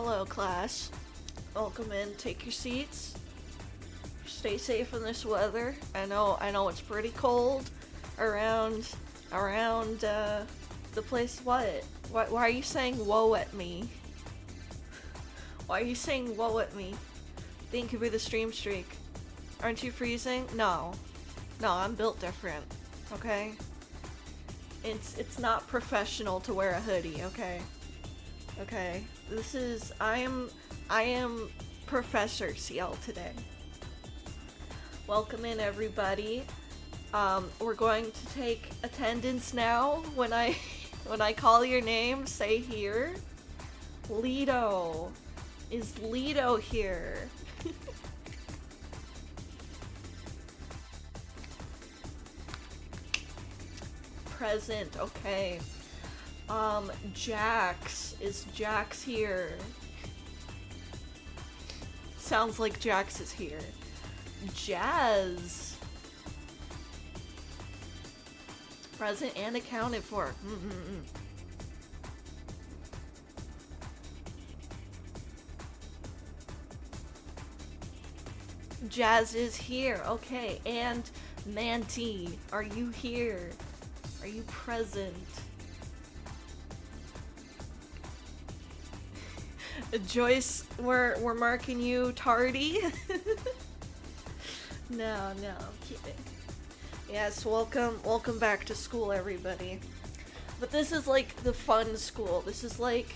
Hello, class. Welcome in. Take your seats. Stay safe in this weather. I know it's pretty cold around the place. What? Why are you saying whoa at me? Why are you saying whoa at me? Thank you for the stream streak. Aren't you freezing? No, I'm built different. Okay. It's not professional to wear a hoodie. Okay. Okay. I am Professor CL today. Welcome in, everybody. We're going to take attendance now. When I call your name, say here. Lido. Is Lido here? Present, okay. Jax. Is Jax here? Sounds like Jax is here. Jazz. Present and accounted for. Jazz is here. Okay, and Manti, are you here? Are you present? Joyce, we're marking you tardy. No, I'm kidding. Yes, welcome back to school, everybody. But this is like the fun school. This is like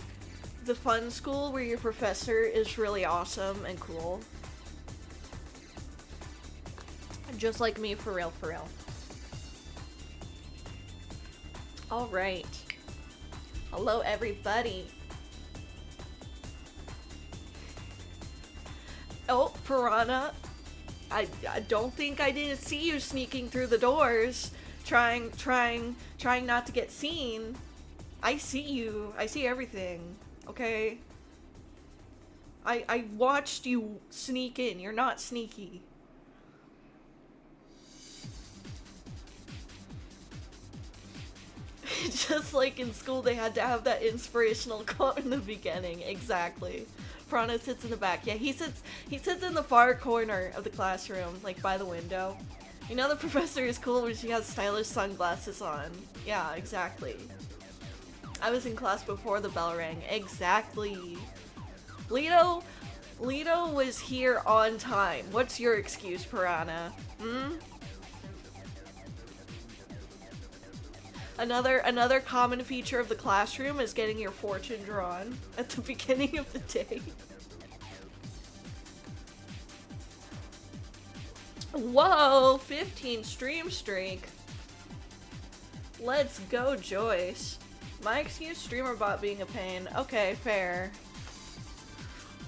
the fun school where your professor is really awesome and cool. Just like me, for real, for real. Alright. Hello, everybody. Oh, Piranha. I don't think I didn't see you sneaking through the doors, trying not to get seen. I see you. I see everything. Okay? I watched you sneak in. You're not sneaky. Just like in school, they had to have that inspirational quote in the beginning. Exactly. Prana sits in the back. Yeah, he sits in the far corner of the classroom, like by the window. You know the professor is cool when she has stylish sunglasses on. Yeah, exactly. I was in class before the bell rang. Exactly. Lido was here on time. What's your excuse, Piranha? Another common feature of the classroom is getting your fortune drawn at the beginning of the day. Whoa, 15 stream streak. Let's go, Joyce. My excuse, streamer bot being a pain. Okay, fair.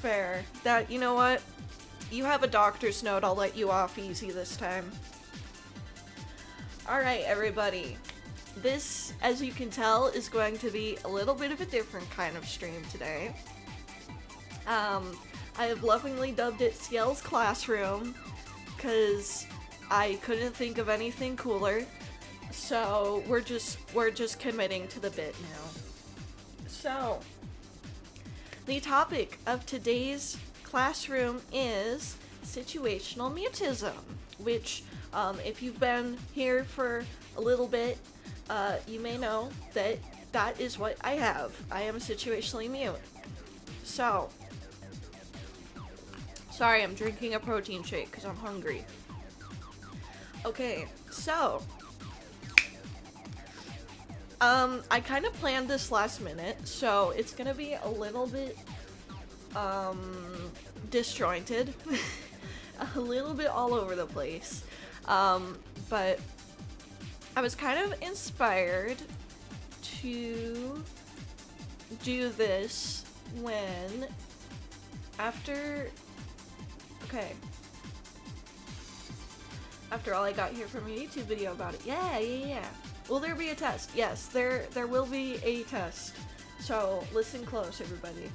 Fair. That, you know what? You have a doctor's note, I'll let you off easy this time. Alright, everybody. This, as you can tell, is going to be a little bit of a different kind of stream today. I have lovingly dubbed it CIEL'S CLASSROOM, because I couldn't think of anything cooler. So we're just committing to the bit now. So the topic of today's classroom is situational mutism, which if you've been here for a little bit, you may know that is what I have. I am situationally mute. So, sorry, I'm drinking a protein shake because I'm hungry. Okay, so, I kind of planned this last minute, so it's gonna be a little bit, disjointed. A little bit all over the place. But I was kind of inspired to do this when, after all I got here from a YouTube video about it. Yeah. Will there be a test? Yes, there will be a test. So listen close, everybody.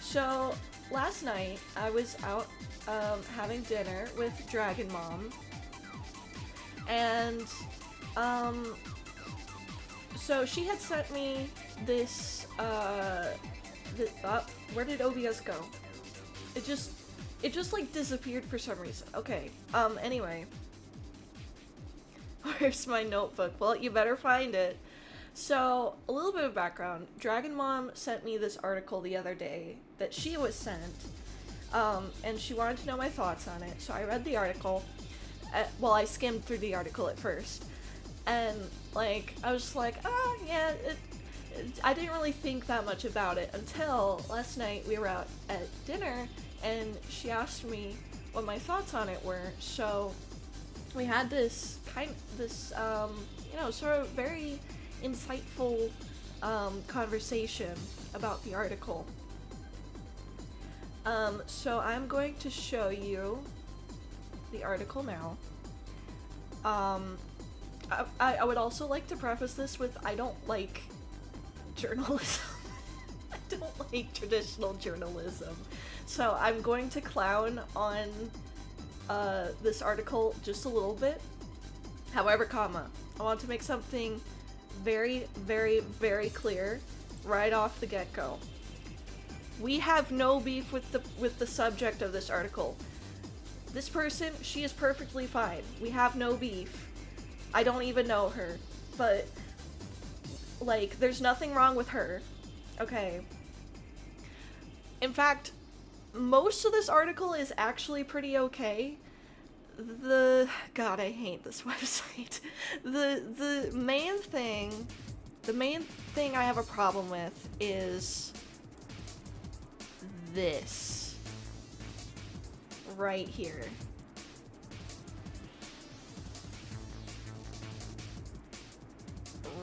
So last night I was out having dinner with Dragon Mom, and so she had sent me this Where did OBS go? It just like disappeared for some reason. Okay, anyway. Where's my notebook? Well, you better find it. So, a little bit of background. Dragon Mom sent me this article the other day that she was sent, and she wanted to know my thoughts on it. So I read the article. Well, I skimmed through the article at first, and like I was just like, yeah, I didn't really think that much about it until last night we were out at dinner, and she asked me what my thoughts on it were. So we had this sort of very insightful conversation about the article. So I'm going to show you the article now. I would also like to preface this with, I don't like journalism. I don't like traditional journalism. So I'm going to clown on this article just a little bit. However, I want to make something very, very, very clear right off the get-go. We have no beef with the subject of this article. This person, she is perfectly fine. We have no beef. I don't even know her, but like, there's nothing wrong with her. Okay. In fact, most of this article is actually pretty okay. God, I hate this website. The main thing I have a problem with is this right here.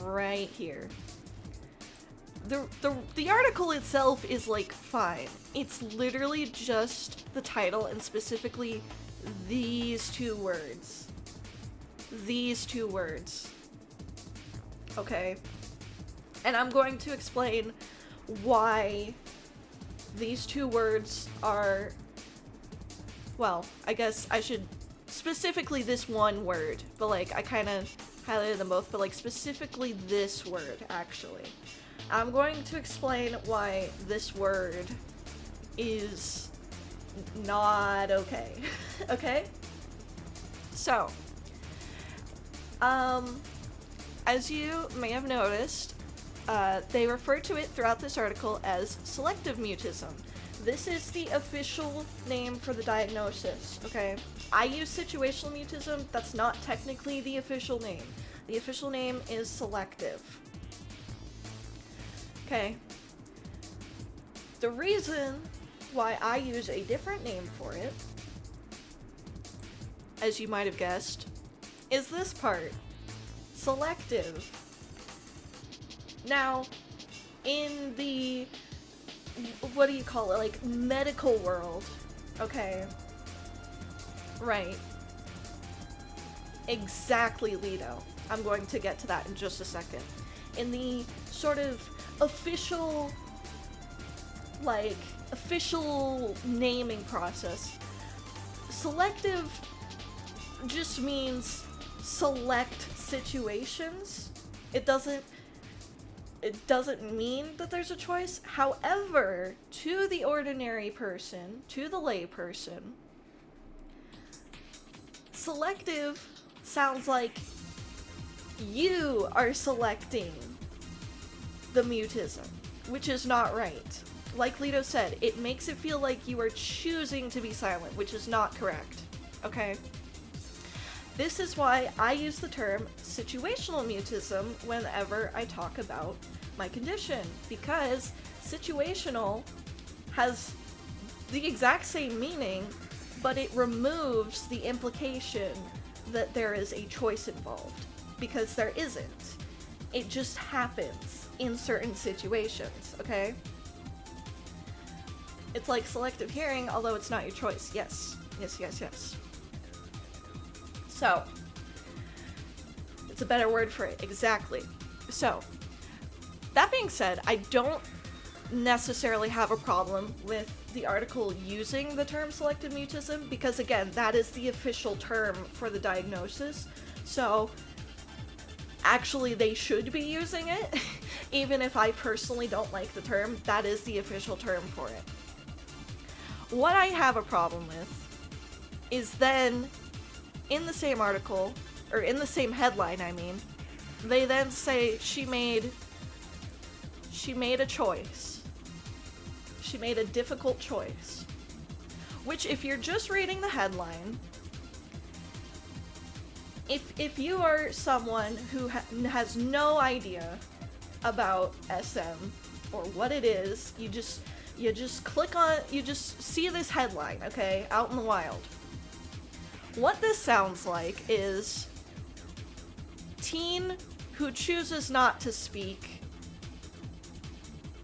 Right here. The article itself is like fine. It's literally just the title and specifically these two words. These two words. Okay? And I'm going to explain why these two words are, well, I guess I should, specifically this one word, but like I kind of highlighted them both, but like specifically this word, actually. I'm going to explain why this word is not okay. Okay? So, as you may have noticed, they refer to it throughout this article as selective mutism. This is the official name for the diagnosis, okay? I use situational mutism. That's not technically the official name. The official name is selective. Okay. The reason why I use a different name for it, as you might have guessed, is this part. Selective. Now, in the, what do you call it, like, medical world, okay, right, exactly, Lido. I'm going to get to that in just a second. In the sort of official, like, official naming process, selective just means select situations. It doesn't mean that there's a choice. However, to the ordinary person, to the lay person, selective sounds like you are selecting the mutism, which is not right. Like Lido said, it makes it feel like you are choosing to be silent, which is not correct. Okay? This is why I use the term situational mutism whenever I talk about my condition, because situational has the exact same meaning, but it removes the implication that there is a choice involved, because there isn't. It just happens in certain situations, okay? It's like selective hearing, although it's not your choice. Yes. Yes, yes, yes. So, it's a better word for it, exactly. So, that being said, I don't necessarily have a problem with the article using the term selective mutism, because again, that is the official term for the diagnosis. So, actually they should be using it. Even if I personally don't like the term, that is the official term for it. What I have a problem with is then in the same article, or in the same headline, I mean, they then say she made a choice. She made a difficult choice. Which, if you're just reading the headline, if you are someone who has no idea about SM or what it is, you just click on, you just see this headline, okay, out in the wild. What this sounds like is teen who chooses not to speak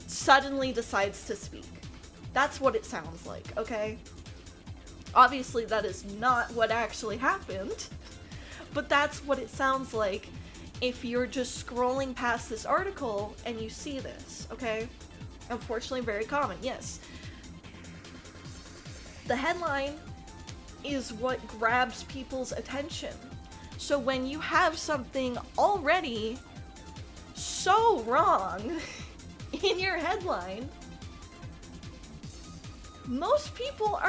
suddenly decides to speak. That's what it sounds like, okay? Obviously, that is not what actually happened, but that's what it sounds like if you're just scrolling past this article and you see this, okay? Unfortunately, very common, yes. The headline is what grabs people's attention. So when you have something already so wrong in your headline, most people,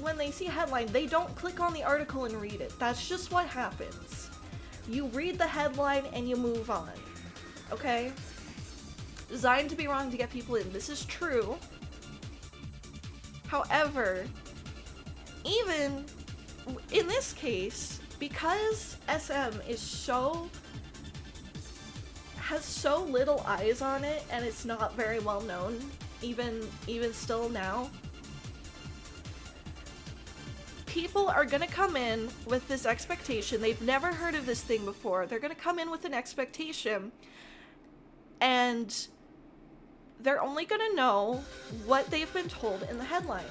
when they see a headline, they don't click on the article and read it. That's just what happens. You read the headline and you move on. Okay? Designed to be wrong to get people in. This is true. However, even in this case, because SM has so little eyes on it and it's not very well known, even still now, people are gonna come in with this expectation. They've never heard of this thing before. They're gonna come in with an expectation, and they're only gonna know what they've been told in the headline.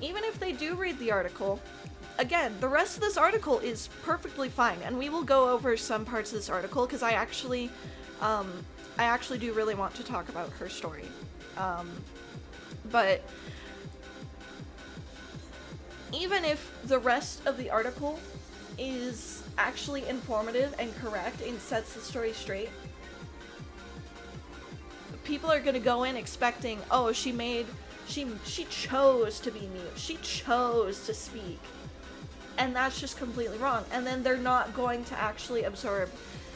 Even if they do read the article, again, the rest of this article is perfectly fine, and we will go over some parts of this article because I actually do really want to talk about her story. But even if the rest of the article is actually informative and correct and sets the story straight, people are gonna go in expecting, oh, she chose to be mute, she chose to speak, and that's just completely wrong, and then they're not going to actually absorb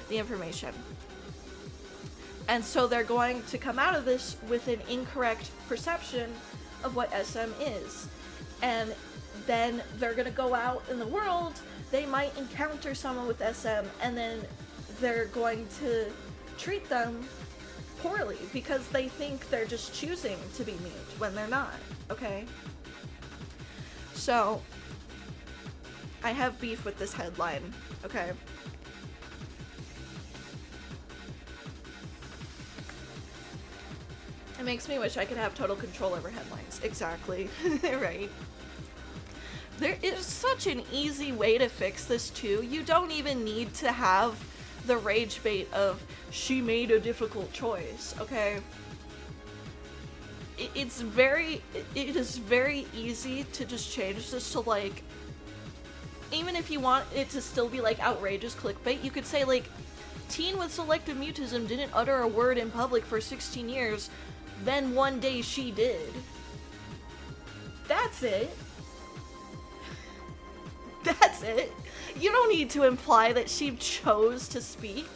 the information. And so they're going to come out of this with an incorrect perception of what SM is. And then they're going to go out in the world, they might encounter someone with SM, and then they're going to treat them poorly because they think they're just choosing to be mute when they're not, okay? So, I have beef with this headline, okay? It makes me wish I could have total control over headlines. Exactly. Right. There is such an easy way to fix this too. You don't even need to have the rage bait of she made a difficult choice, okay? It is very easy to just change this to, like, even if you want it to still be like outrageous clickbait, you could say like, teen with selective mutism didn't utter a word in public for 16 years, then one day she did. That's it. That's it. You don't need to imply that she chose to speak.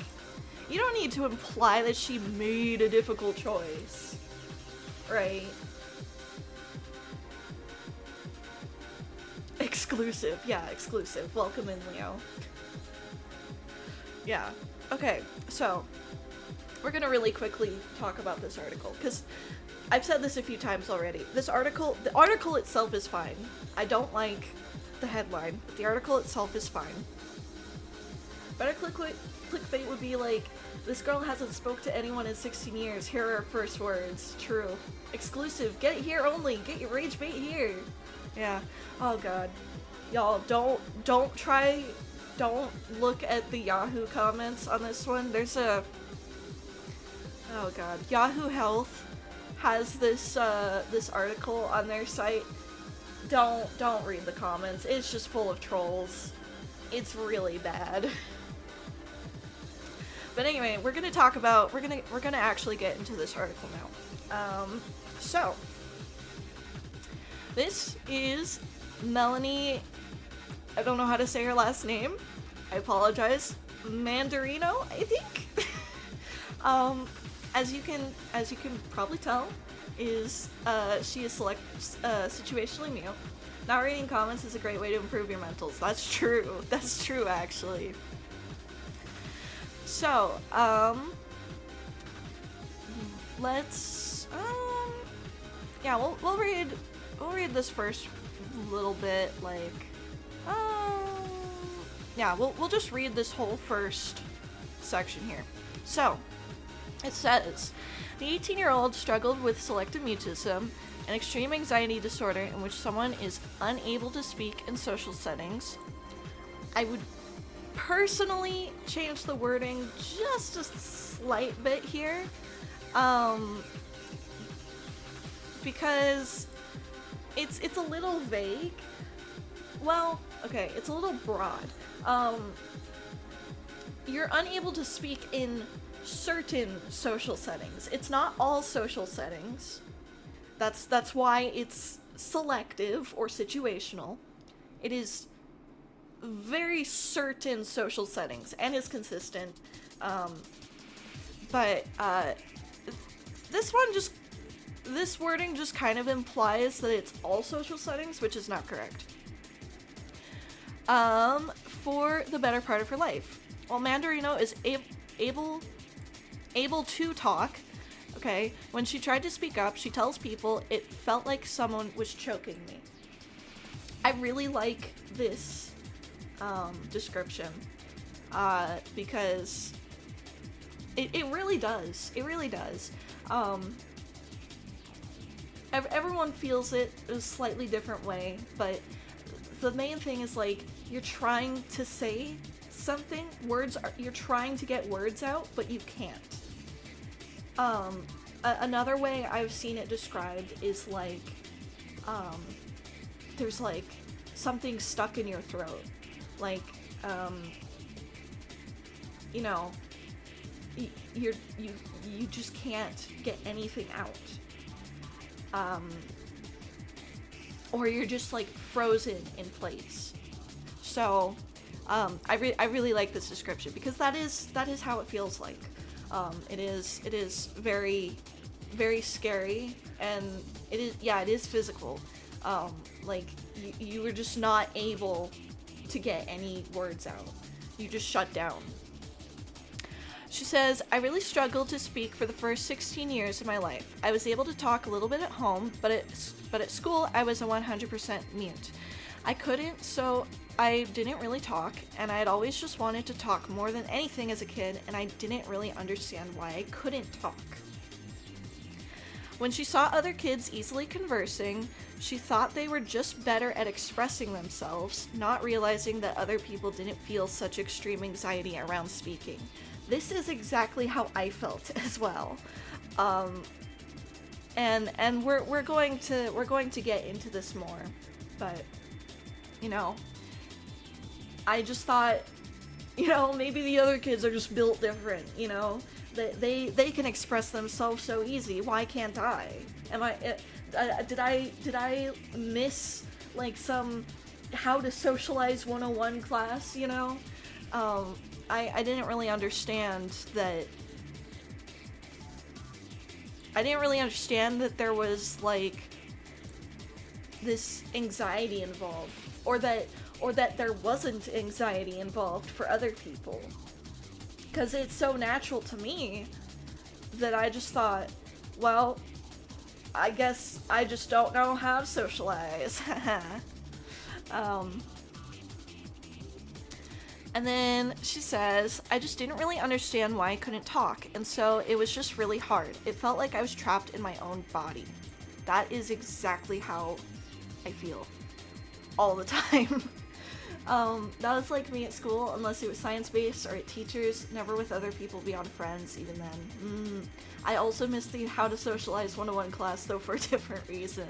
You don't need to imply that she made a difficult choice. Right? Exclusive. Yeah, exclusive. Welcome in, Leo. Yeah. Okay, so we're gonna really quickly talk about this article, because I've said this a few times already. The article itself is fine. I don't like the headline, but the article itself is fine. Better clickbait would be like, this girl hasn't spoke to anyone in 16 years. Here are her first words. True. Exclusive. Get it here only. Get your rage bait here. Yeah. Oh god. Y'all, don't look at the Yahoo comments on this one. There's a... Oh god. Yahoo Health has this article on their site. Don't read the comments. It's just full of trolls. It's really bad. But anyway, we're gonna actually get into this article now. So this is Melanie. I don't know how to say her last name. I apologize. Mandarino, I think. As you can probably tell, she is situationally mute. Not reading comments is a great way to improve your mentals. That's true. That's true, actually. So, let's, yeah, we'll read this first little bit, like, yeah, we'll just read this whole first section here. So, it says, the 18-year-old struggled with selective mutism, an extreme anxiety disorder in which someone is unable to speak in social settings. I would personally change the wording just a slight bit here, because it's a little vague. Well, okay, it's a little broad. You're unable to speak in certain social settings. It's not all social settings. That's why it's selective or situational. It is very certain social settings and is consistent. But this wording just kind of implies that it's all social settings, which is not correct. For the better part of her life, while Mandarino is able to talk, okay, when she tried to speak up, she tells people it felt like someone was choking me. I really like this description, because it really does. It really does. Everyone feels it a slightly different way, but the main thing is, like, you're trying to say something, you're trying to get words out, but you can't. Another way I've seen it described is like, there's like something stuck in your throat, like, you know, you just can't get anything out, or you're just like frozen in place. So, I really like this description because that is how it feels like. It is very, very scary, and it is physical. Like, you were just not able to get any words out. You just shut down. She says, I really struggled to speak for the first 16 years of my life. I was able to talk a little bit at home, but at school I was a 100% mute. I couldn't, so I didn't really talk, and I had always just wanted to talk more than anything as a kid, and I didn't really understand why I couldn't talk. When she saw other kids easily conversing, she thought they were just better at expressing themselves, not realizing that other people didn't feel such extreme anxiety around speaking. This is exactly how I felt as well. And we're going to get into this more, but you know, I just thought, you know, maybe the other kids are just built different, you know? They can express themselves so easy. Why can't I? Did I miss like some how to socialize 101 class, you know? I didn't really understand that. I didn't really understand that there was like this anxiety involved, or that there wasn't anxiety involved for other people. Because it's so natural to me that I just thought, well, I guess I just don't know how to socialize. And then she says, I just didn't really understand why I couldn't talk, and so it was just really hard. It felt like I was trapped in my own body. That is exactly how I feel all the time. That was like me at school, unless it was science-based or at teachers, never with other people beyond friends, even then. I also missed the How to Socialize 101 class, though for a different reason.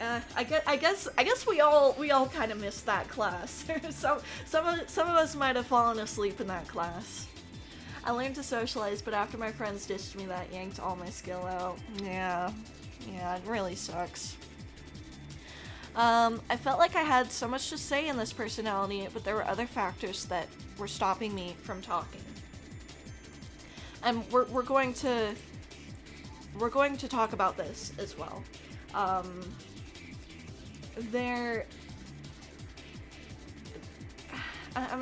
I guess we all kind of missed that class. Some of us might have fallen asleep in that class. I learned to socialize, but after my friends ditched me, that yanked all my skill out. Yeah, it really sucks. I felt like I had so much to say in this personality, but there were other factors that were stopping me from talking. And we're going to talk about this as well. I'm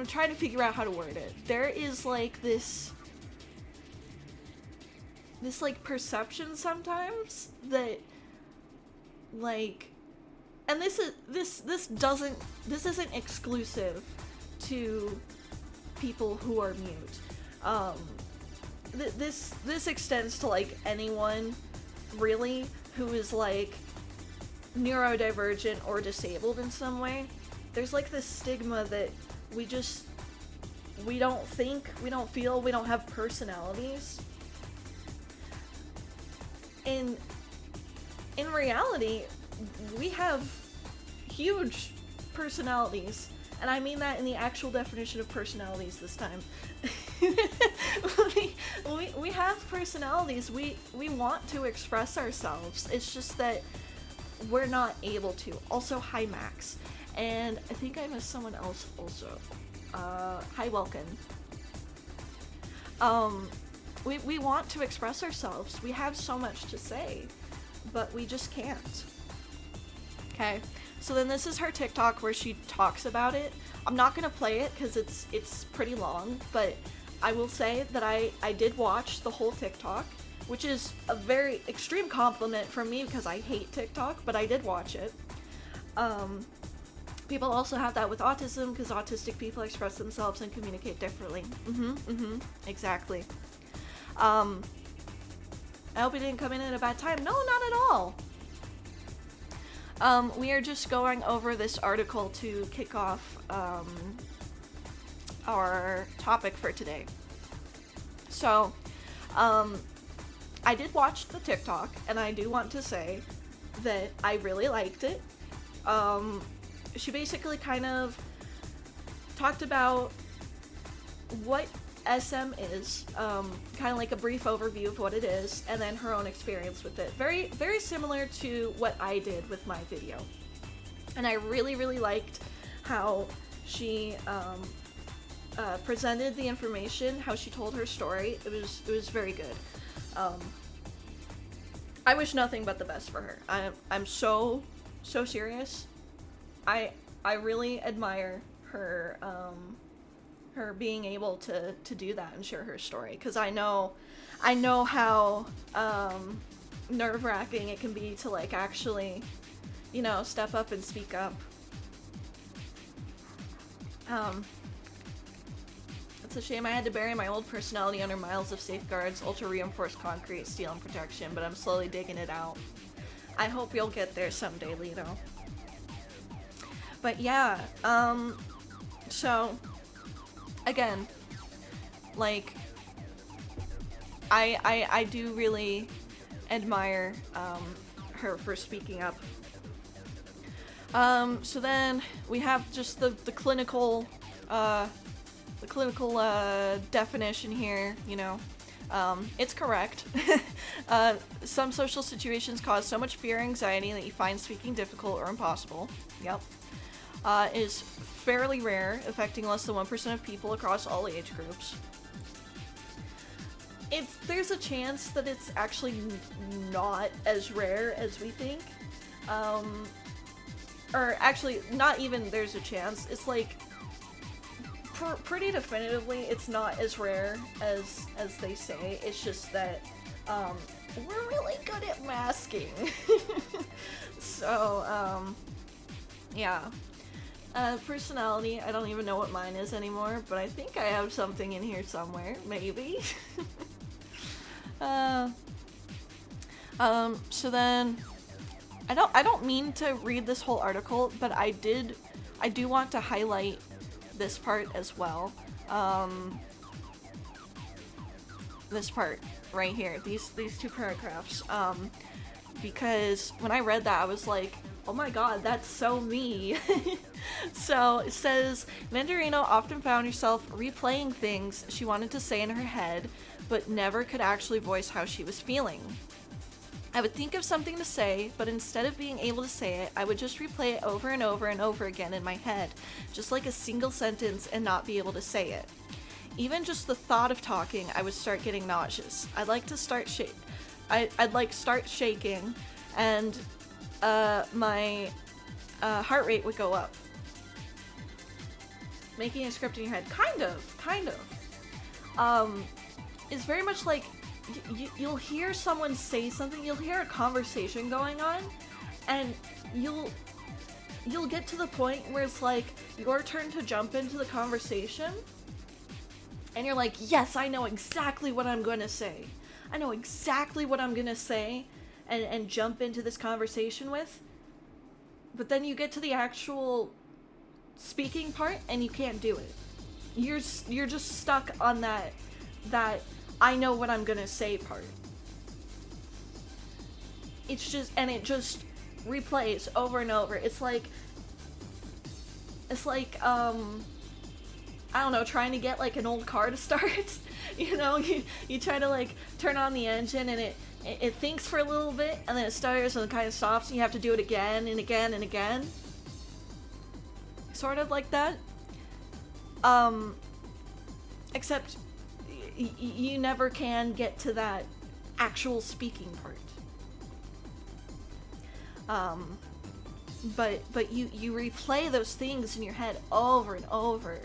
trying to figure out how to word it. There is like this like perception sometimes that like, and this isn't exclusive to people who are mute. This extends to like anyone really who is like neurodivergent or disabled in some way. There's like this stigma that we don't think, we don't feel, we don't have personalities. In reality, we have huge personalities, and I mean that in the actual definition of personalities this time. we have personalities. We want to express ourselves. It's just that we're not able to. Also, hi Max. And I think I missed someone else also. Hi Welkin. We want to express ourselves. We have so much to say, but we just can't. Okay, so then this is her TikTok where she talks about it. I'm not gonna play it because it's pretty long, but I will say that I did watch the whole TikTok, which is a very extreme compliment from me because I hate TikTok, but I did watch it. People also have that with autism because autistic people express themselves and communicate differently. Exactly. I hope it didn't come in at a bad time. No, not at all. We are just going over this article to kick off our topic for today. So, I did watch the TikTok, and I do want to say that I really liked it. She basically kind of talked about what SM is, kind of like a brief overview of what it is, and then her own experience with it. Very, very similar to what I did with my video. And I really, really liked how she presented the information, how she told her story. It was very good. I wish nothing but the best for her. I'm so serious. I really admire her her being able to do that and share her story, because I know how nerve-wracking it can be to like actually, you know, step up and speak up. It's a shame I had to bury my old personality under miles of safeguards, ultra-reinforced concrete, steel, and protection, but I'm slowly digging it out. I hope you'll get there someday, Lito. But yeah, so, again, like, I do really admire, her for speaking up. So then we have just the clinical, definition here, you know. It's correct. Some social situations cause so much fear and anxiety that you find speaking difficult or impossible. Yep. Is fairly rare, affecting less than 1% of people across all age groups. There's a chance that it's actually not as rare as we think. Or actually, not even there's a chance. It's like, pretty definitively, it's not as rare as they say. It's just that, we're really good at masking. So, yeah. Personality, I don't even know what mine is anymore, but I think I have something in here somewhere, maybe. So then, I don't mean to read this whole article, but I do want to highlight this part as well. This part right here, these two paragraphs. because when I read that, I was like, oh my god, that's so me. So it says, Mandarino often found herself replaying things she wanted to say in her head, but never could actually voice how she was feeling. I would think of something to say, but instead of being able to say it, I would just replay it over and over and over again in my head, just like a single sentence, and not be able to say it. Even just the thought of talking, I would start getting nauseous. I'd like start shaking, and my heart rate would go up. Making a script in your head, kind of. Is very much like you'll hear someone say something, you'll hear a conversation going on, and you'll get to the point where it's like your turn to jump into the conversation, and you're like, yes, I know exactly what I'm gonna say. I know exactly what I'm gonna say and jump into this conversation with. But then you get to the actual speaking part and you can't do it. You're just stuck on that I know what I'm gonna say part. It just replays over and over. It's like I don't know, trying to get like an old car to start. You know, you try to like turn on the engine and it thinks for a little bit and then it starts and it kind of stops and you have to do it again and again and again. Sort of like that. Except you never can get to that actual speaking part. But you replay those things in your head over and over.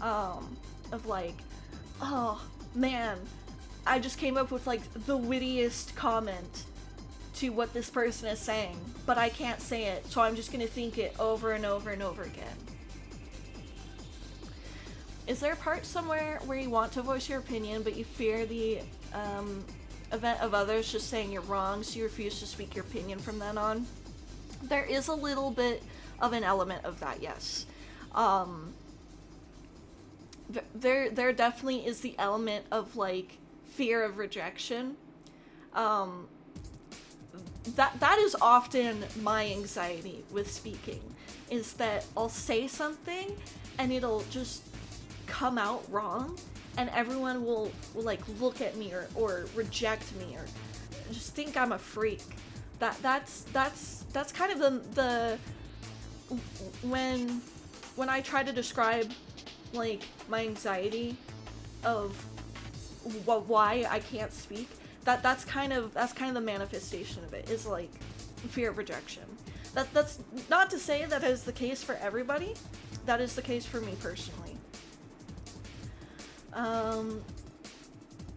Of like, oh man, I just came up with like the wittiest comment to what this person is saying, but I can't say it, so I'm just gonna think it over and over and over again. Is there a part somewhere where you want to voice your opinion, but you fear the event of others just saying you're wrong, so you refuse to speak your opinion from then on? There is a little bit of an element of that, yes. There definitely is the element of like fear of rejection. That is often my anxiety with speaking, is that I'll say something and it'll just come out wrong and everyone will like look at me or reject me or just think I'm a freak. That's kind of the when I try to describe like my anxiety of why I can't speak, that's kind of the manifestation of it, is like fear of rejection. That's not to say that is the case for everybody. That is the case for me personally.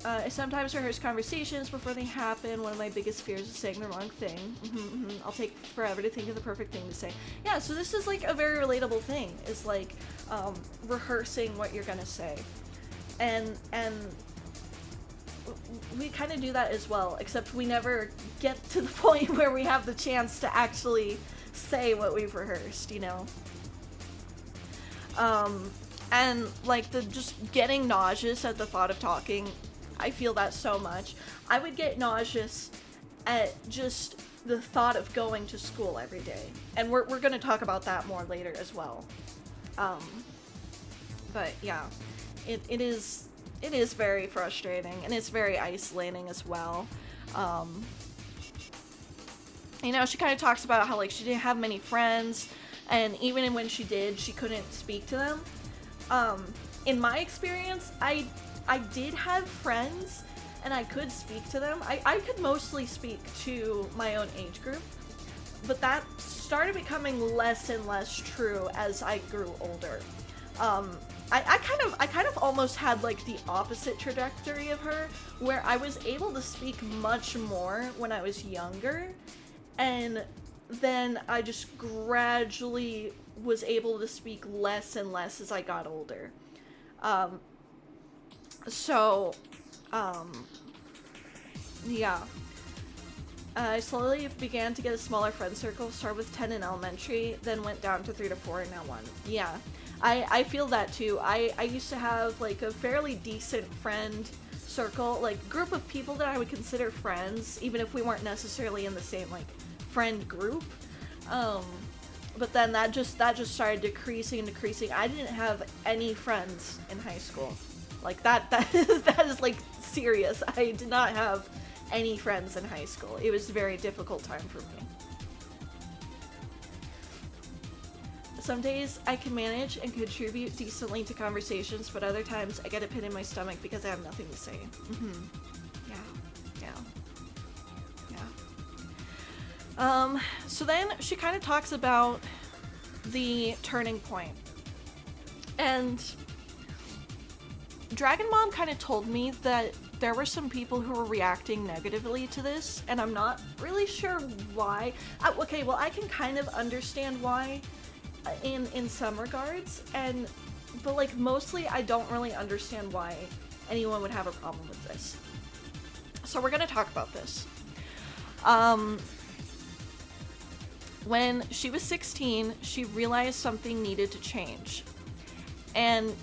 I sometimes rehearse conversations before they happen. One of my biggest fears is saying the wrong thing. I'll take forever to think of the perfect thing to say. Yeah, so this is like a very relatable thing, is like rehearsing what you're gonna say. And we kind of do that as well, except we never get to the point where we have the chance to actually say what we've rehearsed, you know? And like just getting nauseous at the thought of talking, I feel that so much. I would get nauseous at just the thought of going to school every day. And we're going to talk about that more later as well. But yeah, it is very frustrating, and it's very isolating as well. You know, she kind of talks about how like she didn't have many friends, and even when she did, she couldn't speak to them. In my experience, I did have friends and I could speak to them. I could mostly speak to my own age group, but that started becoming less and less true as I grew older. I kind of almost had like the opposite trajectory of her, where I was able to speak much more when I was younger, and then I just gradually was able to speak less and less as I got older. Yeah. I slowly began to get a smaller friend circle, started with 10 in elementary, then went down to 3 to 4, and now 1. Yeah, I feel that too. I used to have like a fairly decent friend circle, like, group of people that I would consider friends, even if we weren't necessarily in the same, like, friend group. But then that just started decreasing and decreasing. I didn't have any friends in high school. Like, that is like serious. I did not have any friends in high school. It was a very difficult time for me. Some days I can manage and contribute decently to conversations, but other times I get a pit in my stomach because I have nothing to say. So then she kind of talks about the turning point. And Dragon Mom kind of told me that there were some people who were reacting negatively to this, and I'm not really sure why. Okay, well, I can kind of understand why in some regards, but like mostly I don't really understand why anyone would have a problem with this. So we're gonna talk about this. When she was 16, she realized something needed to change. And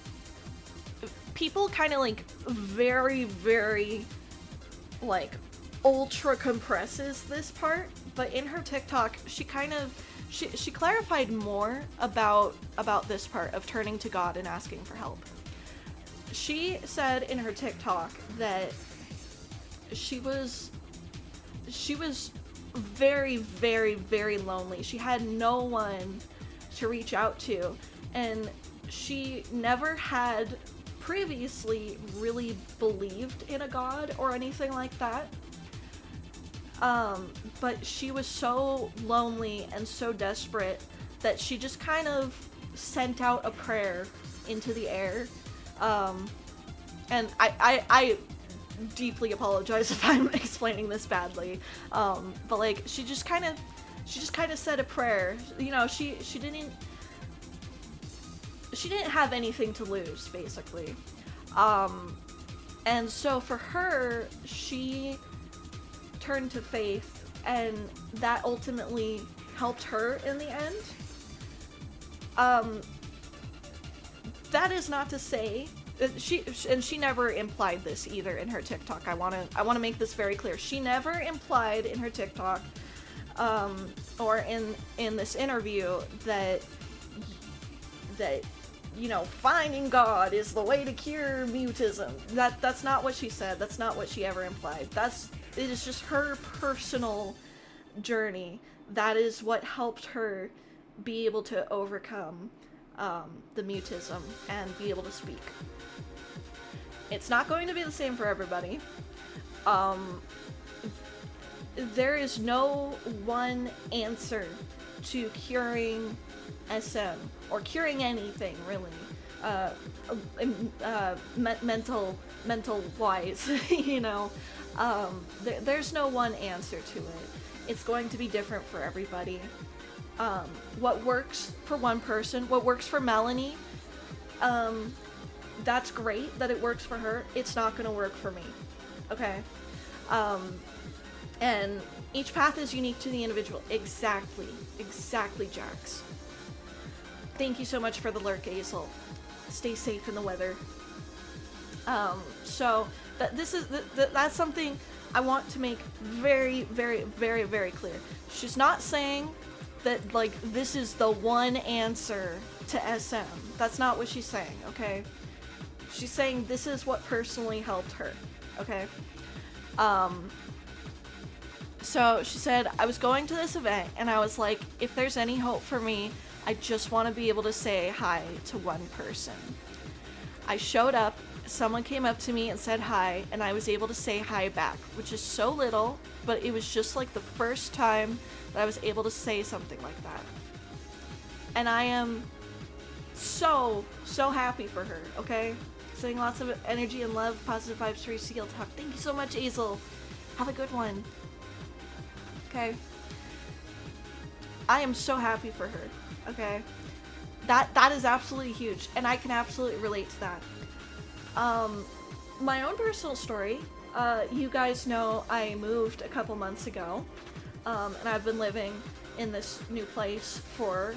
people kind of like very, very like ultra compresses this part, but in her TikTok, she clarified more about this part of turning to God and asking for help. She said in her TikTok that she was very, very, very lonely. She had no one to reach out to, and she never had previously really believed in a god or anything like that. But she was so lonely and so desperate that she just kind of sent out a prayer into the air. And I deeply apologize if I'm explaining this badly. But like she just kind of said a prayer. You know, she didn't have anything to lose, basically. And so for her, she turned to faith, and that ultimately helped her in the end. That is not to say she never implied this either in her TikTok. I want to make this very clear. She never implied in her TikTok or in this interview that you know, finding God is the way to cure mutism. That's not what she said. That's not what she ever implied. It is just her personal journey. That is what helped her be able to overcome the mutism and be able to speak. It's not going to be the same for everybody. There is no one answer to curing SM or curing anything really. Mental wise, you know. There's no one answer to it. It's going to be different for everybody. What works for one person, what works for Melanie, that's great that it works for her. It's not going to work for me. Okay? And each path is unique to the individual. Exactly, Jax. Thank you so much for the lurk, Azel. Stay safe in the weather. So that's something I want to make very, very, very, very clear. She's not saying that like this is the one answer to SM. That's not what she's saying, okay? She's saying this is what personally helped her, okay? So she said, I was going to this event and I was like, if there's any hope for me, I just want to be able to say hi to one person. I showed up, someone came up to me and said hi, and I was able to say hi back, which is so little, but it was just like the first time that I was able to say something like that. And I am so happy for her, okay? Sending lots of energy and love, positive vibes for your CL Talk. Thank you so much, Azel. Have a good one. Okay? I am so happy for her, okay? That is absolutely huge, and I can absolutely relate to that. My own personal story, you guys know I moved a couple months ago, and I've been living in this new place for,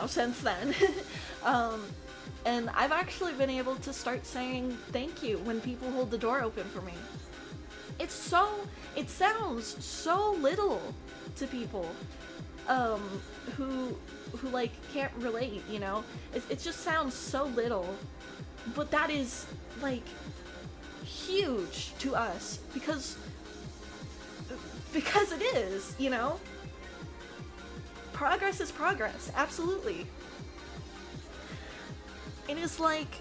since then. And I've actually been able to start saying thank you when people hold the door open for me. It sounds so little to people who like can't relate, you know? It just sounds so little, but that is like huge to us because it is, you know? Progress is progress, absolutely. It is like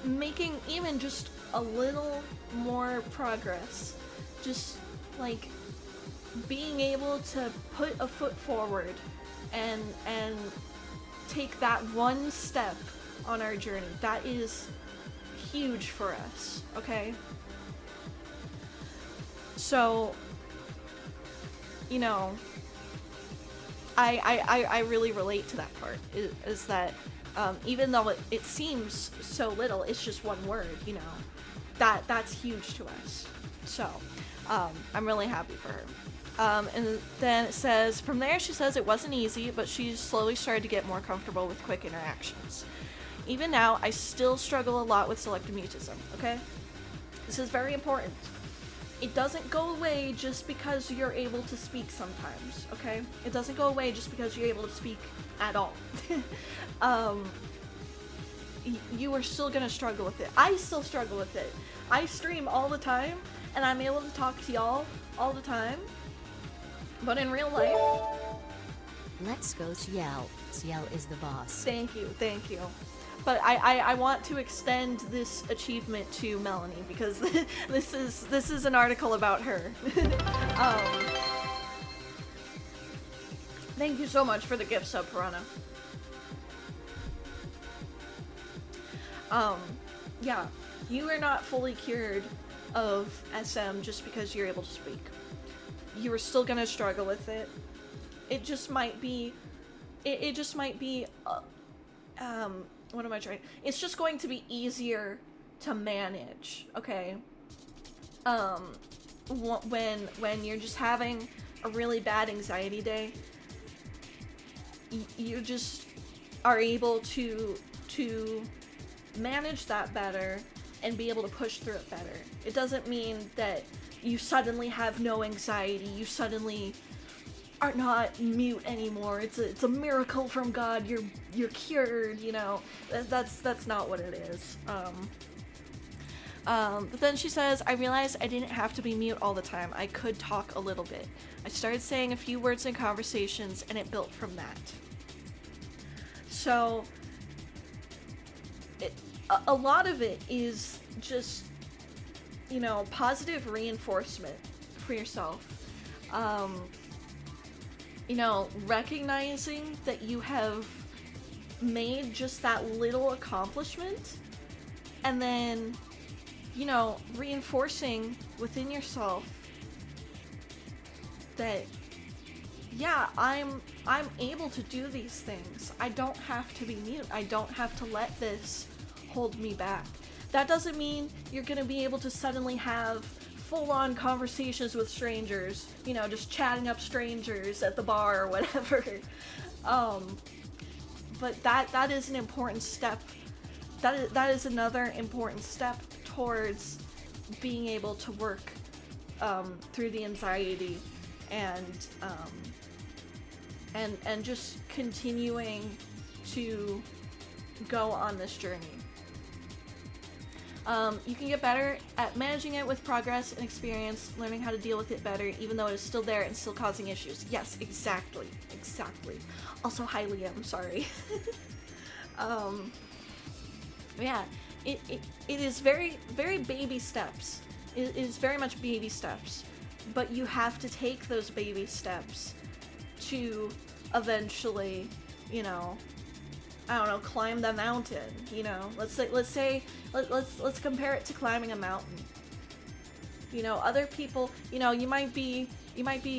making even just a little more progress. Just like being able to put a foot forward and take that one step on our journey. That is huge for us, okay? So, you know, I really relate to that part, is that even though it seems so little, it's just one word, you know, that's huge to us. So, I'm really happy for her. And then it says, from there she says it wasn't easy, but she slowly started to get more comfortable with quick interactions. Even now, I still struggle a lot with selective mutism, okay? This is very important. It doesn't go away just because you're able to speak sometimes, okay? It doesn't go away just because you're able to speak at all. You are still gonna struggle with it. I still struggle with it. I stream all the time, and I'm able to talk to y'all all the time. But in real life... Let's go Ciel. Ciel is the boss. Thank you, thank you. But I want to extend this achievement to Melanie because this is an article about her. Thank you so much for the gift sub, Piranha. Yeah, you are not fully cured of SM just because you're able to speak. You are still gonna struggle with it. It just might be, it just might be, what am I trying? It's just going to be easier to manage, okay? When you're just having a really bad anxiety day, you just are able to manage that better and be able to push through it better. It doesn't mean that you suddenly have no anxiety, you suddenly are not mute anymore. It's a miracle from God. You're cured, you know. That's not what it is. But then she says, I realized I didn't have to be mute all the time. I could talk a little bit. I started saying a few words in conversations, and it built from that. So, a lot of it is just, you know, positive reinforcement for yourself. You know, recognizing that you have made just that little accomplishment, and then, you know, reinforcing within yourself that, yeah, I'm able to do these things. I don't have to be mute. I don't have to let this hold me back. That doesn't mean you're gonna be able to suddenly have full-on conversations with strangers, you know, just chatting up strangers at the bar or whatever. But that is an important step. That is another important step towards being able to work through the anxiety and just continuing to go on this journey. You can get better at managing it with progress and experience, learning how to deal with it better, even though it is still there and still causing issues. Yes, exactly. Also, hi Liam, sorry. Yeah, it is very, very baby steps. It is very much baby steps, but you have to take those baby steps to eventually, you know, I don't know, climb the mountain, you know. Let's compare it to climbing a mountain. You know, other people, you know, you might be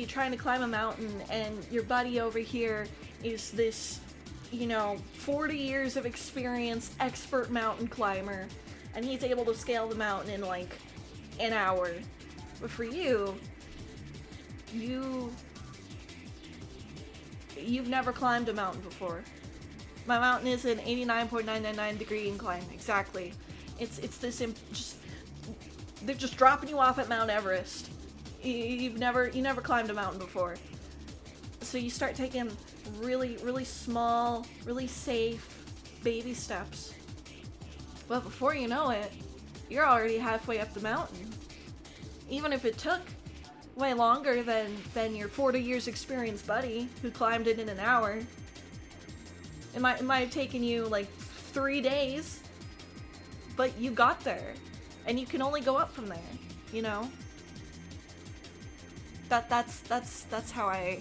trying to climb a mountain and your buddy over here is this, you know, 40 years of experience expert mountain climber, and he's able to scale the mountain in like an hour. But for you, you've never climbed a mountain before. My mountain is an 89.999 degree incline, exactly. It's this, they're just dropping you off at Mount Everest. You never climbed a mountain before. So you start taking really, really small, really safe baby steps. But before you know it, you're already halfway up the mountain. Even if it took way longer than your 40 years experienced buddy who climbed it in an hour. It might have taken you like 3 days, but you got there, and you can only go up from there, you know? That's how I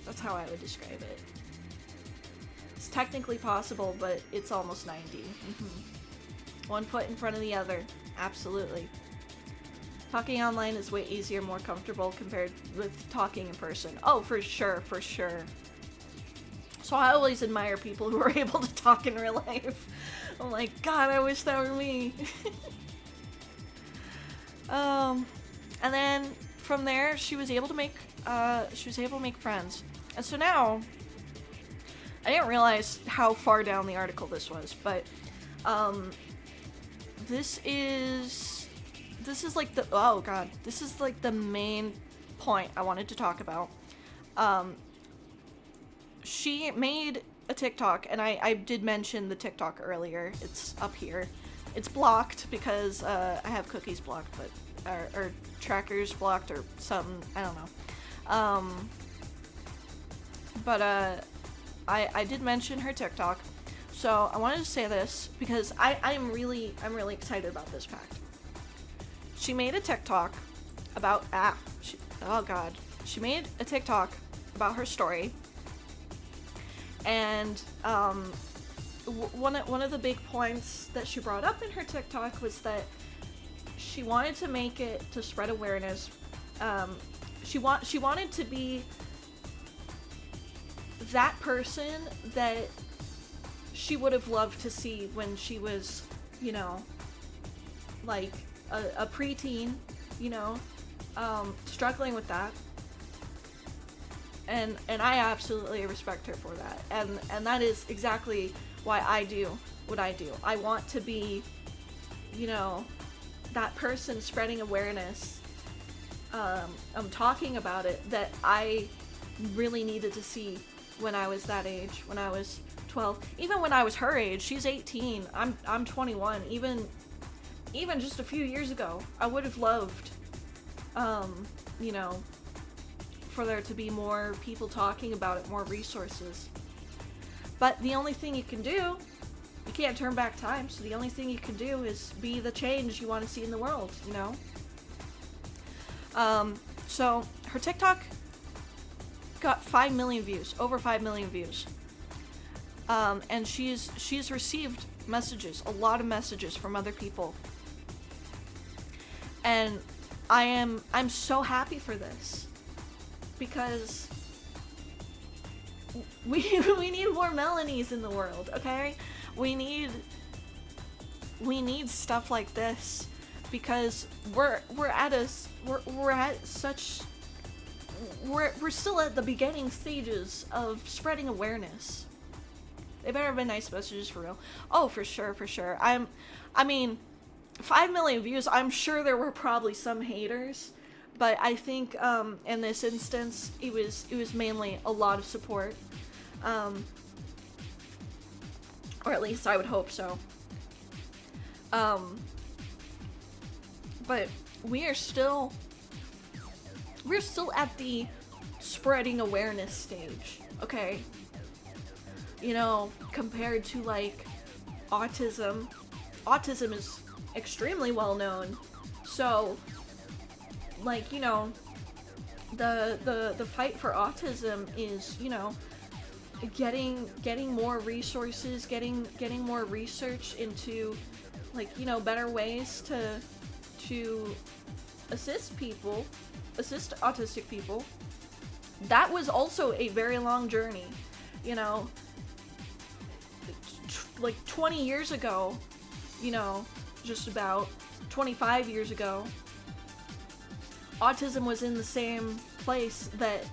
would describe it. It's technically possible, but it's almost 90. One foot in front of the other, absolutely. Talking online is way easier, more comfortable compared with talking in person. Oh, for sure, for sure. So I always admire people who are able to talk in real life. I'm like, God, I wish that were me. And then from there, she was able to make friends. And so now, I didn't realize how far down the article this was, but this is like the, oh God, this is like the main point I wanted to talk about. She made a TikTok, and I did mention the TikTok earlier. It's up here. It's blocked because I have cookies blocked, but or trackers blocked or something. I don't know. But I did mention her TikTok, so I wanted to say this because I'm really excited about this fact. She made a TikTok about she made a TikTok about her story. And one of the big points that she brought up in her TikTok was that she wanted to make it to spread awareness. She wanted to be that person that she would have loved to see when she was, you know, like a preteen, you know, struggling with that. And I absolutely respect her for that. And that is exactly why I do what I do. I want to be, you know, that person spreading awareness. I'm talking about it that I really needed to see when I was that age, when I was 12. Even when I was her age, she's 18, I'm 21. Even just a few years ago, I would have loved, you know, for there to be more people talking about it, more resources. But the only thing you can do, you can't turn back time, so the only thing you can do is be the change you want to see in the world, you know? So her TikTok got 5 million views, over 5 million views. And she's received messages, a lot of messages from other people. And I'm so happy for this. Because we need more Melanies in the world, okay? We need stuff like this because we're still at the beginning stages of spreading awareness. They better have been nice messages for real. Oh, for sure. I mean, 5 million views, I'm sure there were probably some haters. But I think in this instance, it was mainly a lot of support, or at least I would hope so. But we're still at the spreading awareness stage, okay? You know, compared to like autism is extremely well known, so. Like, you know, the fight for autism is, you know, getting more resources, getting more research into, like, you know, better ways to assist autistic people. That was also a very long journey, you know. Like 20 years ago, you know, just about 25 years ago, autism was in the same place that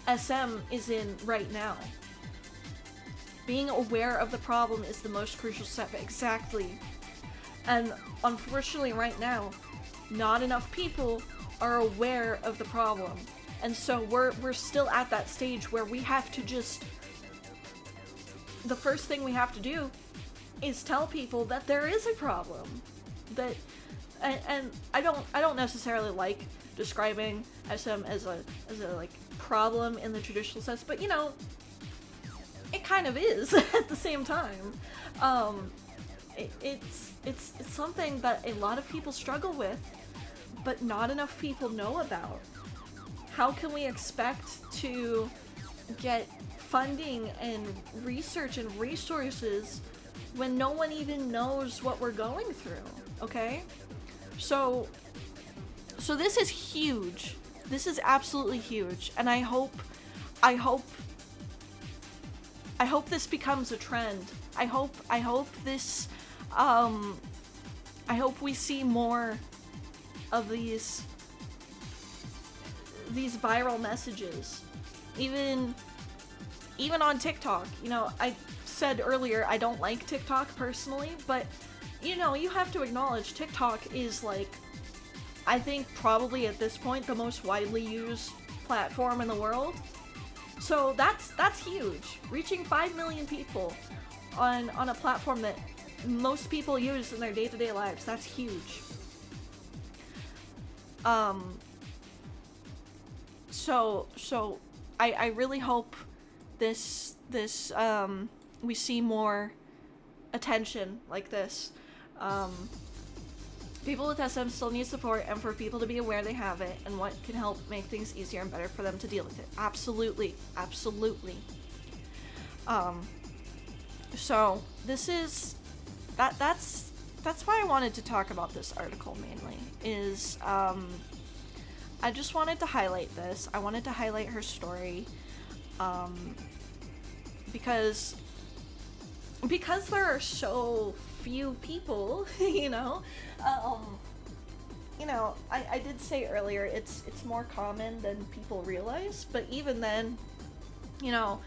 SM is in right now. Being aware of the problem is the most crucial step. Exactly. And unfortunately right now, not enough people are aware of the problem. And so we're still at that stage where we have to just, the first thing we have to do is tell people that there is a problem. That, and I don't necessarily like describing SM as a like problem in the traditional sense, but you know, it kind of is at the same time. It's something that a lot of people struggle with, but not enough people know about. How can we expect to get funding and research and resources when no one even knows what we're going through? Okay? So this is huge. This is absolutely huge, and I hope this becomes a trend. I hope this I hope we see more of these viral messages. Even on TikTok. You know, I said earlier I don't like TikTok personally, but you know, you have to acknowledge TikTok is like, I think probably at this point the most widely used platform in the world. So that's huge. Reaching 5 million people on a platform that most people use in their day-to-day lives, that's huge. So I really hope this we see more attention like this. People with SM still need support, and for people to be aware they have it and what can help make things easier and better for them to deal with it. Absolutely. So this is that's why I wanted to talk about this article mainly, is I just wanted to highlight this. I wanted to highlight her story, because there are so few people, you know. I did say earlier it's more common than people realize, but even then, you know,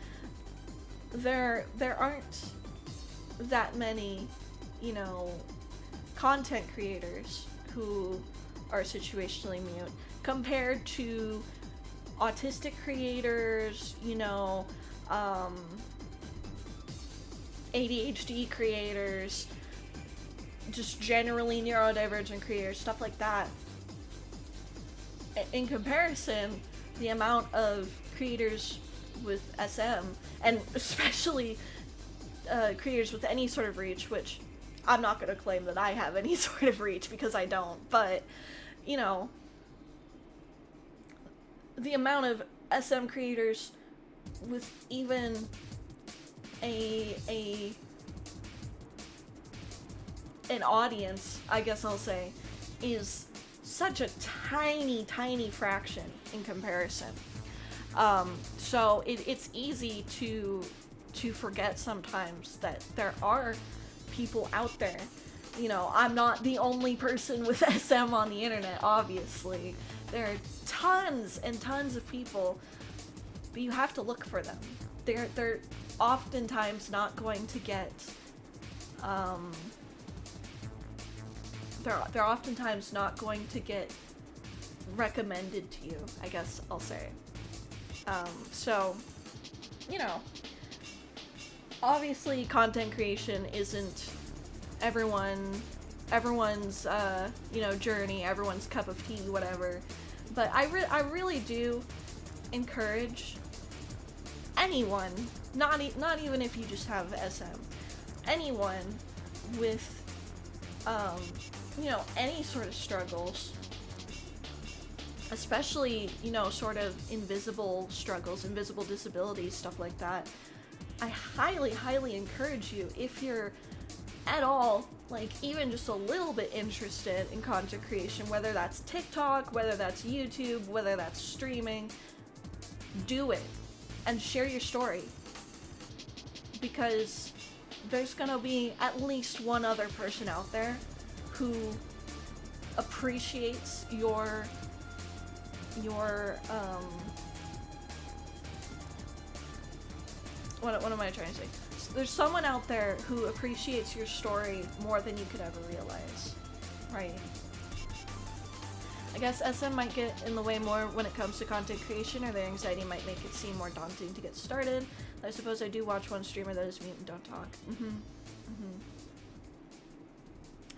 there aren't that many, you know, content creators who are situationally mute compared to autistic creators, you know, ADHD creators, just generally neurodivergent creators, stuff like that. In comparison, the amount of creators with SM, and especially creators with any sort of reach, which I'm not going to claim that I have any sort of reach because I don't, but, you know, the amount of SM creators with even an audience, I guess I'll say, is such a tiny fraction in comparison. So it's easy to forget sometimes that there are people out there. You know, I'm not the only person with SM on the internet, obviously. There are tons and tons of people, but you have to look for them. They're oftentimes not going to get, they're oftentimes not going to get recommended to you, I guess I'll say. So, you know, obviously content creation isn't everyone's you know, journey, everyone's cup of tea, whatever. But I really do encourage anyone, not even if you just have SM, anyone with you know, any sort of struggles, especially, you know, sort of invisible struggles, invisible disabilities, stuff like that. I highly encourage you, if you're at all, like, even just a little bit interested in content creation, whether that's TikTok, whether that's YouTube, whether that's streaming, do it and share your story, because there's gonna be at least one other person out there who appreciates your what am I trying to say? there's someone out there who appreciates your story more than you could ever realize, right? I guess SM might get in the way more when it comes to content creation, or their anxiety might make it seem more daunting to get started. I suppose I do watch one streamer that is mute and don't talk.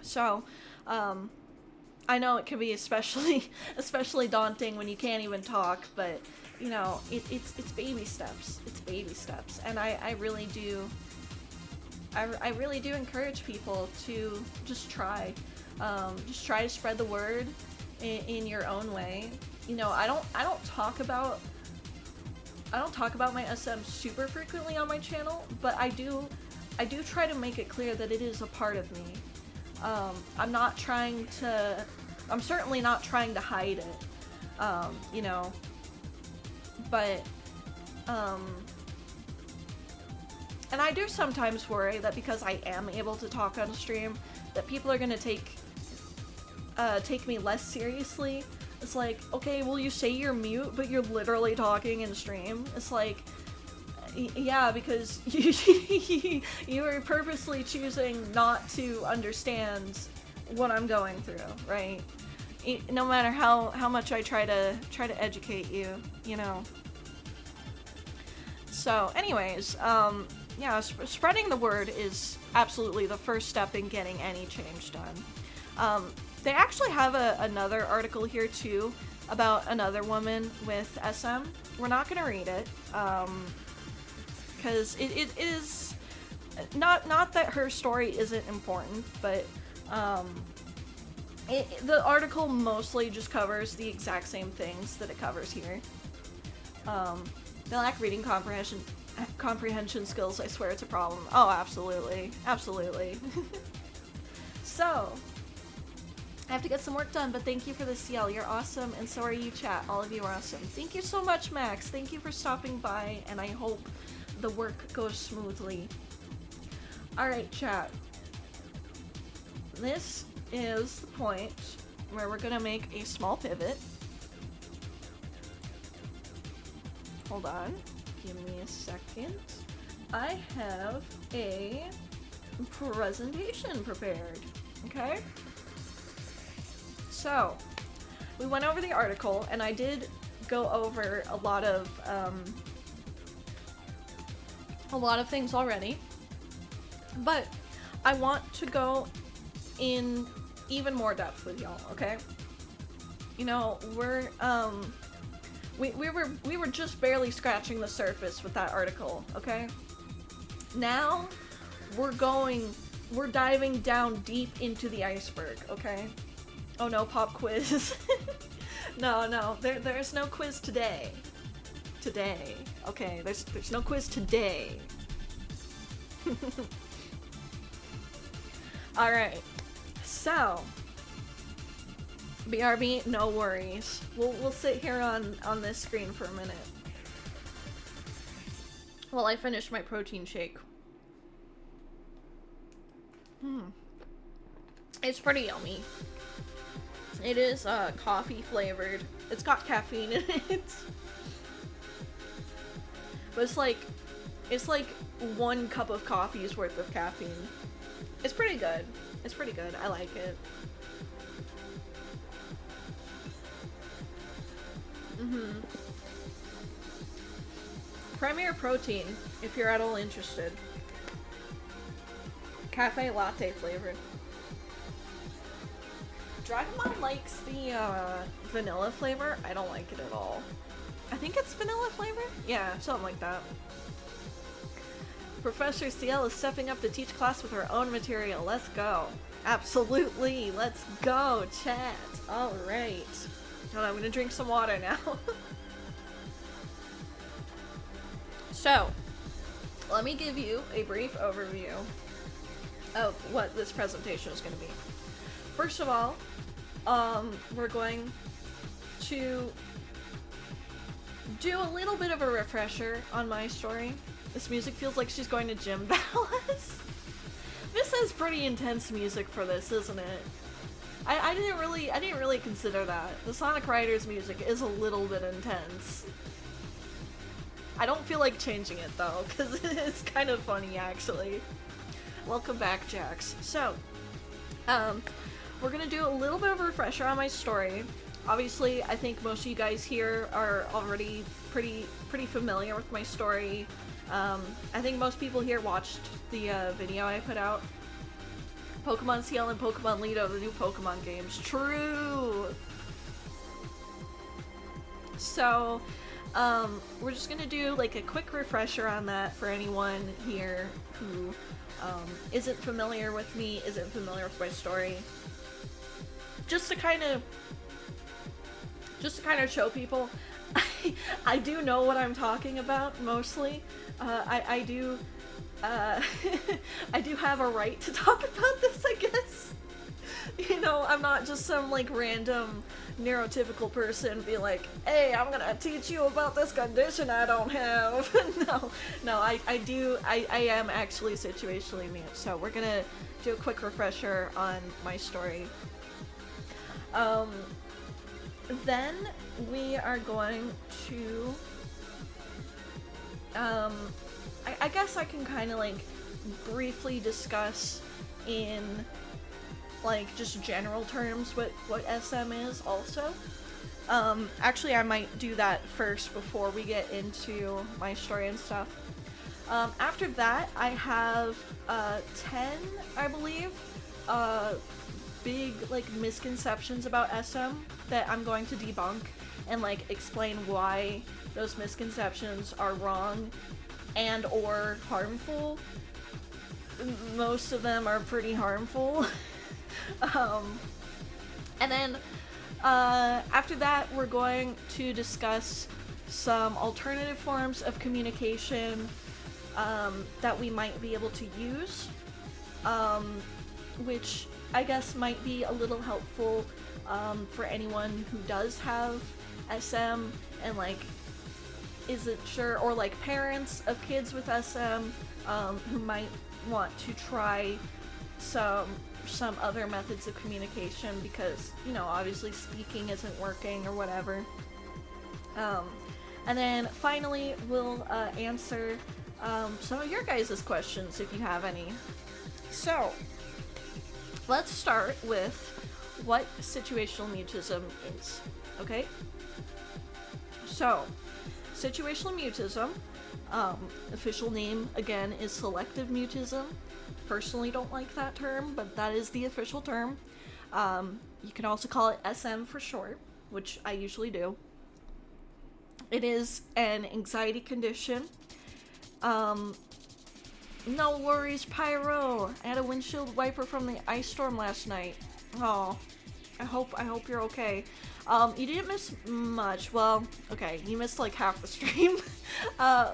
So, I know it can be especially daunting when you can't even talk, but you know, it's baby steps. It's baby steps, and I really do encourage people to just try to spread the word in your own way. You know, I don't talk about my SM super frequently on my channel, but I do try to make it clear that it is a part of me. I'm certainly not trying to hide it, you know, but, and I do sometimes worry that because I am able to talk on stream, that people are gonna take me less seriously. It's like, okay, well, you say you're mute, but you're literally talking in stream. It's like, yeah, because you are purposely choosing not to understand what I'm going through, right? No matter how much I try to educate you, you know. So, anyways, yeah, spreading the word is absolutely the first step in getting any change done. They actually have another article here too about another woman with SM. We're not gonna read it, because it is not that her story isn't important, but the article mostly just covers the exact same things that it covers here. They lack reading comprehension skills. I swear it's a problem. Oh, absolutely, absolutely. So, I have to get some work done, but thank you for the CL. You're awesome, and so are you, chat. All of you are awesome. Thank you so much, Max. Thank you for stopping by, and I hope the work goes smoothly. Alright, chat. This is the point where we're gonna make a small pivot. Hold on. Give me a second. I have a presentation prepared. Okay? So, we went over the article, and I did go over a lot of things already, but I want to go in even more depth with y'all, okay? You know, we were just barely scratching the surface with that article, okay? Now, we're diving down deep into the iceberg, okay? Oh no, pop quiz. No, there's no quiz today. Okay, there's no quiz today. Alright, so BRB, no worries. We'll sit here on this screen for a minute while I finish my protein shake. It's pretty yummy. It is coffee flavored. It's got caffeine in it. But it's like 1 cup of coffee's worth of caffeine. It's pretty good. It's pretty good. I like it. Premier Protein, if you're at all interested. Cafe latte flavored. Dragonmon likes the vanilla flavor. I don't like it at all. I think it's vanilla flavor? Yeah, something like that. Professor CL is stepping up to teach class with her own material. Let's go. Absolutely. Let's go, chat. Alright. Hold on, I'm gonna drink some water now. So, let me give you a brief overview of what this presentation is going to be. First of all, we're going to do a little bit of a refresher on my story. This music feels like she's going to gym balance. This is pretty intense music for this, isn't it? I didn't really consider that. The Sonic Riders music is a little bit intense. I don't feel like changing it though, because it's kind of funny actually. Welcome back, Jax. So, we're gonna do a little bit of a refresher on my story. Obviously, I think most of you guys here are already pretty familiar with my story. I think most people here watched the video I put out. Pokemon CL and Pokemon Lido, the new Pokemon games. True! So, we're just gonna do like a quick refresher on that for anyone here who isn't familiar with me, isn't familiar with my story. Just to kind of show people, I do know what I'm talking about mostly. I do I do have a right to talk about this, I guess. You know, I'm not just some like random neurotypical person be like, hey, I'm gonna teach you about this condition I don't have. no, I am actually situationally mute, so we're gonna do a quick refresher on my story. Then we are going to, I guess I can kind of like briefly discuss in like just general terms what SM is also. Actually, I might do that first before we get into my story and stuff. After that, I have 10, I believe, big like misconceptions about SM that I'm going to debunk and like explain why those misconceptions are wrong and or harmful. Most of them are pretty harmful. And then after that, we're going to discuss some alternative forms of communication that we might be able to use, which I guess might be a little helpful for anyone who does have SM and like isn't sure, or like parents of kids with SM who might want to try some other methods of communication because, you know, obviously speaking isn't working or whatever. And then finally we'll answer some of your guys' questions if you have any. So let's start with what situational mutism is, okay? So, situational mutism, official name again is selective mutism. Personally don't like that term, but that is the official term. You can also call it SM for short, which I usually do. It is an anxiety condition. No worries, Pyro. I had a windshield wiper from the ice storm last night. Oh, I hope you're okay. You didn't miss much. Well, okay, you missed like half the stream.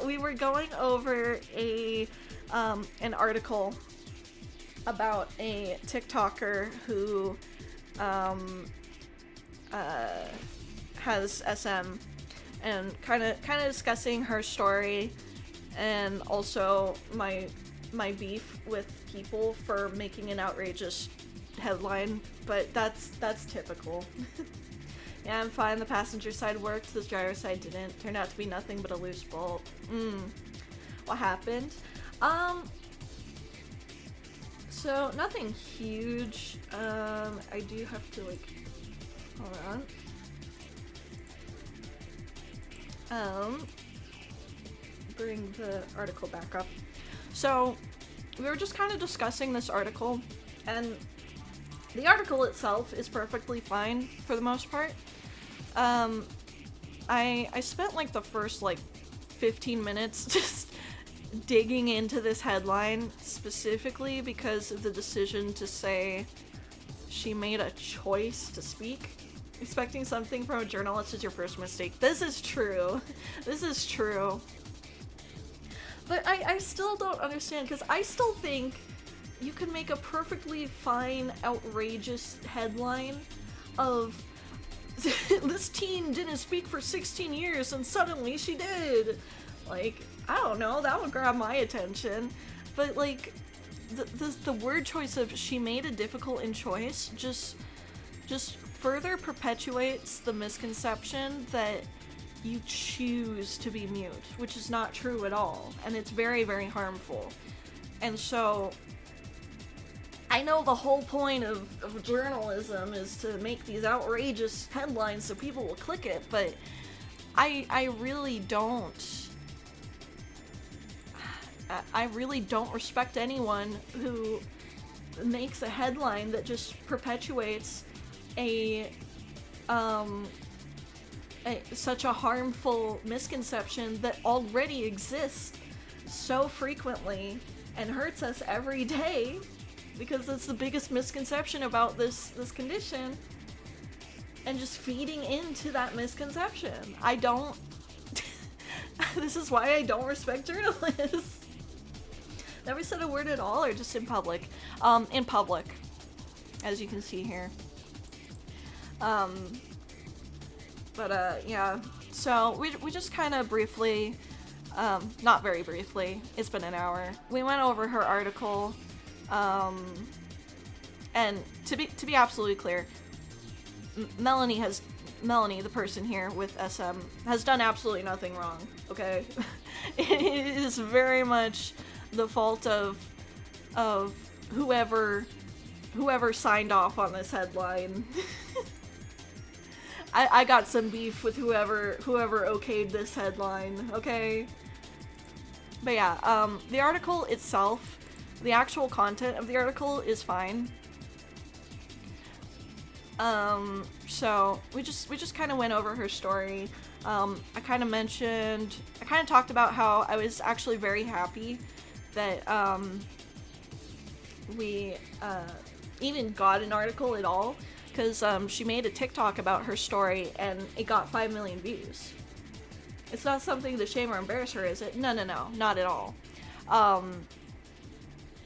We were going over an article about a TikToker who has SM and kind of discussing her story and also my beef with people for making an outrageous headline, but that's typical. Yeah, I'm fine. The passenger side worked, the driver side didn't. Turned out to be nothing but a loose bolt. What happened? So nothing huge. I do have to like hold on. Bring the article back up. So we were just kind of discussing this article, and the article itself is perfectly fine for the most part. I spent like the first like 15 minutes just digging into this headline specifically because of the decision to say she made a choice to speak. Expecting something from a journalist is your first mistake. This is true. This is true. But I still don't understand, because I still think you can make a perfectly fine, outrageous headline of this teen didn't speak for 16 years and suddenly she did. Like, I don't know, that would grab my attention. But like, the word choice of she made a difficult choice just further perpetuates the misconception that you choose to be mute, which is not true at all, and it's very, very harmful. And so I know the whole point of journalism is to make these outrageous headlines so people will click it, but I really don't respect anyone who makes a headline that just perpetuates such a harmful misconception that already exists so frequently and hurts us every day, because it's the biggest misconception about this condition, and just feeding into that misconception. I don't this is why I don't respect journalists. Never said a word at all, or just in public? In public, as you can see here. Yeah, so we just kind of briefly, not very briefly, it's been an hour, we went over her article, and to be absolutely clear, Melanie, the person here with SM, has done absolutely nothing wrong, okay? It is very much the fault of whoever signed off on this headline. I got some beef with whoever okayed this headline, okay? But yeah, the article itself, the actual content of the article is fine. So we just kind of went over her story. I kind of talked about how I was actually very happy that we even got an article at all, because she made a TikTok about her story and it got 5 million views. It's not something to shame or embarrass her, is it? No, not at all.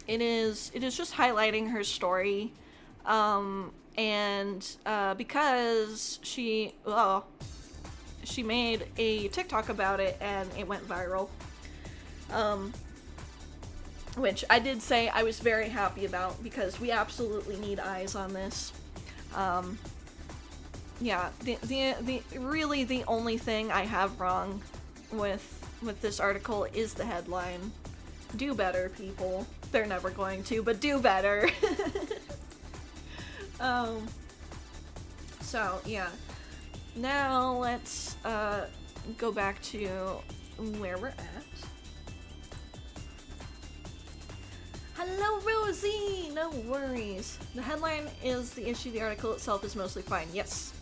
It is just highlighting her story, and because she made a TikTok about it and it went viral, which I did say I was very happy about, because we absolutely need eyes on this. Yeah, really the only thing I have wrong with this article is the headline. Do better, people. They're never going to, but do better. So yeah. Now let's go back to where we're at. Hello, Rosie! No worries. The headline is the issue, the article itself is mostly fine. Yes.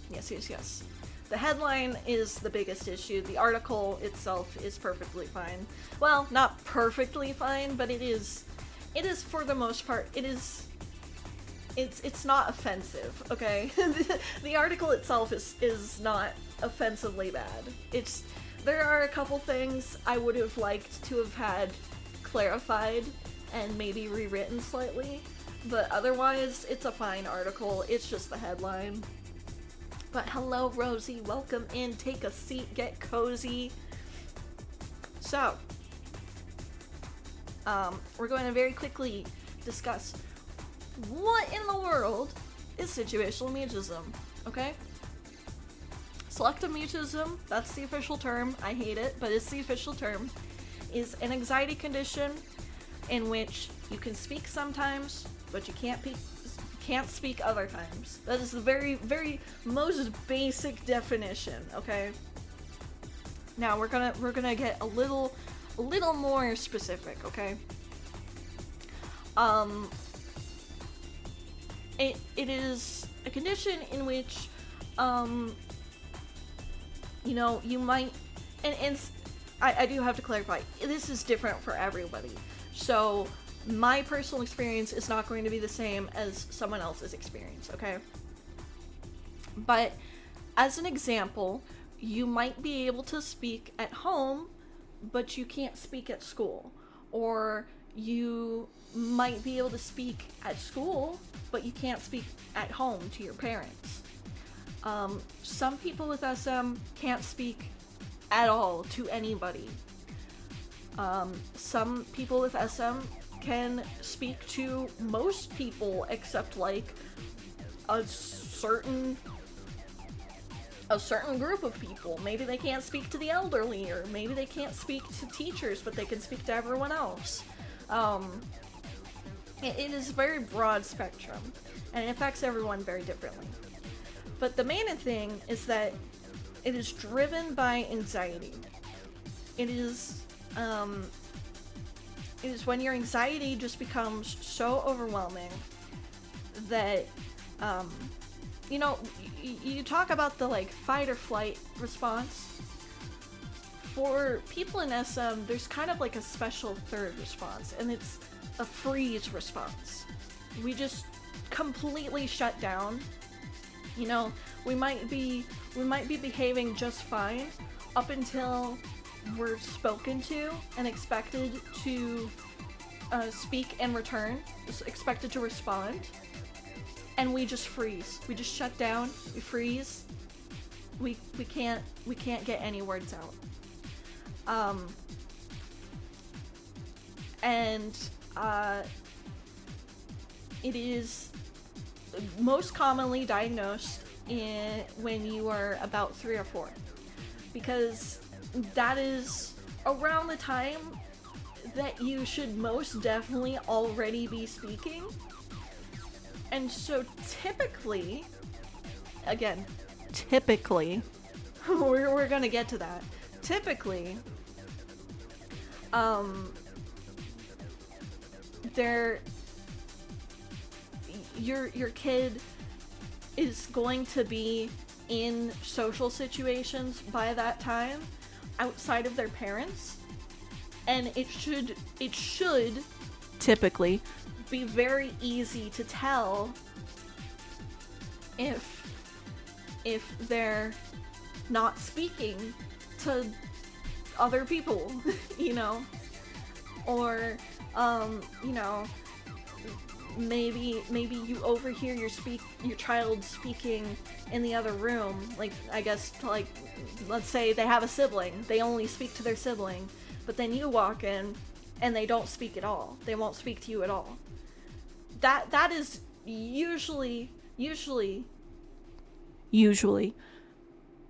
The headline is the biggest issue. The article itself is perfectly fine. Well, not perfectly fine, but it is for the most part, it's not offensive, okay? The article itself is not offensively bad. There are a couple things I would have liked to have had clarified and maybe rewritten slightly, but otherwise it's a fine article. It's just the headline. But hello, Rosie, welcome in, take a seat, get cozy. So we're going to very quickly discuss what in the world is situational mutism, okay? Selective mutism, that's the official term. I hate it, but it's the official term. Is an anxiety condition in which you can speak sometimes, but you can't speak other times. That is the very, very most basic definition, okay? Now we're gonna get a little more specific, okay? It is a condition in which, you know, you might, and I do have to clarify, this is different for everybody. So my personal experience is not going to be the same as someone else's experience, okay? But as an example, you might be able to speak at home, but you can't speak at school. Or you might be able to speak at school, but you can't speak at home to your parents. Some people with SM can't speak at all to anybody. Some people with SM can speak to most people except like a certain a certain group of people. Maybe they can't speak to the elderly, or maybe they can't speak to teachers, but they can speak to everyone else. It is a very broad spectrum, and it affects everyone very differently. But the main thing is that it is driven by anxiety. It is when your anxiety just becomes so overwhelming that, you know, you talk about the, like, fight or flight response. For people in SM, there's kind of like a special third response, and it's a freeze response. We just completely shut down. You know, we might be behaving just fine up until we're spoken to and expected to speak and return, expected to respond, and we just freeze. We just shut down. We freeze. We can't get any words out. It is most commonly diagnosed when you are about 3 or 4, because that is around the time that you should most definitely already be speaking. And so typically, we're gonna get to that. Typically, your kid is going to be in social situations by that time outside of their parents, and it should typically be very easy to tell if they're not speaking to other people, you know, or you know, maybe you overhear your child speaking in the other room, like, I guess, like, let's say they have a sibling, they only speak to their sibling, but then you walk in and they don't speak at all. They won't speak to you at all. That is usually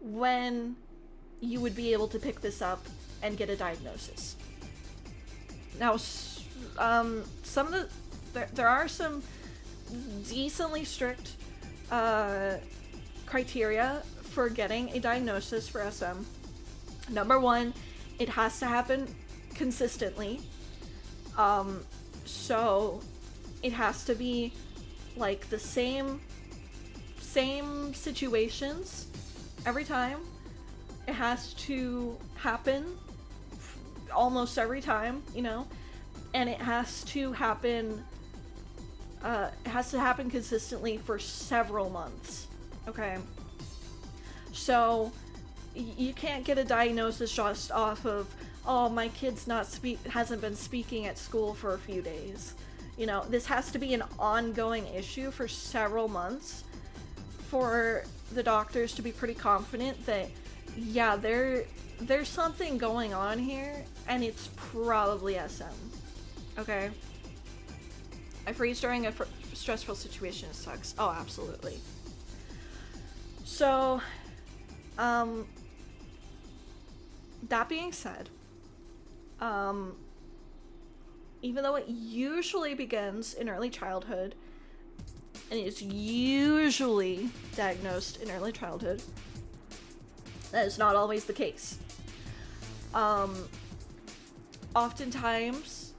when you would be able to pick this up and get a diagnosis. Now, there are some decently strict criteria for getting a diagnosis for SM. Number 1, it has to happen consistently. So it has to be like the same situations every time. It has to happen almost every time, you know, and it has to happen consistently for several months. Okay, so you can't get a diagnosis just off of, oh, my kid's hasn't been speaking at school for a few days. You know, this has to be an ongoing issue for several months for the doctors to be pretty confident that, yeah, there's something going on here, and it's probably SM. Okay? I freeze during a stressful situation sucks. Oh, absolutely. So, that being said, even though it usually begins in early childhood, and is usually diagnosed in early childhood, that is not always the case. Not oftentimes,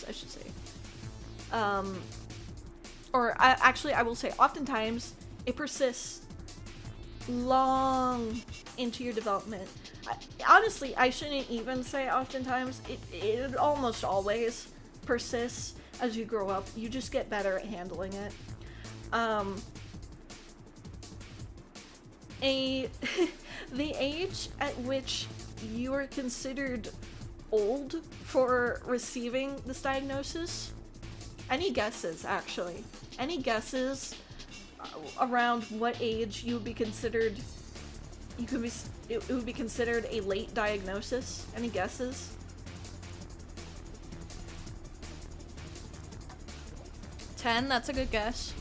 I should say. I will say oftentimes, it persists long into your development. Honestly, I shouldn't even say oftentimes. It almost always persists as you grow up. You just get better at handling it. The age at which you are considered old for receiving this diagnosis. Any guesses, actually? Any guesses around what age you would be considered? It would be considered a late diagnosis. Any guesses? 10, that's a good guess.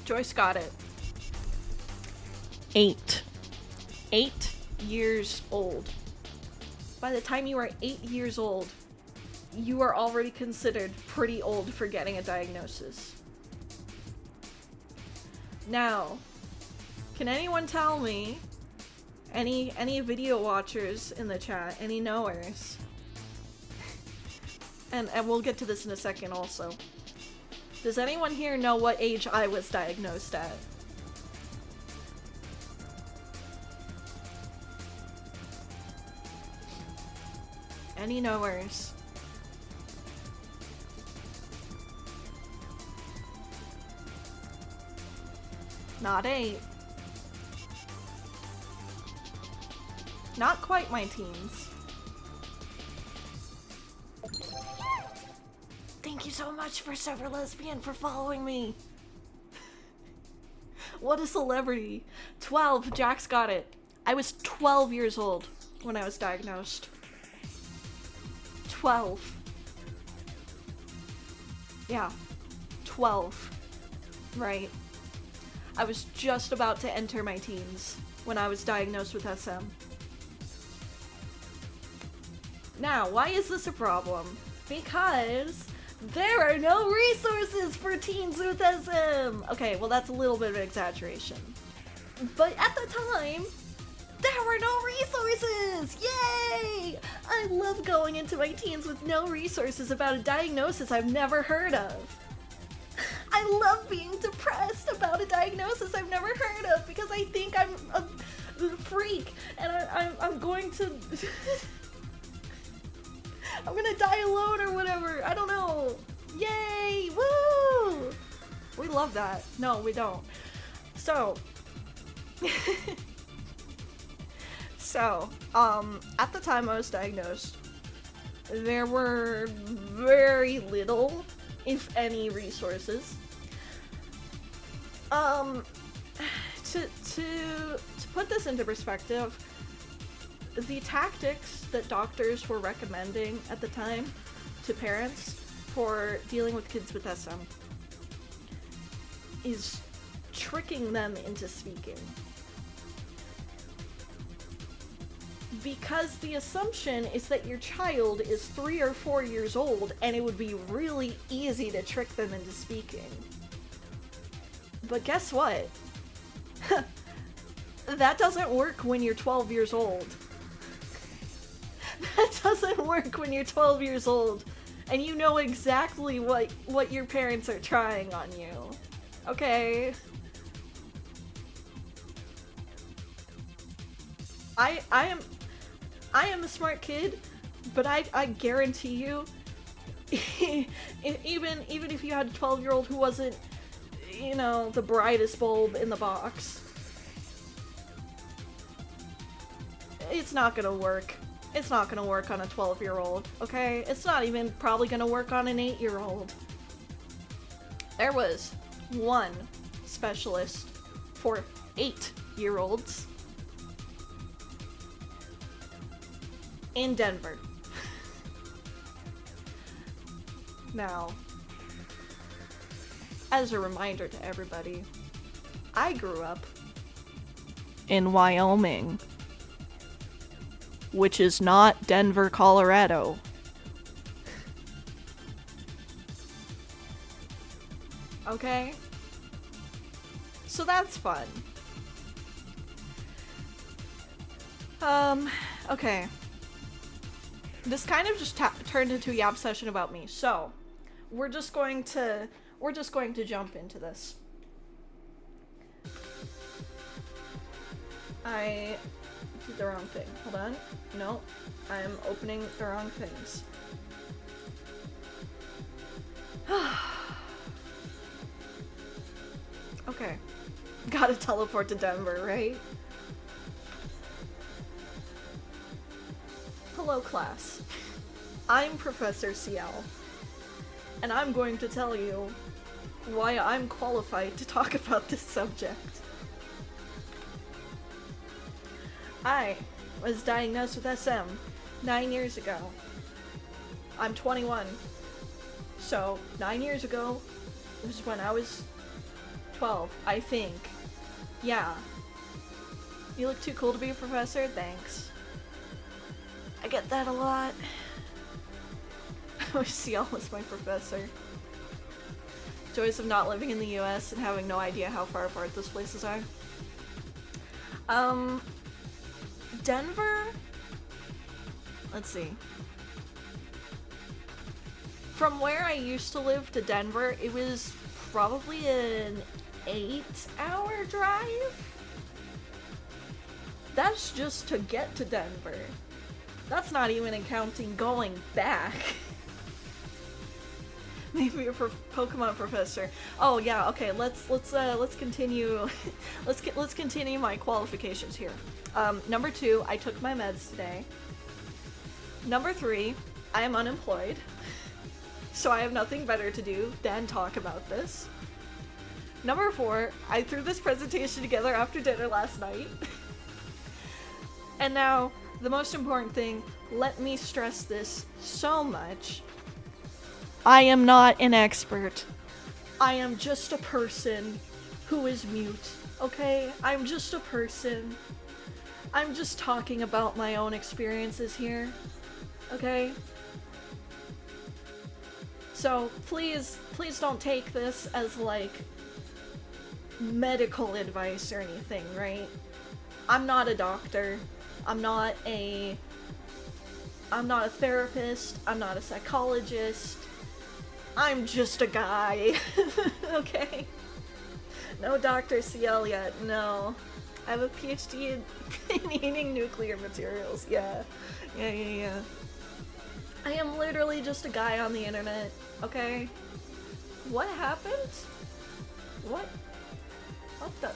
Joyce got it. 8. 8 years old. By the time you are 8 years old, you are already considered pretty old for getting a diagnosis. Now, can anyone tell me, any video watchers in the chat, any knowers? And we'll get to this in a second also. Does anyone here know what age I was diagnosed at? Any knowers? Not 8. Not quite my teens. Thank you so much for Sever Lesbian for following me. What a celebrity. 12. Jax got it. I was 12 years old when I was diagnosed. 12. Yeah. 12. Right. I was just about to enter my teens when I was diagnosed with SM. Now, why is this a problem? Because there are no resources for teens with SM! Okay, well that's a little bit of an exaggeration. But at the time, there were no resources! Yay! I love going into my teens with no resources about a diagnosis I've never heard of. I love being depressed about a diagnosis I've never heard of because I think I'm a freak and I'm going to... I'm gonna die alone or whatever. I don't know. Yay! Woo! We love that. No, we don't. So... at the time I was diagnosed, there were very little, if any, resources. To put this into perspective, the tactics that doctors were recommending at the time to parents for dealing with kids with SM is tricking them into speaking. Because the assumption is that your child is 3 or 4 years old and it would be really easy to trick them into speaking. But guess what? That doesn't work when you're 12 years old. That doesn't work when you're 12 years old and you know exactly what your parents are trying on you. Okay? I am a smart kid, but I guarantee you, even if you had a 12-year-old who wasn't, you know, the brightest bulb in the box, it's not gonna work. It's not gonna work on a 12-year-old, okay? It's not even probably gonna work on an 8-year-old. There was one specialist for 8-year-olds in Denver. Now, as a reminder to everybody, I grew up in Wyoming, which is not Denver, Colorado. Okay? So that's fun. Okay. This kind of just turned into a yap session about me, so we're just going to jump into this. I did the wrong thing. Hold on. No, I'm opening the wrong things. Okay. Gotta teleport to Denver, right? Hello, class. I'm Professor CL, and I'm going to tell you why I'm qualified to talk about this subject. I was diagnosed with SM 9 years ago. I'm 21. So, 9 years ago was when I was 12, I think. Yeah. You look too cool to be a professor? Thanks. I get that a lot. I wish CL was my professor. Joys of not living in the US and having no idea how far apart those places are. Denver? Let's see. From where I used to live to Denver, it was probably an 8-hour drive. That's just to get to Denver. That's not even counting going back. Maybe a Pokemon professor. Oh yeah, okay. Let's continue. let's continue my qualifications here. Number 2, I took my meds today. Number 3, I am unemployed, so I have nothing better to do than talk about this. Number 4, I threw this presentation together after dinner last night. And now, the most important thing, let me stress this so much. I am not an expert. I am just a person who is mute, okay? I'm just a person. I'm just talking about my own experiences here, okay? So, please don't take this as, like, medical advice or anything, right? I'm not a doctor. I'm not a therapist. I'm not a psychologist. I'm just a guy. Okay? No Dr. CL yet, no. I have a PhD in heating nuclear materials, yeah. Yeah. I am literally just a guy on the internet, okay? What happened? What the?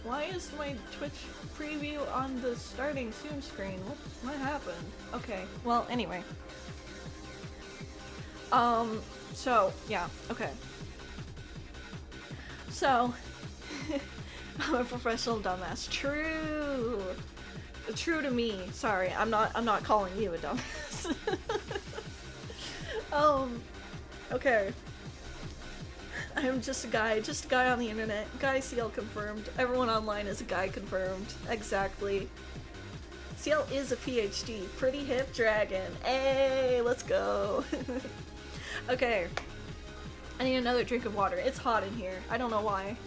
Why is my Twitch preview on the starting soon screen? What happened? Okay, well, anyway. So, yeah, okay. So, I'm a professional dumbass. True to me. Sorry, I'm not calling you a dumbass. Okay. I'm just a guy on the internet. Guy CL confirmed. Everyone online is a guy confirmed. Exactly. CL is a PhD. Pretty hip dragon. Hey, let's go. Okay. I need another drink of water. It's hot in here. I don't know why.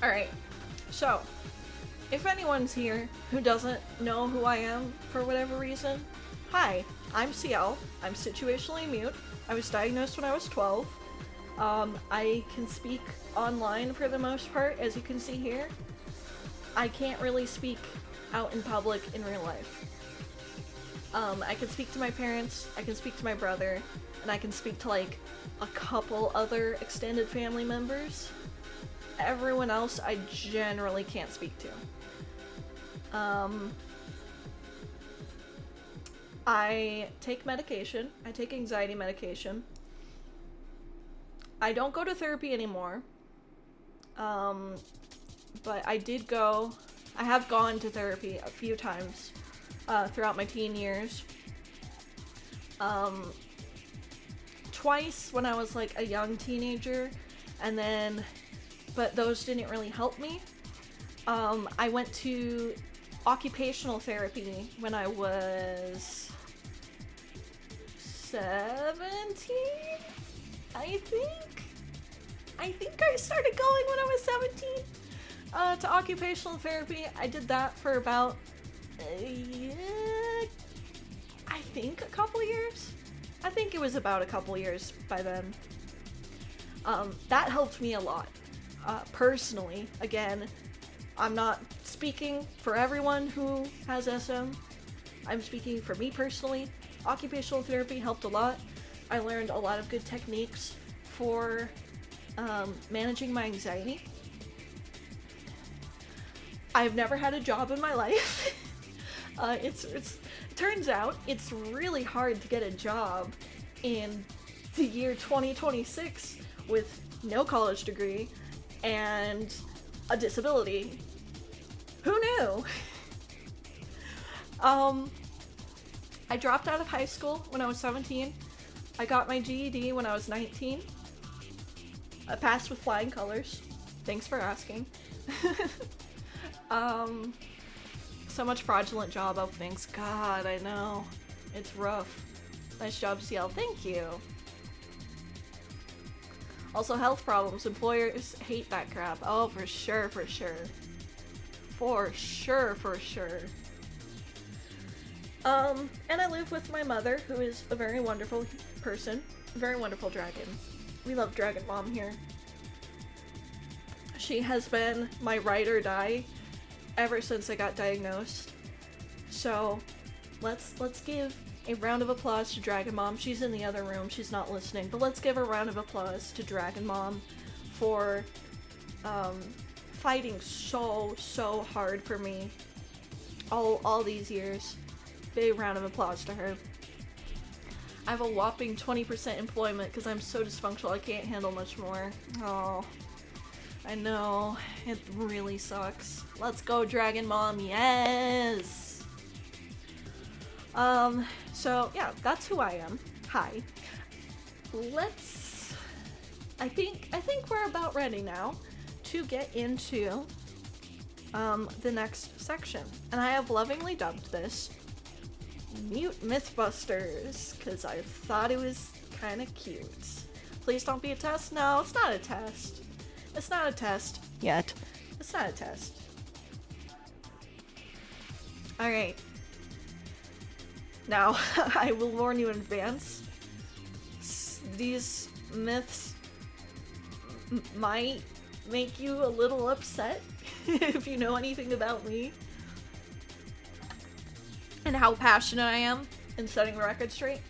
Alright. So, if anyone's here who doesn't know who I am for whatever reason, hi. I'm CL. I'm situationally mute. I was diagnosed when I was 12. I can speak online for the most part, as you can see here. I can't really speak out in public in real life. I can speak to my parents, I can speak to my brother, and I can speak to like a couple other extended family members. Everyone else I generally can't speak to. I take medication. I take anxiety medication. I don't go to therapy anymore. But I have gone to therapy a few times throughout my teen years. Twice when I was like a young teenager, but those didn't really help me. I went to occupational therapy when I was 17, I think I started going when I was 17 to occupational therapy. I did that for about I think a couple years. I think it was about a couple years by then. That helped me a lot. Personally, again, I'm not speaking for everyone who has SM. I'm speaking for me personally. Occupational therapy helped a lot. I learned a lot of good techniques for managing my anxiety. I've never had a job in my life. It turns out it's really hard to get a job in the year 2026 with no college degree and a disability. Who knew? I dropped out of high school when I was 17. I got my GED when I was 19. I passed with flying colors. Thanks for asking. So much fraudulent job openings. God, I know. It's rough. Nice job, CL. Thank you. Also, health problems. Employers hate that crap. Oh, for sure, for sure. For sure, for sure. And I live with my mother, who is a very wonderful person. A very wonderful dragon. We love Dragon Mom here. She has been my ride or die ever since I got diagnosed. So, let's give a round of applause to Dragon Mom. She's in the other room, she's not listening, but let's give a round of applause to Dragon Mom for fighting so hard for me all these years. Big round of applause to her. I have a whopping 20% employment because I'm so dysfunctional I can't handle much more. Oh, I know. It really sucks. Let's go, Dragon Mom. Yes! So yeah, that's who I am. Hi. I think we're about ready now to get into the next section. And I have lovingly dubbed this Mute Mythbusters, because I thought it was kind of cute. Please don't be a test. No, it's not a test. It's not a test yet. It's not a test. Alright. Now, I will warn you in advance. These myths might make you a little upset if you know anything about me and how passionate I am in setting the record straight.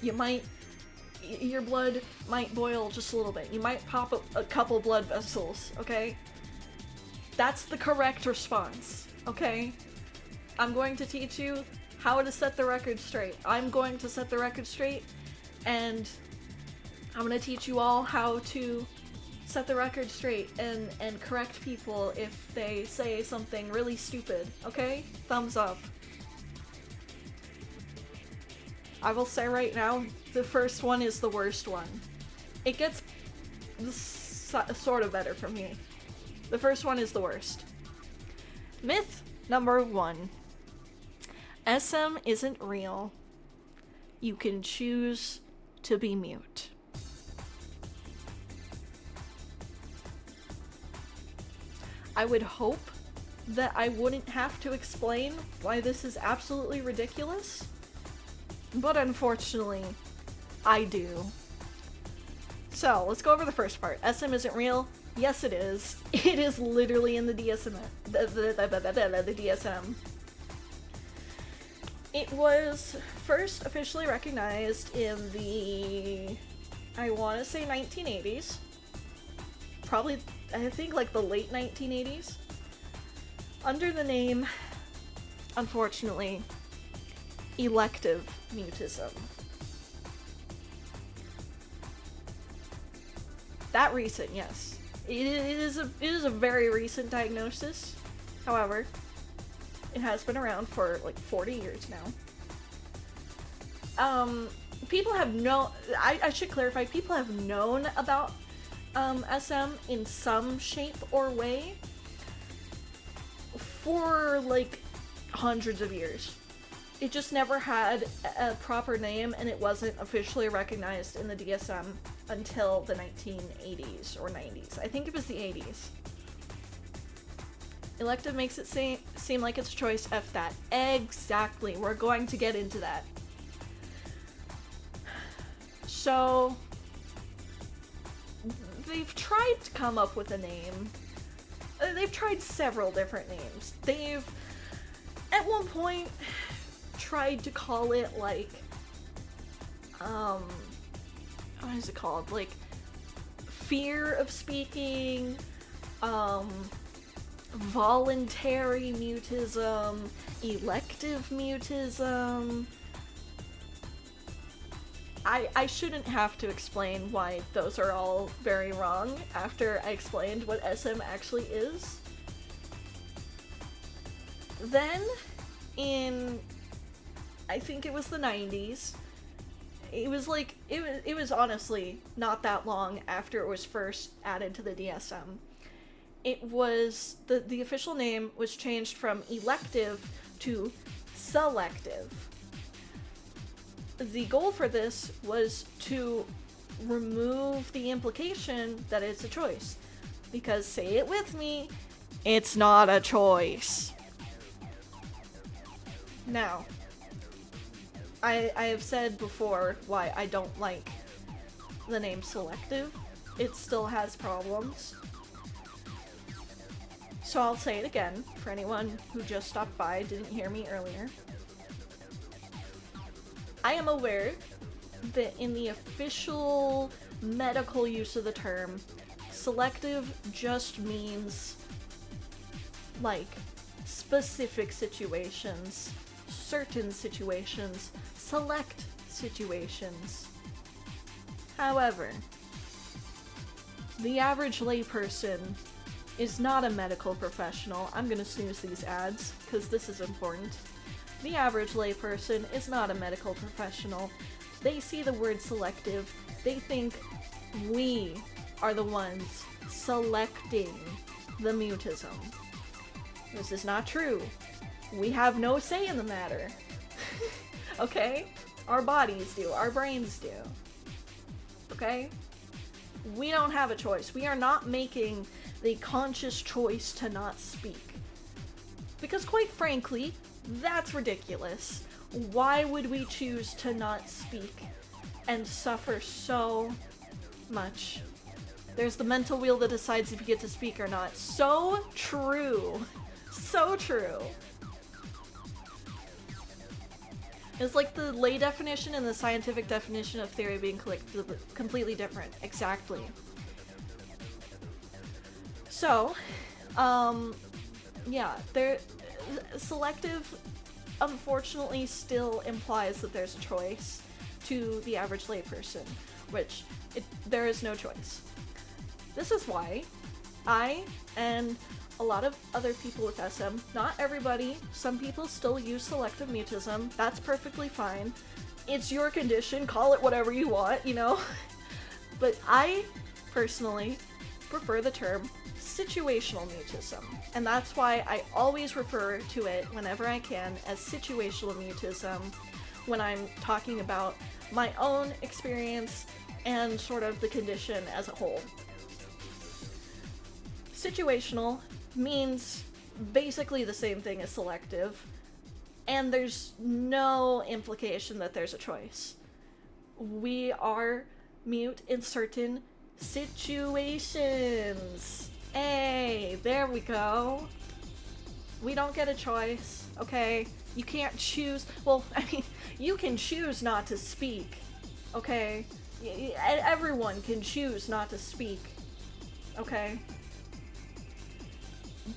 Your blood might boil just a little bit. You might pop a couple blood vessels, okay? That's the correct response, okay? I'm going to teach you how to set the record straight. I'm going to set the record straight, and I'm going to teach you all how to set the record straight and correct people if they say something really stupid, okay? Thumbs up. I will say right now, the first one is the worst one. It gets sort of better from here. The first one is the worst. Myth number 1. SM isn't real. You can choose to be mute. I would hope that I wouldn't have to explain why this is absolutely ridiculous, but unfortunately, I do. So, let's go over the first part. SM isn't real. Yes, it is. It is literally in the DSM. The DSM. It was first officially recognized in the, I want to say 1980s. Probably, I think like the late 1980s. Under the name, unfortunately, elective mutism. That recent, yes. It is a very recent diagnosis. However, it has been around for like 40 years now. People have I should clarify, people have known about SM in some shape or way for like hundreds of years. It just never had a proper name, and it wasn't officially recognized in the DSM until the 1980s or 90s. I think it was the 80s. Elective makes it seem like it's a choice. F that. Exactly. We're going to get into that. So, they've tried to come up with a name. They've tried several different names. They've, at one point, tried to call it like, what is it called? Like, fear of speaking, voluntary mutism, elective mutism. I shouldn't have to explain why those are all very wrong after I explained what SM actually is. Then, in I think it was the 90s. It was like, it was honestly not that long after it was first added to the DSM. It was, the official name was changed from elective to selective. The goal for this was to remove the implication that it's a choice. Because, say it with me, it's not a choice. Now, I have said before why I don't like the name selective. It still has problems. So I'll say it again for anyone who just stopped by, didn't hear me earlier. I am aware that in the official medical use of the term, selective just means, like, specific situations, certain situations, select situations. However, the average layperson is not a medical professional. I'm gonna snooze these ads, because this is important. The average layperson is not a medical professional. They see the word selective, they think we are the ones selecting the mutism. This is not true. We have no say in the matter. Okay? Our bodies do. Our brains do. Okay? We don't have a choice. We are not making the conscious choice to not speak. Because quite frankly, that's ridiculous. Why would we choose to not speak and suffer so much? There's the mental wheel that decides if you get to speak or not. So true. So true. It's like the lay definition and the scientific definition of theory being completely different. Exactly. So, yeah, selective unfortunately still implies that there's a choice to the average layperson, which there is no choice. This is why I and a lot of other people with SM, not everybody, some people still use selective mutism, that's perfectly fine. It's your condition, call it whatever you want, you know? But I, personally, prefer the term situational mutism, and that's why I always refer to it whenever I can as situational mutism when I'm talking about my own experience and sort of the condition as a whole. Situational means basically the same thing as selective, and there's no implication that there's a choice. We are mute in certain situations. Hey, there we go. We don't get a choice, okay? You can't choose. Well, I mean, you can choose not to speak, okay? Everyone can choose not to speak, okay?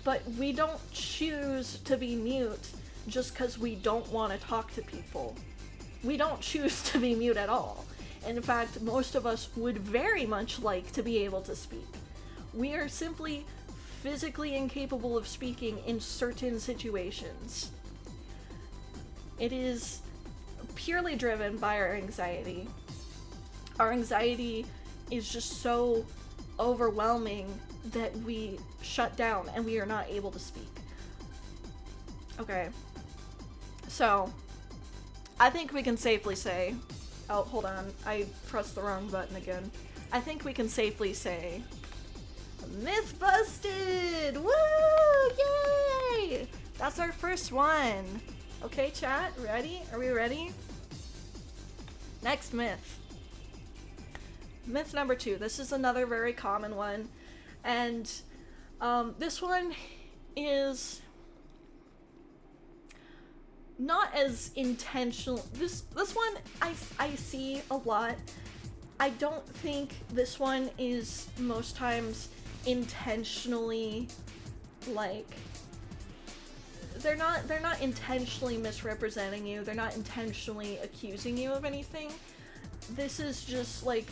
But we don't choose to be mute just because we don't want to talk to people. We don't choose to be mute at all. In fact, most of us would very much like to be able to speak. We are simply physically incapable of speaking in certain situations. It is purely driven by our anxiety. Our anxiety is just so overwhelming that we shut down and we are not able to speak. Okay. So, I think we can safely say... Oh, hold on. I pressed the wrong button again. I think we can safely say... Myth busted! Woo! Yay! That's our first one. Okay, chat, ready? Are we ready? Next myth. Myth number 2. This is another very common one. And this one is not as intentional. This one I see a lot. I don't think this one is most times intentionally, like, they're not intentionally misrepresenting you. They're not intentionally accusing you of anything. This is just like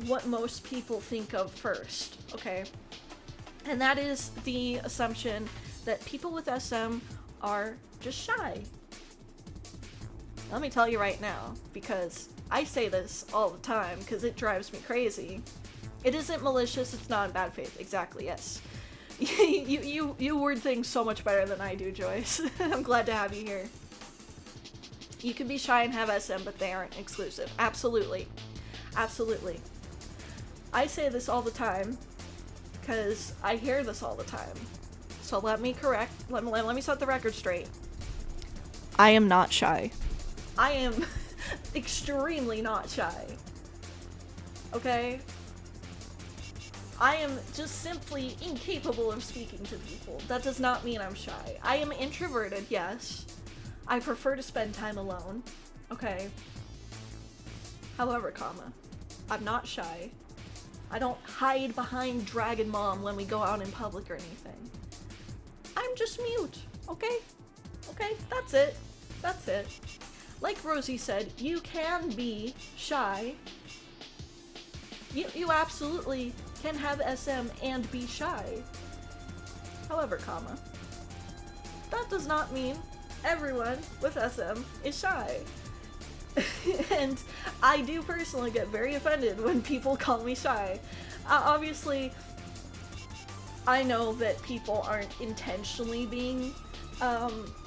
what most people think of first, okay? And that is the assumption that people with SM are just shy. Let me tell you right now, because I say this all the time because it drives me crazy. It isn't malicious, it's not in bad faith. Exactly, yes. you word things so much better than I do, Joyce. I'm glad to have you here. You can be shy and have SM, but they aren't exclusive. Absolutely. Absolutely. I say this all the time because I hear this all the time. So let me set the record straight. I am not shy. I am extremely not shy. Okay? I am just simply incapable of speaking to people. That does not mean I'm shy. I am introverted, yes. I prefer to spend time alone. Okay? However, I'm not shy. I don't hide behind Dragon Mom when we go out in public or anything. I'm just mute, okay? Okay, that's it. That's it. Like Rosie said, you can be shy. You absolutely can have SM and be shy. However, that does not mean everyone with SM is shy. And I do personally get very offended when people call me shy. Obviously, I know that people aren't intentionally being,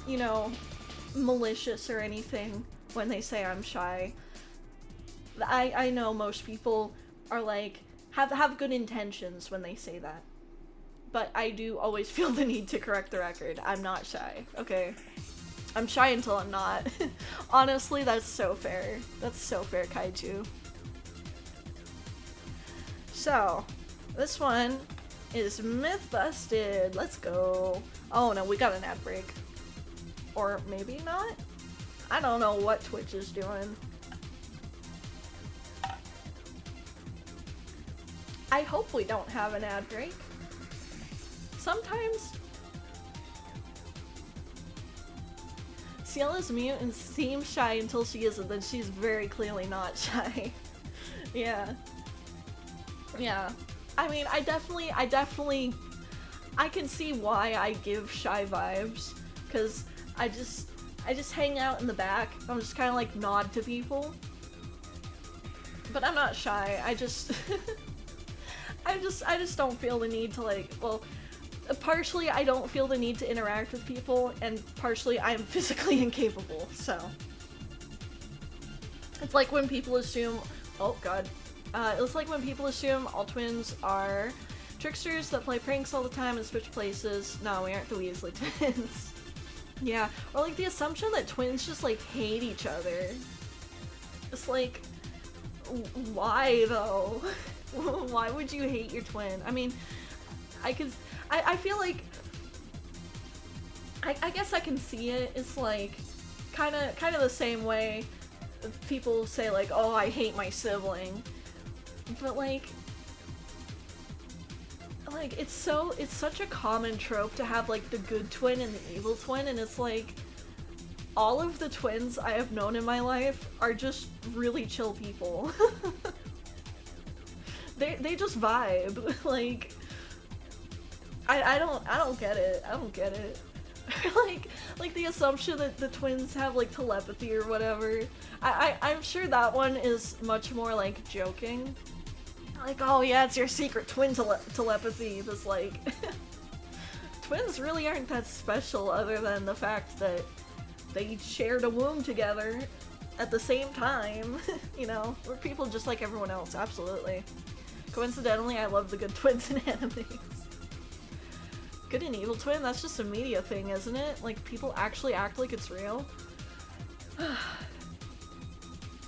you know, malicious or anything when they say I'm shy. I know most people are like, have good intentions when they say that. But I do always feel the need to correct the record. I'm not shy, okay? I'm shy until I'm not. Honestly, that's so fair. That's so fair, Kaiju. So, this one is Myth Busted. Let's go. Oh no, we got an ad break. Or maybe not? I don't know what Twitch is doing. I hope we don't have an ad break. Sometimes Ciel is mute and seems shy until she isn't, then she's very clearly not shy. Yeah. Yeah. I mean, I can see why I give shy vibes, because I just hang out in the back. I'm just kind of like nod to people. But I'm not shy. I just don't feel the need to like, well, partially I don't feel the need to interact with people, and partially I am physically incapable, so. It's like when people assume, oh god. It's like when people assume all twins are tricksters that play pranks all the time and switch places. No, we aren't the Weasley twins. Yeah, or like the assumption that twins just like hate each other. It's like, why though? Why would you hate your twin? I mean, I feel like, I guess I can see it. It's like, kind of the same way people say like, oh, I hate my sibling. But like it's such a common trope to have like the good twin and the evil twin, and it's like, all of the twins I have known in my life are just really chill people. They just vibe. Like, I don't get it. I don't get it. like the assumption that the twins have like telepathy or whatever. I'm sure that one is much more like joking. Like, oh yeah, it's your secret twin telepathy. That's like, twins really aren't that special, other than the fact that they shared a womb together at the same time. You know, we're people just like everyone else, absolutely. Coincidentally, I love the good twins in animes. Good and evil twin? That's just a media thing, isn't it? Like, people actually act like it's real?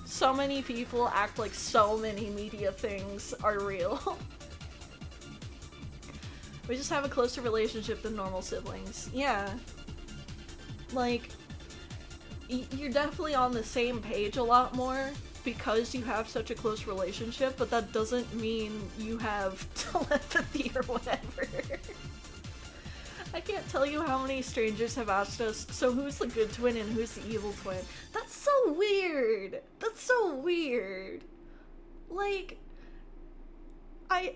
So many people act like so many media things are real. We just have a closer relationship than normal siblings. Yeah. Like, you're definitely on the same page a lot more because you have such a close relationship, but that doesn't mean you have telepathy or whatever. I can't tell you how many strangers have asked us, so who's the good twin and who's the evil twin? That's so weird! That's so weird! Like, I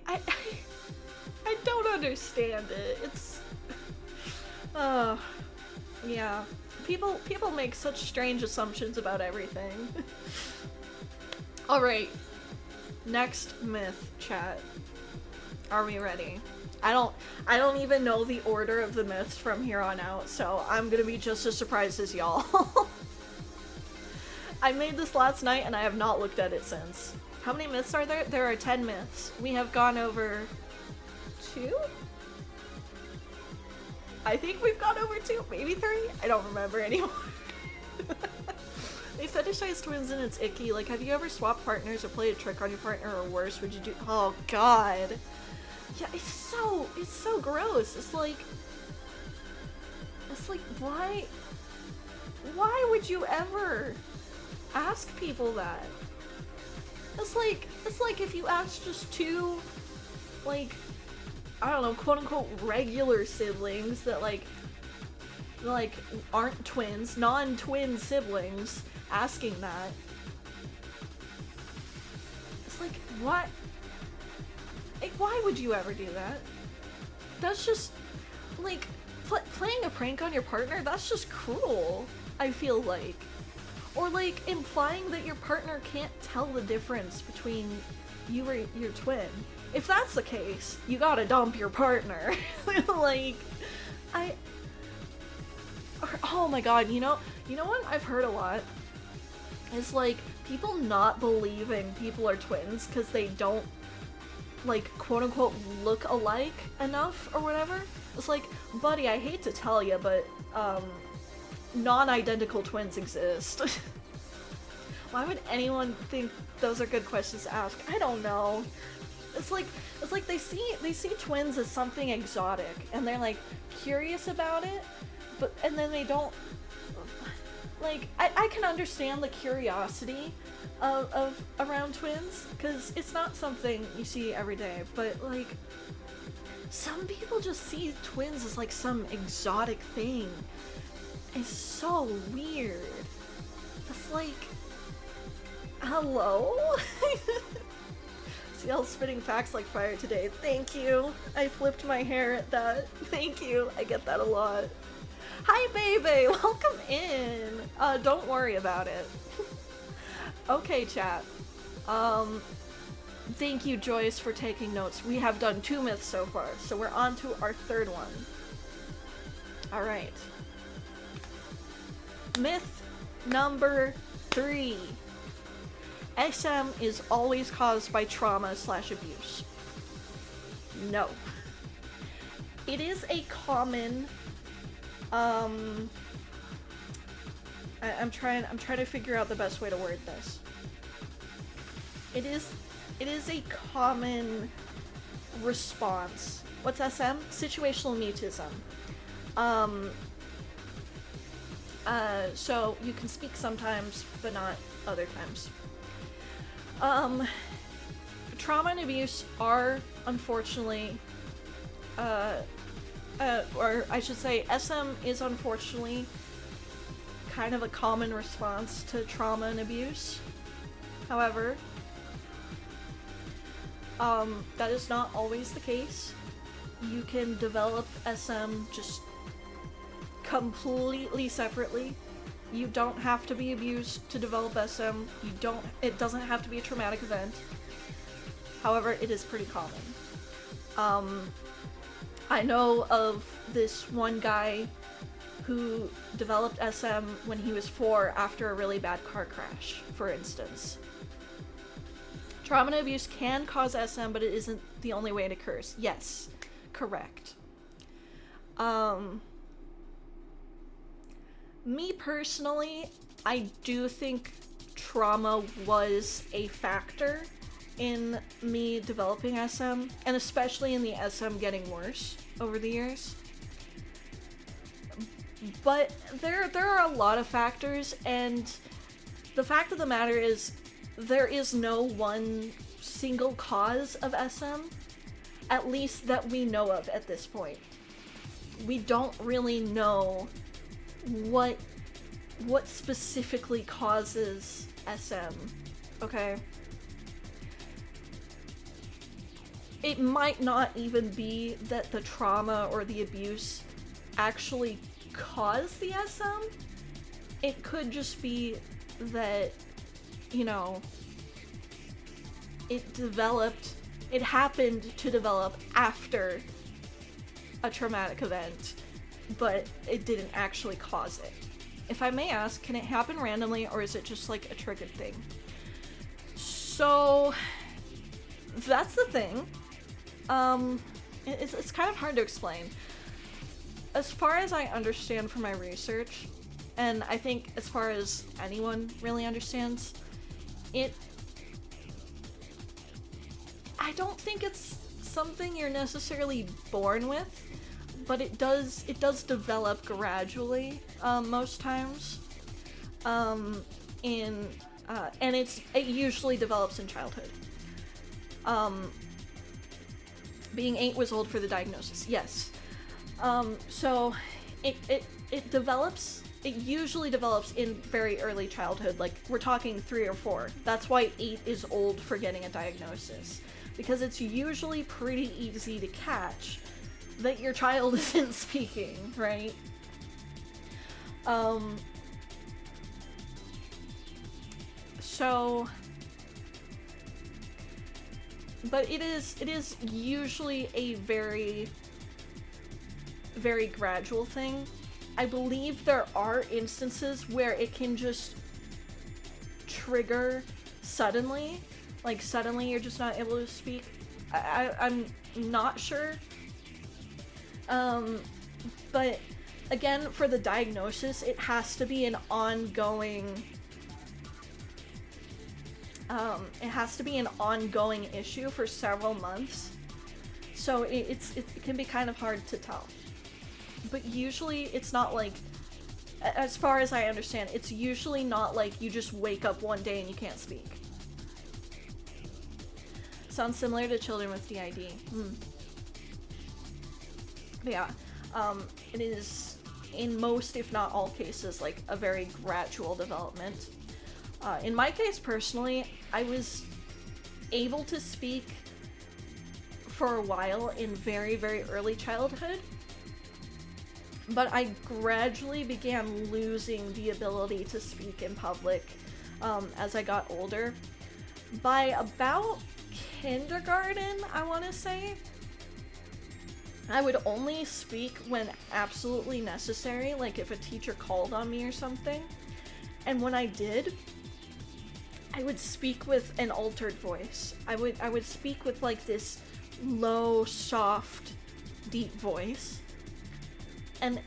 don't understand it. It's, Yeah. People make such strange assumptions about everything. Alright. Next myth, chat. Are we ready? I don't even know the order of the myths from here on out, so I'm gonna be just as surprised as y'all. I made this last night and I have not looked at it since. How many myths are there? There are 10 myths. We have gone over 2? I think we've gone over 2, maybe 3? I don't remember anymore. They fetishize twins and it's icky. Like, have you ever swapped partners or played a trick on your partner, or worse, would you do— oh god. Yeah, it's so gross. It's like, why would you ever ask people that? It's like if you ask just 2, like, I don't know, quote unquote regular siblings that like aren't twins, non-twin siblings, asking that. It's like, what? Like, why would you ever do that? That's just, like, playing a prank on your partner, that's just cruel, I feel like. Or, like, implying that your partner can't tell the difference between you or your twin. If that's the case, you gotta dump your partner. Like, oh my god, you know what I've heard a lot? Is, like, people not believing people are twins because they don't, like, quote-unquote look alike enough or whatever. It's like, buddy, I hate to tell you, but non-identical twins exist. Why would anyone think those are good questions to ask? I don't know. It's like they see twins as something exotic and they're like curious about it, and then they don't, like, I can understand the curiosity of around twins, because it's not something you see every day, but like some people just see twins as like some exotic thing. It's so weird. It's like, hello? CL spitting facts like fire today. Thank you. I flipped my hair at that. Thank you. I get that a lot. Hi, baby. Welcome in. Don't worry about it. Okay, chat. Thank you, Joyce, for taking notes. We have done 2 myths so far, so we're on to our 3rd one. Alright. Myth number 3. SM is always caused by trauma/abuse. No. It is a common, I'm trying to figure out the best way to word this. It is a common response. What's SM? Situational mutism. So you can speak sometimes, but not other times. Trauma and abuse are, unfortunately, or I should say, SM is unfortunately kind of a common response to trauma and abuse. However, that is not always the case. You can develop SM just completely separately. You don't have to be abused to develop SM. It doesn't have to be a traumatic event. However, it is pretty common. I know of this one guy who developed SM when he was 4 after a really bad car crash, for instance. Trauma and abuse can cause SM, but it isn't the only way it occurs. Yes, correct. Me personally, I do think trauma was a factor in me developing SM, and especially in the SM getting worse over the years. But there are a lot of factors, and the fact of the matter is there is no one single cause of SM, at least that we know of at this point. We don't really know what specifically causes SM, okay? It might not even be that the trauma or the abuse actually cause the SM. It could just be that, you know, it happened to develop after a traumatic event, but it didn't actually cause it. If I may ask, can it happen randomly, or is it just like a triggered thing? So that's the thing. It's kind of hard to explain. As far as I understand from my research, and I think as far as anyone really understands, I don't think it's something you're necessarily born with, but it does develop gradually, most times. And it usually develops in childhood. Being 8 was old for the diagnosis, yes. So it develops, it usually develops in very early childhood, like we're talking 3 or 4. That's why 8 is old for getting a diagnosis, because it's usually pretty easy to catch that your child isn't speaking, right? But it is usually a very, very gradual thing. I believe there are instances where it can just trigger suddenly. Like, suddenly you're just not able to speak. I'm not sure. But again, for the diagnosis, it has to be an ongoing issue for several months. So it can be kind of hard to tell. But usually it's not like, as far as I understand, it's usually not like you just wake up one day and you can't speak. Sounds similar to children with DID. But yeah, it is, in most, if not all cases, like a very gradual development. In my case, personally, I was able to speak for a while in very, very early childhood, but I gradually began losing the ability to speak in public as I got older. By about kindergarten, I want to say, I would only speak when absolutely necessary, like if a teacher called on me or something. And when I did, I would speak with an altered voice. I would speak with like this low, soft, deep voice. And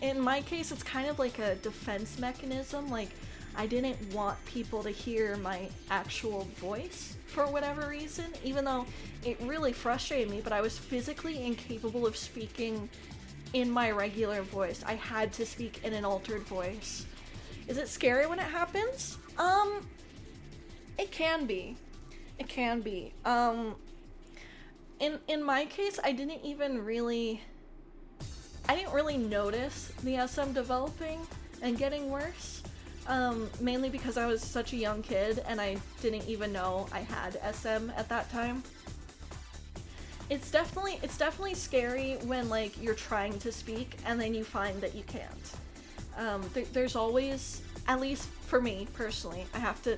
in my case, it's kind of like a defense mechanism. Like, I didn't want people to hear my actual voice for whatever reason, even though it really frustrated me, but I was physically incapable of speaking in my regular voice. I had to speak in an altered voice. Is it scary when it happens? It can be. It can be. In my case, I didn't really notice the SM developing and getting worse. Mainly because I was such a young kid and I didn't even know I had SM at that time. It's definitely scary when, like, you're trying to speak and then you find that you can't. There's always, at least for me personally, I have to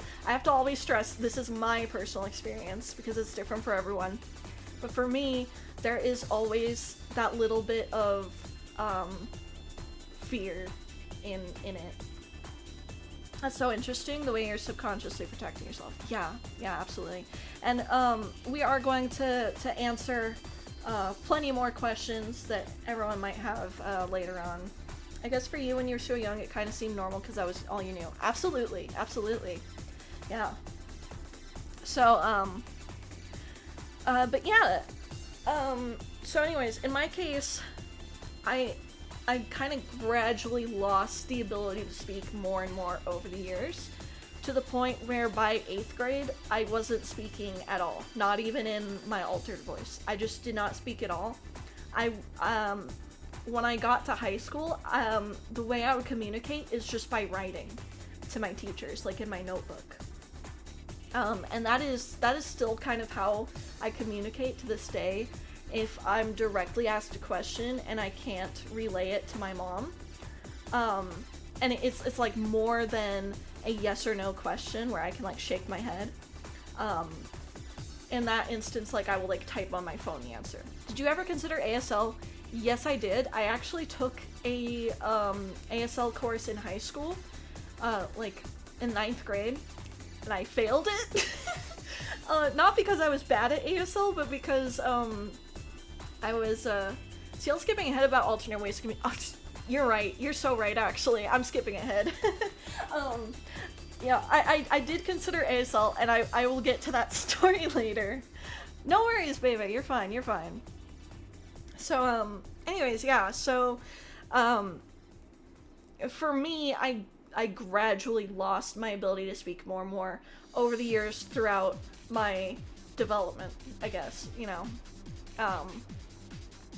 always stress this is my personal experience because it's different for everyone. But for me, there is always that little bit of fear in it. That's so interesting, the way you're subconsciously protecting yourself. Yeah, absolutely. And we are going to answer plenty more questions that everyone might have later on. I guess for you, when you were so young, it kind of seemed normal because that was all you knew. Absolutely. Yeah. So, but yeah. So anyways, in my case, I kind of gradually lost the ability to speak more and more over the years, to the point where by 8th grade, I wasn't speaking at all. Not even in my altered voice. I just did not speak at all. When I got to high school, the way I would communicate is just by writing to my teachers, like in my notebook. And that is still kind of how I communicate to this day. if I'm directly asked a question and I can't relay it to my mom. And it's like more than a yes or no question where I can like shake my head. In that instance, like I will like type on my phone the answer. Did you ever consider ASL? Yes, I did. I actually took a ASL course in high school, like in 9th grade, and I failed it. Not because I was bad at ASL, but because I was see, I'm skipping ahead about alternate ways to you're right. You're so right, actually. I'm skipping ahead. Yeah, I did consider ASL, and I will get to that story later. No worries, baby. You're fine. You're fine. So, anyways, yeah. So, for me, I gradually lost my ability to speak more and more over the years throughout my development, I guess, you know.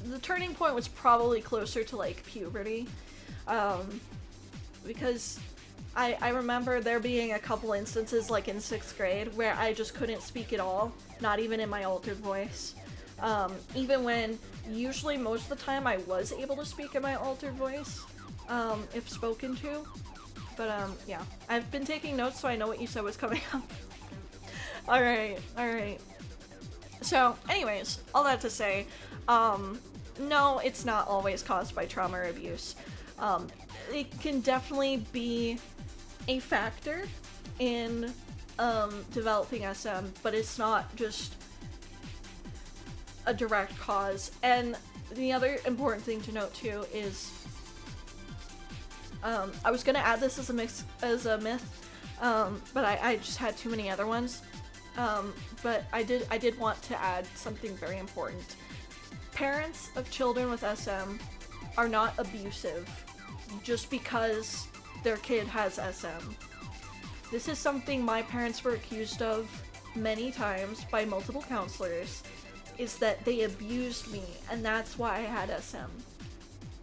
The turning point was probably closer to, like, puberty, because I remember there being a couple instances, like in 6th grade, where I just couldn't speak at all, not even in my altered voice. Even when, usually most of the time, I was able to speak in my altered voice, if spoken to. But, yeah. I've been taking notes so I know what you said was coming up. Alright. So, anyways, all that to say, no, it's not always caused by trauma or abuse. It can definitely be a factor in developing SM, but it's not just a direct cause. And the other important thing to note too is, I was gonna add this as a myth, but I just had too many other ones. But I did want to add something very important. Parents of children with SM are not abusive just because their kid has SM. This is something my parents were accused of many times by multiple counselors, is that they abused me, and that's why I had SM.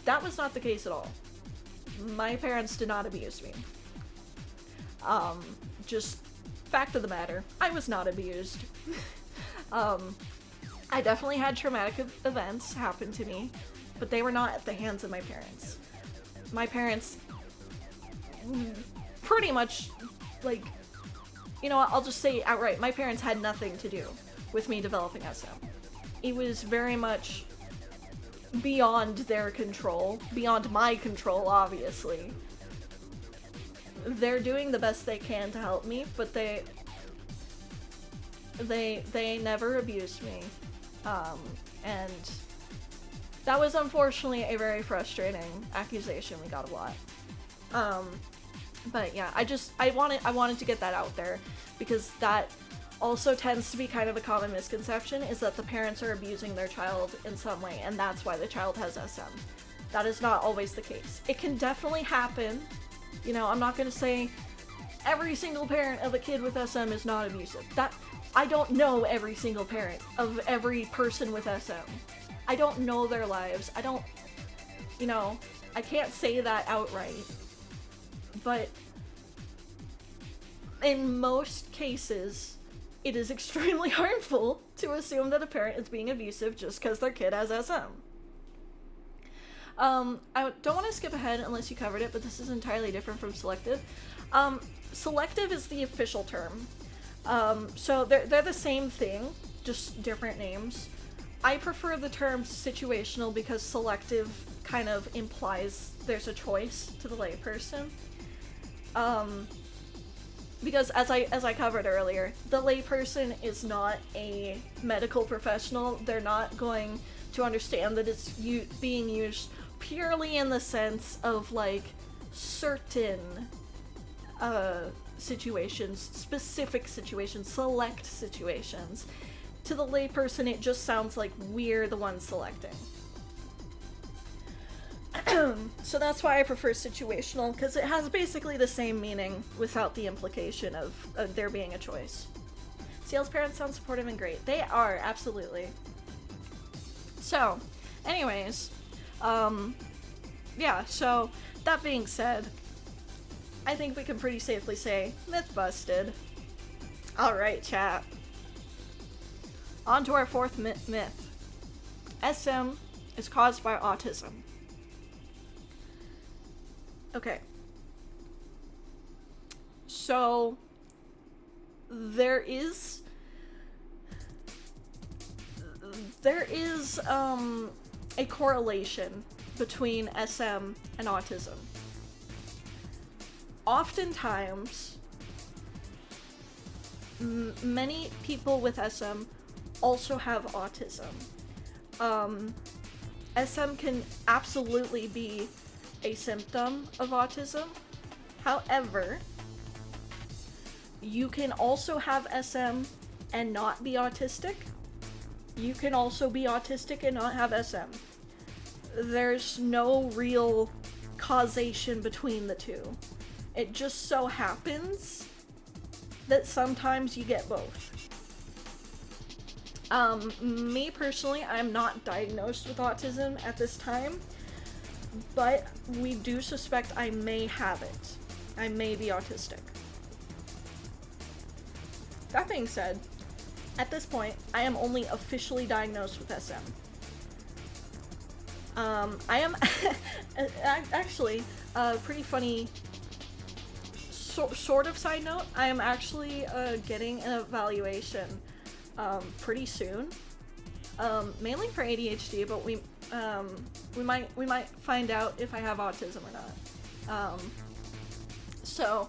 That was not the case at all. My parents did not abuse me. Just fact of the matter, I was not abused. I definitely had traumatic events happen to me, but they were not at the hands of my parents. My parents pretty much, like, you know what, I'll just say outright, my parents had nothing to do with me developing SM. It was very much beyond their control, beyond my control, obviously. They're doing the best they can to help me, but they never abused me. And that was unfortunately a very frustrating accusation. We got a lot. But yeah, I wanted to get that out there, because that also tends to be kind of a common misconception, is that the parents are abusing their child in some way, and that's why the child has SM. That is not always the case. It can definitely happen. You know, I'm not gonna say every single parent of a kid with SM is not abusive. I don't know every single parent of every person with SM. I don't know their lives. I don't, you know, I can't say that outright. But in most cases, it is extremely harmful to assume that a parent is being abusive just because their kid has SM. I don't want to skip ahead unless you covered it, but this is entirely different from selective. Selective is the official term. So they're the same thing, just different names. I prefer the term situational because selective kind of implies there's a choice to the layperson. Because as I covered earlier, the layperson is not a medical professional. They're not going to understand that it's being used purely in the sense of, like, certain situations, specific situations, select situations. To the layperson, it just sounds like we're the ones selecting. So that's why I prefer situational, because it has basically the same meaning without the implication of there being a choice. CIEL'S parents sound supportive and great. They are, absolutely. So, anyways, yeah, so that being said, I think we can pretty safely say myth busted. Alright, chat. On to our fourth myth. SM is caused by autism. Okay. So there is a correlation between SM and autism. Oftentimes, many people with SM also have autism. SM can absolutely be a symptom of autism. However, you can also have SM and not be autistic. You can also be autistic and not have SM. There's no real causation between the two. It just so happens that sometimes you get both. Me personally, I'm not diagnosed with autism at this time, but we do suspect I may have it. I may be autistic. That being said, at this point, I am only officially diagnosed with SM. I am actually pretty funny sort of side note. I am actually getting an evaluation pretty soon, mainly for ADHD, but we might find out if I have autism or not. So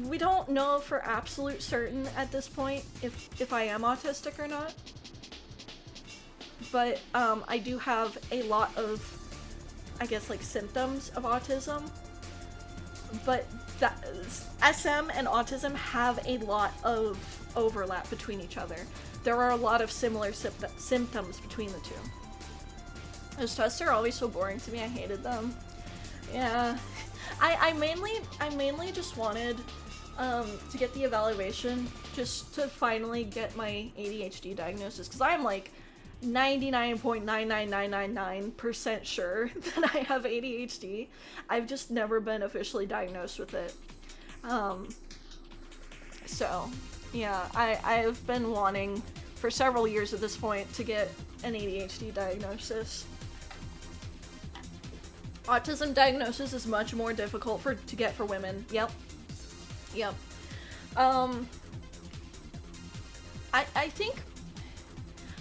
we don't know for absolute certain at this point if I am autistic or not. But I do have a lot of, I guess, like, symptoms of autism. But that, SM and autism have a lot of overlap between each other. There are a lot of similar symptoms between the two. Those tests are always so boring to me. I hated them. Yeah. I mainly just wanted to get the evaluation just to finally get my ADHD diagnosis, because I'm like 99.99999% sure that I have ADHD. I've just never been officially diagnosed with it. So yeah, I've been wanting for several years at this point to get an ADHD diagnosis. Autism diagnosis is much more difficult to get for women. Yep. I think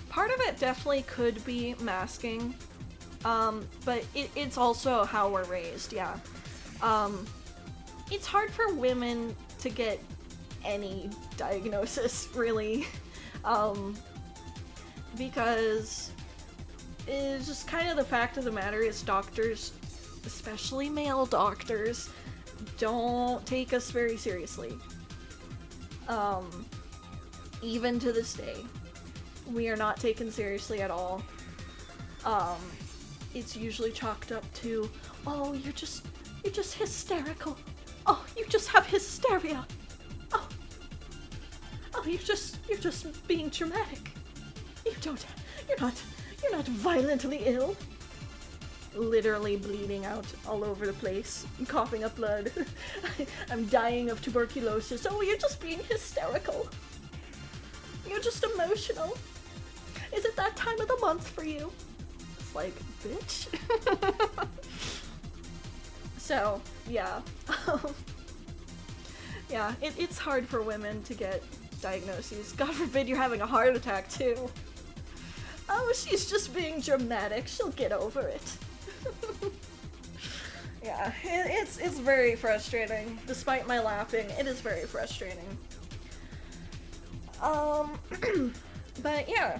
part of it definitely could be masking, but it's also how we're raised, yeah. It's hard for women to get any diagnosis, really, because it's just kind of the fact of the matter is doctors, especially male doctors, don't take us very seriously. Even to this day, we are not taken seriously at all. It's usually chalked up to, oh, you're just hysterical. Oh, you just have hysteria. Oh, you're just being dramatic. You're not violently ill. Literally bleeding out all over the place, coughing up blood. I'm dying of tuberculosis. Oh, you're just being hysterical. You're just emotional. Is it that time of the month for you? It's like, bitch. So, yeah. Yeah, it's hard for women to get diagnoses. God forbid you're having a heart attack, too. Oh, she's just being dramatic. She'll get over it. Yeah, it's very frustrating. Despite my laughing, it is very frustrating. But yeah.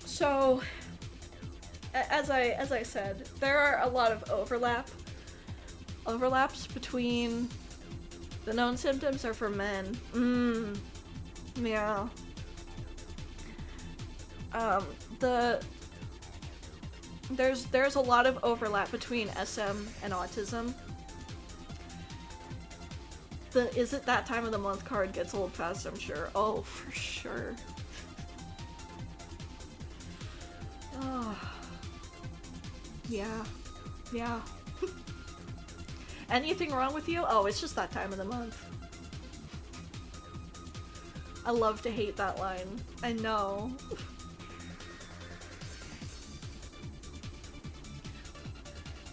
So, as I said, there are a lot of overlaps between the known symptoms are for men. Yeah. There's a lot of overlap between SM and autism. The is it that time of the month card gets old fast, I'm sure. Oh, for sure. Oh. Yeah. Anything wrong with you? Oh, it's just that time of the month. I love to hate that line. I know.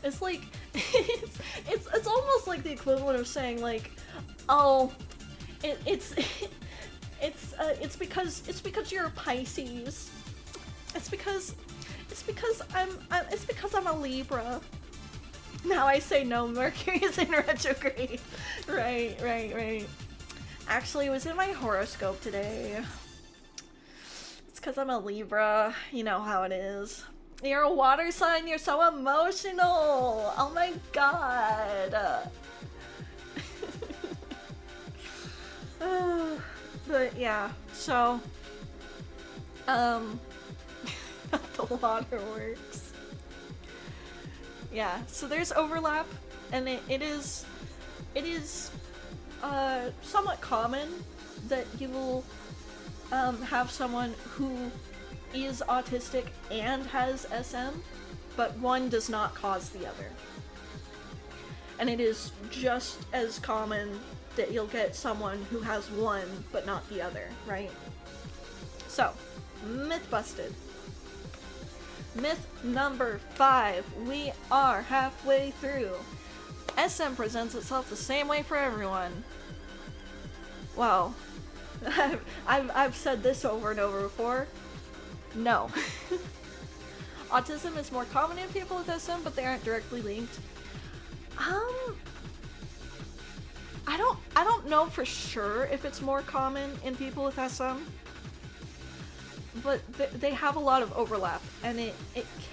It's like it's almost like the equivalent of saying like, oh, it's because you're a Pisces. It's because I'm a Libra. Now I say no, Mercury is in retrograde. Right. Actually, it was in my horoscope today. It's because I'm a Libra. You know how it is. You're a water sign, you're so emotional! Oh my god! But yeah, so, how the water works. Yeah, so there's overlap, and it is somewhat common that you will, have someone who is autistic and has SM, but one does not cause the other. And it is just as common that you'll get someone who has one but not the other, right? So, myth busted. Myth number 5. We are halfway through. SM presents itself the same way for everyone. Well, I've said this over and over before. No. Autism is more common in people with SM, but they aren't directly linked. I don't know for sure if it's more common in people with SM, but they have a lot of overlap, and it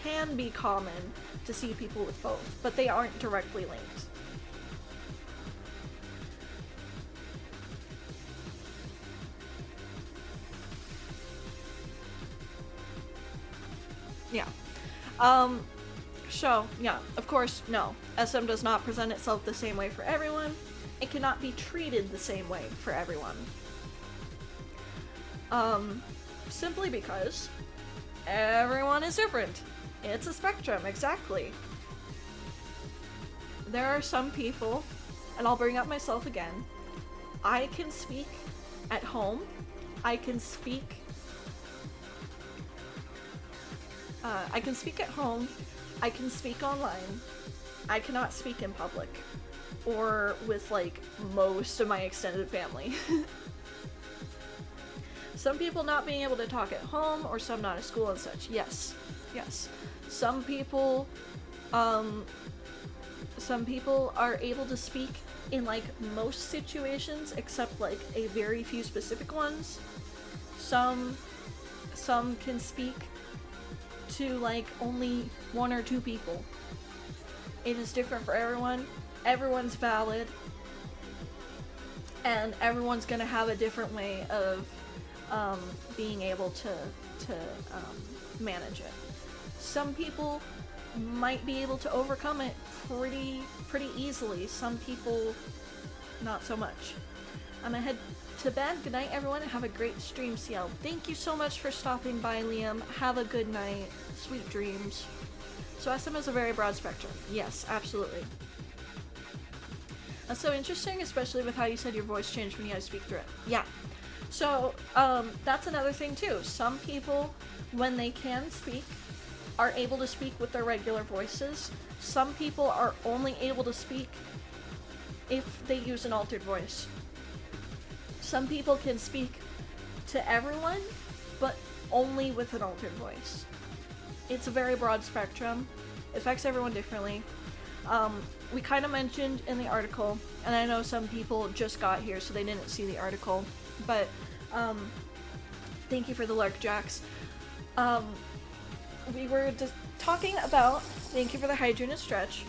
can be common to see people with both, but they aren't directly linked. Yeah. So, yeah, of course, no. SM does not present itself the same way for everyone. It cannot be treated the same way for everyone. Simply because everyone is different. It's a spectrum, exactly. There are some people, and I'll bring up myself again, I can speak at home, I can speak at home, I can speak online, I cannot speak in public, or with, like, most of my extended family. Some people not being able to talk at home, or some not at school and such, yes. Some people are able to speak in, like, most situations, except, like, a very few specific ones. Some can speak to, like, only 1 or 2 people. It is different for everyone. Everyone's valid. And everyone's gonna have a different way of being able to manage it. Some people might be able to overcome it pretty easily. Some people, not so much. I'm gonna head to bed. Good night, everyone, and have a great stream, CL. Thank you so much for stopping by, Liam. Have a good night. Sweet dreams. So SM is a very broad spectrum. Yes, absolutely. That's so interesting, especially with how you said your voice changed when you had to speak through it. Yeah. So, that's another thing too. Some people, when they can speak, are able to speak with their regular voices. Some people are only able to speak if they use an altered voice. Some people can speak to everyone, but only with an altered voice. It's a very broad spectrum. It affects everyone differently. We kind of mentioned in the article, and I know some people just got here so they didn't see the article, but thank you for the Lark Jacks. We were just talking about, thank you for the hydrant and stretch.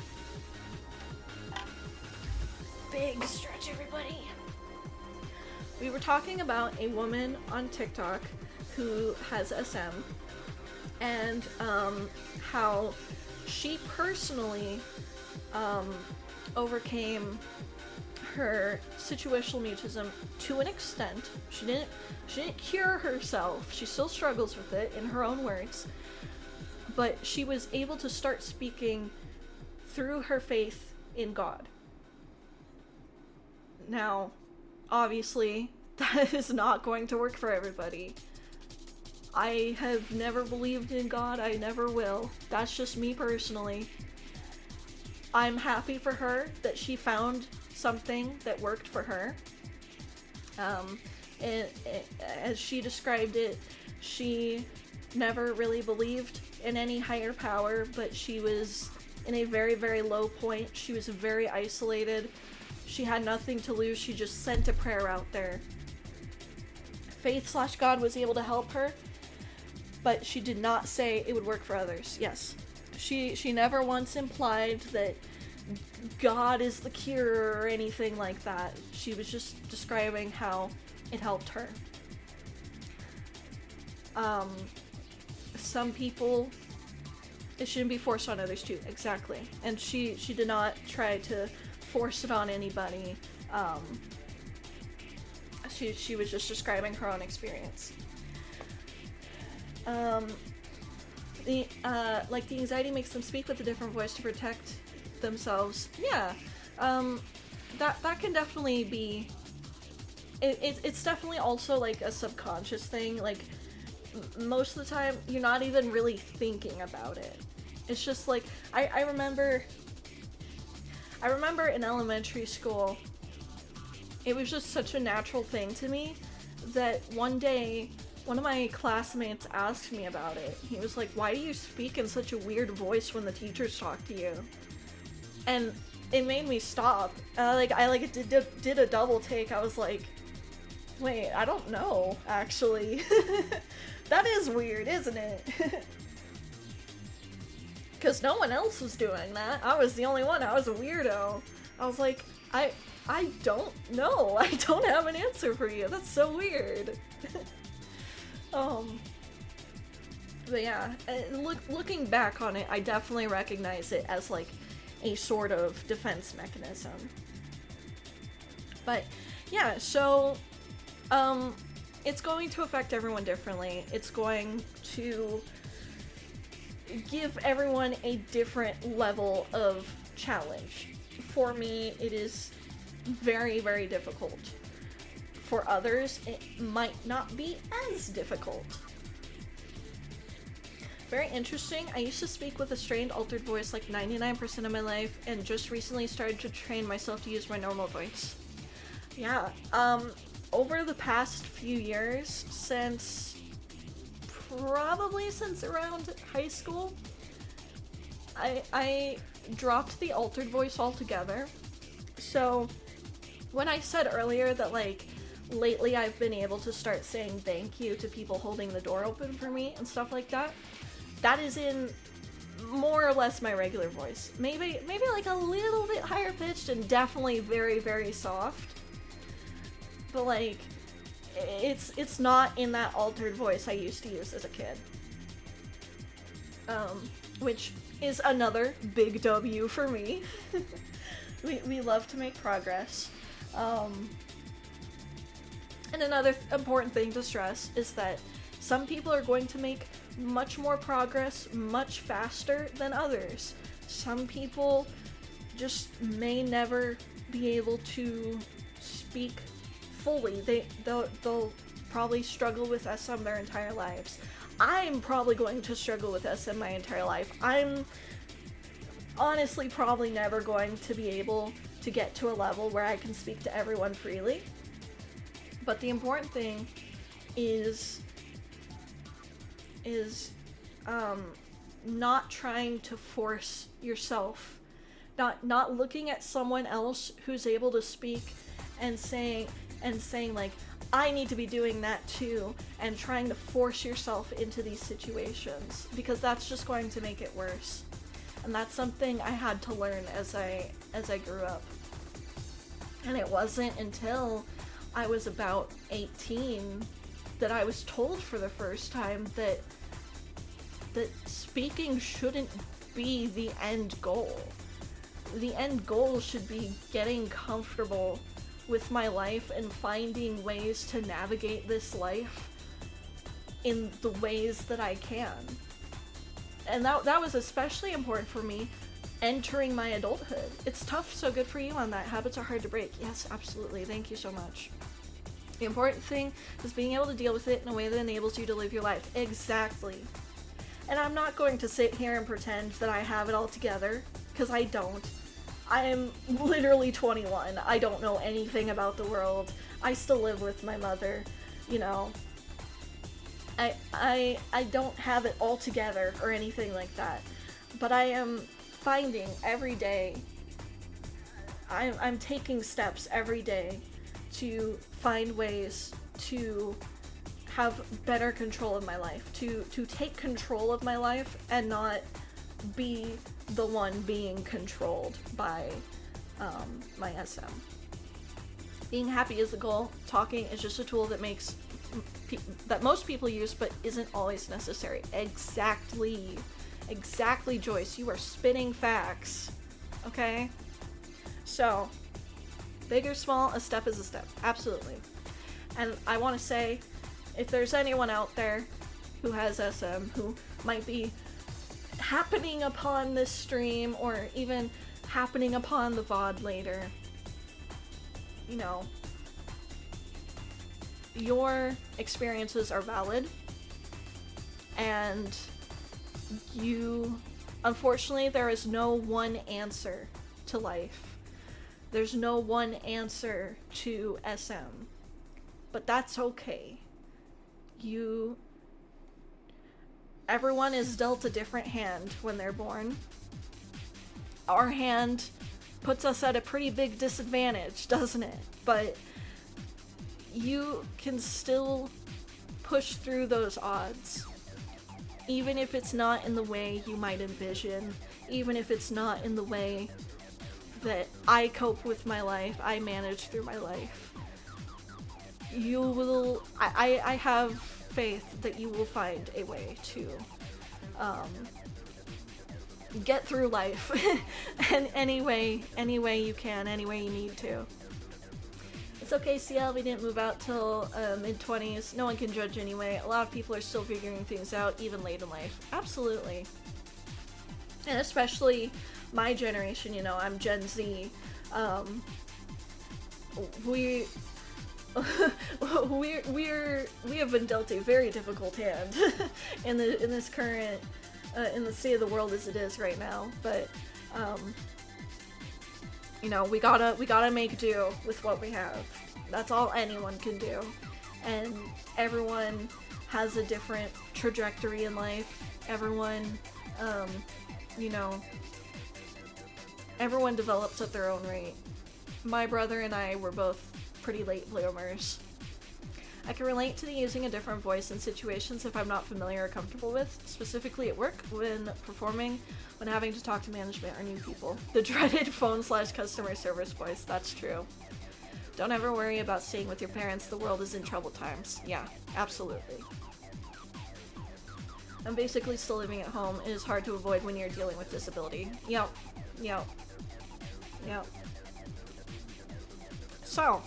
Big stretch, everybody. We were talking about a woman on TikTok who has SM, and how she personally overcame her situational mutism to an extent. She didn't cure herself. She still struggles with it, in her own words. But she was able to start speaking through her faith in God. Now, obviously, that is not going to work for everybody. I have never believed in God. I never will. That's just me personally. I'm happy for her that she found something that worked for her. As she described it, she never really believed in any higher power, but she was in a very, very low point. She was very isolated. She had nothing to lose. She just sent a prayer out there. Faith/God was able to help her, but she did not say it would work for others. Yes. She never once implied that God is the cure or anything like that. She was just describing how it helped her. Some people, it shouldn't be forced on others too. Exactly. And she did not try to force it on anybody. She was just describing her own experience. The anxiety makes them speak with a different voice to protect themselves. Yeah, that can definitely be. It's definitely also like a subconscious thing. Like most of the time, you're not even really thinking about it. It's just like I remember in elementary school, it was just such a natural thing to me that one day one of my classmates asked me about it. He was like, "Why do you speak in such a weird voice when the teachers talk to you?" And it made me stop. I did a double take. I was like, "Wait, I don't know, actually." That is weird, isn't it? Because no one else was doing that. I was the only one. I was a weirdo. I was like, I don't know. I don't have an answer for you. That's so weird. But yeah, looking back on it, I definitely recognize it as like a sort of defense mechanism. But yeah, so it's going to affect everyone differently. It's going to give everyone a different level of challenge. For me, it is very, very difficult. For others, it might not be as difficult. Very interesting. I used to speak with a strained, altered voice like 99% of my life, and just recently started to train myself to use my normal voice. Yeah, over the past few years, probably since around high school, I dropped the altered voice altogether. So when I said earlier that like lately I've been able to start saying thank you to people holding the door open for me and stuff like that, that is in more or less my regular voice. Maybe like a little bit higher pitched and definitely very, very soft. But like it's not in that altered voice I used to use as a kid. Which is another big W for me. We love to make progress. And another important thing to stress is that some people are going to make much more progress much faster than others. Some people just may never be able to speak fully. They'll probably struggle with SM their entire lives. I'm probably going to struggle with SM my entire life. I'm honestly probably never going to be able to get to a level where I can speak to everyone freely. But the important thing is not trying to force yourself, not looking at someone else who's able to speak and saying like, I need to be doing that too, and trying to force yourself into these situations, because that's just going to make it worse. And that's something I had to learn as I grew up. And it wasn't until I was about 18 that I was told for the first time that speaking shouldn't be the end goal. The end goal should be getting comfortable with my life and finding ways to navigate this life in the ways that I can. And that was especially important for me entering my adulthood. It's tough, so good for you on that. Habits are hard to break. Yes, absolutely. Thank you so much. The important thing is being able to deal with it in a way that enables you to live your life. Exactly. And I'm not going to sit here and pretend that I have it all together, because I don't. I am literally 21. I don't know anything about the world. I still live with my mother, you know. I don't have it all together or anything like that. But I am finding every day, I'm taking steps every day to find ways to have better control of my life, to take control of my life and not be the one being controlled by my SM. Being happy is the goal. Talking is just a tool that makes that most people use, but isn't always necessary. Exactly, Joyce. You are spitting facts. Okay. So, big or small, a step is a step. Absolutely. And I want to say, if there's anyone out there who has SM, who might be happening upon this stream, or even happening upon the VOD later, you know, your experiences are valid, and unfortunately, there is no one answer to life. There's no one answer to SM. But that's okay. Everyone is dealt a different hand when they're born. Our hand puts us at a pretty big disadvantage, doesn't it? But you can still push through those odds. Even if it's not in the way you might envision, even if it's not in the way that I cope with my life, I manage through my life. You will, I have faith that you will find a way to get through life and any way you can, any way you need to. It's okay, CL, we didn't move out till mid-20s. No one can judge anyway. A lot of people are still figuring things out, even late in life. Absolutely. And especially my generation, you know, I'm Gen Z. We have been dealt a very difficult hand in this current in the state of the world as it is right now. But you know, we gotta make do with what we have. That's all anyone can do, and everyone has a different trajectory in life. Everyone, you know, everyone develops at their own rate. My brother and I were both pretty late bloomers. I can relate to the using a different voice in situations if I'm not familiar or comfortable with, specifically at work, when performing, when having to talk to management or new people. The dreaded phone/customer service voice, that's true. Don't ever worry about staying with your parents, the world is in troubled times. Yeah, absolutely. I'm basically still living at home. It is hard to avoid when you're dealing with disability. Yep. So,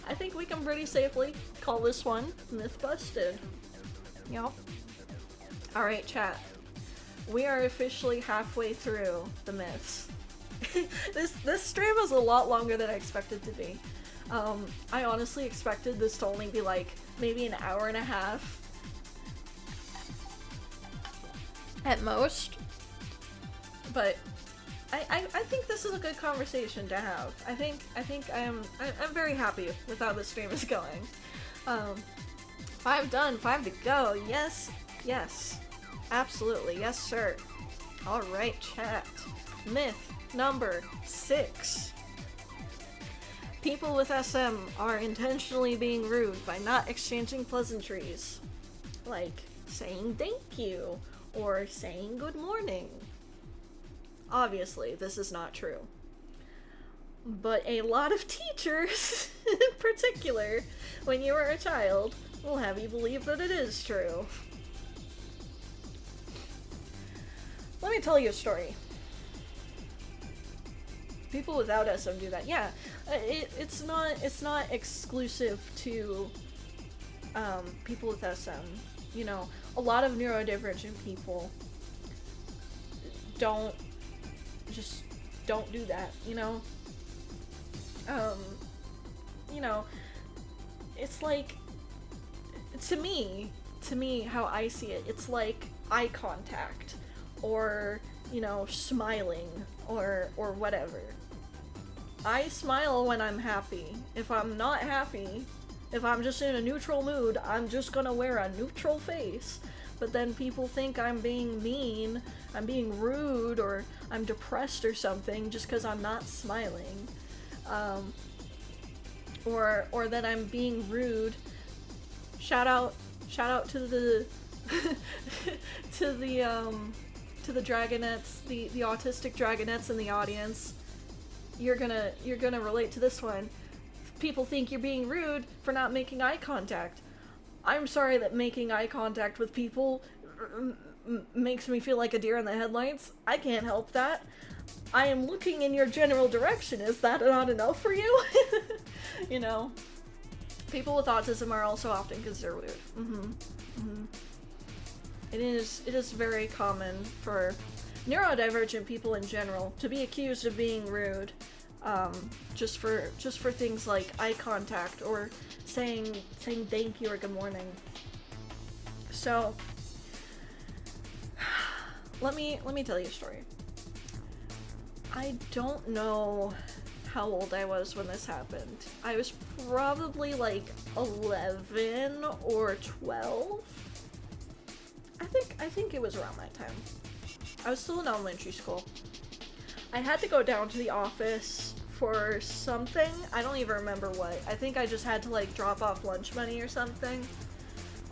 I think we can pretty safely call this one myth busted. Yep. Alright, chat. We are officially halfway through the myths. This stream was a lot longer than I expected to be. I honestly expected this to only be like maybe an hour and a half at most. But I think this is a good conversation to have. I think I'm very happy with how this stream is going. 5 done, 5 to go. Yes, absolutely, yes sir. All right, chat. Myth number 6. People with SM are intentionally being rude by not exchanging pleasantries, like saying thank you or saying good morning. Obviously, this is not true. But a lot of teachers, in particular, when you are a child, will have you believe that it is true. Let me tell you a story. People without SM do that. Yeah, it's not exclusive to people with SM. You know, a lot of neurodivergent people don't do that, you know? You know, it's like, to me, how I see it, it's like eye contact, or, you know, smiling, or whatever. I smile when I'm happy. If I'm not happy, if I'm just in a neutral mood, I'm just gonna wear a neutral face. But then people think I'm being mean, I'm being rude, or I'm depressed or something just because I'm not smiling. Or that I'm being rude. Shout out to the to the dragonettes, the autistic dragonettes in the audience. You're gonna relate to this one. People think you're being rude for not making eye contact. I'm sorry that making eye contact with people makes me feel like a deer in the headlights. I can't help that. I am looking in your general direction. Is that not enough for you? You know, people with autism are also often considered weird. It is very common for neurodivergent people in general to be accused of being rude, just for things like eye contact or saying thank you or good morning. So let me tell you a story. I don't know how old I was when this happened. I was probably like 11 or 12. I think it was around that time. I was still in elementary school. I had to go down to the office for something. I don't even remember what. I think I just had to like drop off lunch money or something.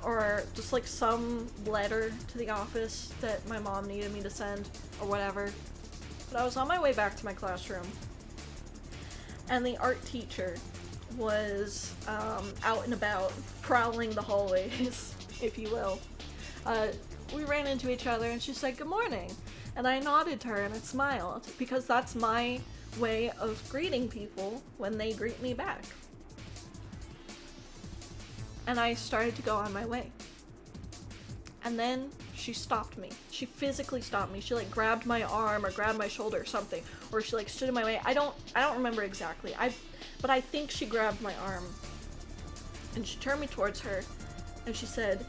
Or just like some letter to the office that my mom needed me to send or whatever. But I was on my way back to my classroom. And the art teacher was out and about, prowling the hallways, if you will. We ran into each other and she said, "Good morning." And I nodded to her and I smiled because that's my way of greeting people when they greet me back. And I started to go on my way. And then she stopped me. She physically stopped me. She like grabbed my arm or grabbed my shoulder or something. Or she like stood in my way. I don't remember exactly. But I think she grabbed my arm. And she turned me towards her and she said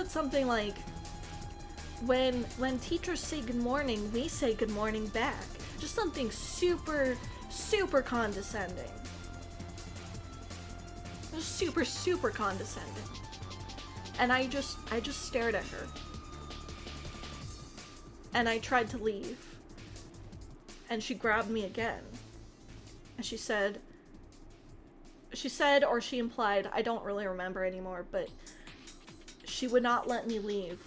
something like, when teachers say good morning, we say good morning back. Just something super, super condescending. Just super, super condescending. And I just stared at her. And I tried to leave. And she grabbed me again. And she said, or she implied, I don't really remember anymore, but she would not let me leave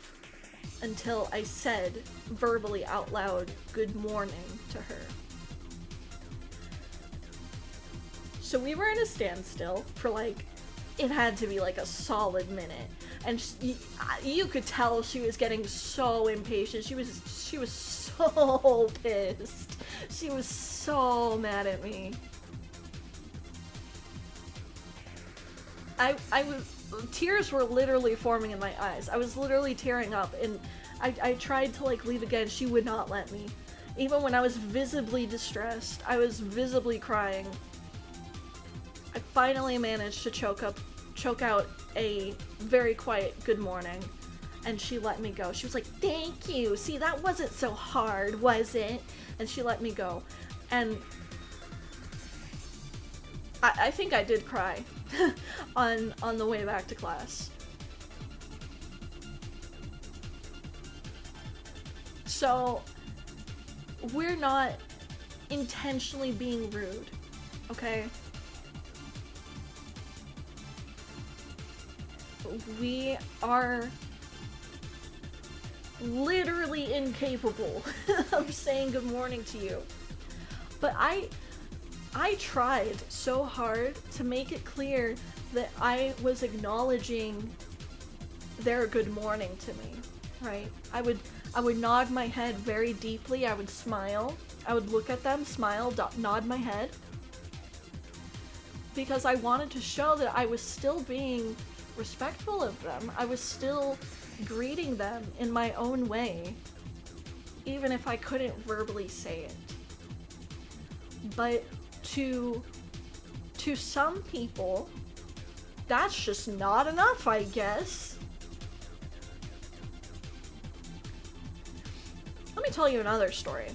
until I said verbally out loud, "Good morning" to her. So we were in a standstill for like, it had to be like a solid minute. And you could tell she was getting so impatient. She was so pissed. She was so mad at me. Tears were literally forming in my eyes. I was literally tearing up, and I tried to like leave again. She would not let me. Even when I was visibly distressed, I was visibly crying. I finally managed to choke out a very quiet good morning, and she let me go. She was like, "Thank you. See, that wasn't so hard, was it?" And she let me go. And I think I did cry on the way back to class. So we're not intentionally being rude, okay? We are literally incapable of saying good morning to you. But I tried so hard to make it clear that I was acknowledging their good morning to me, right? I would nod my head very deeply. I would smile. I would look at them, smile, nod my head. Because I wanted to show that I was still being respectful of them. I was still greeting them in my own way, even if I couldn't verbally say it. But to some people, that's just not enough, I guess. Let me tell you another story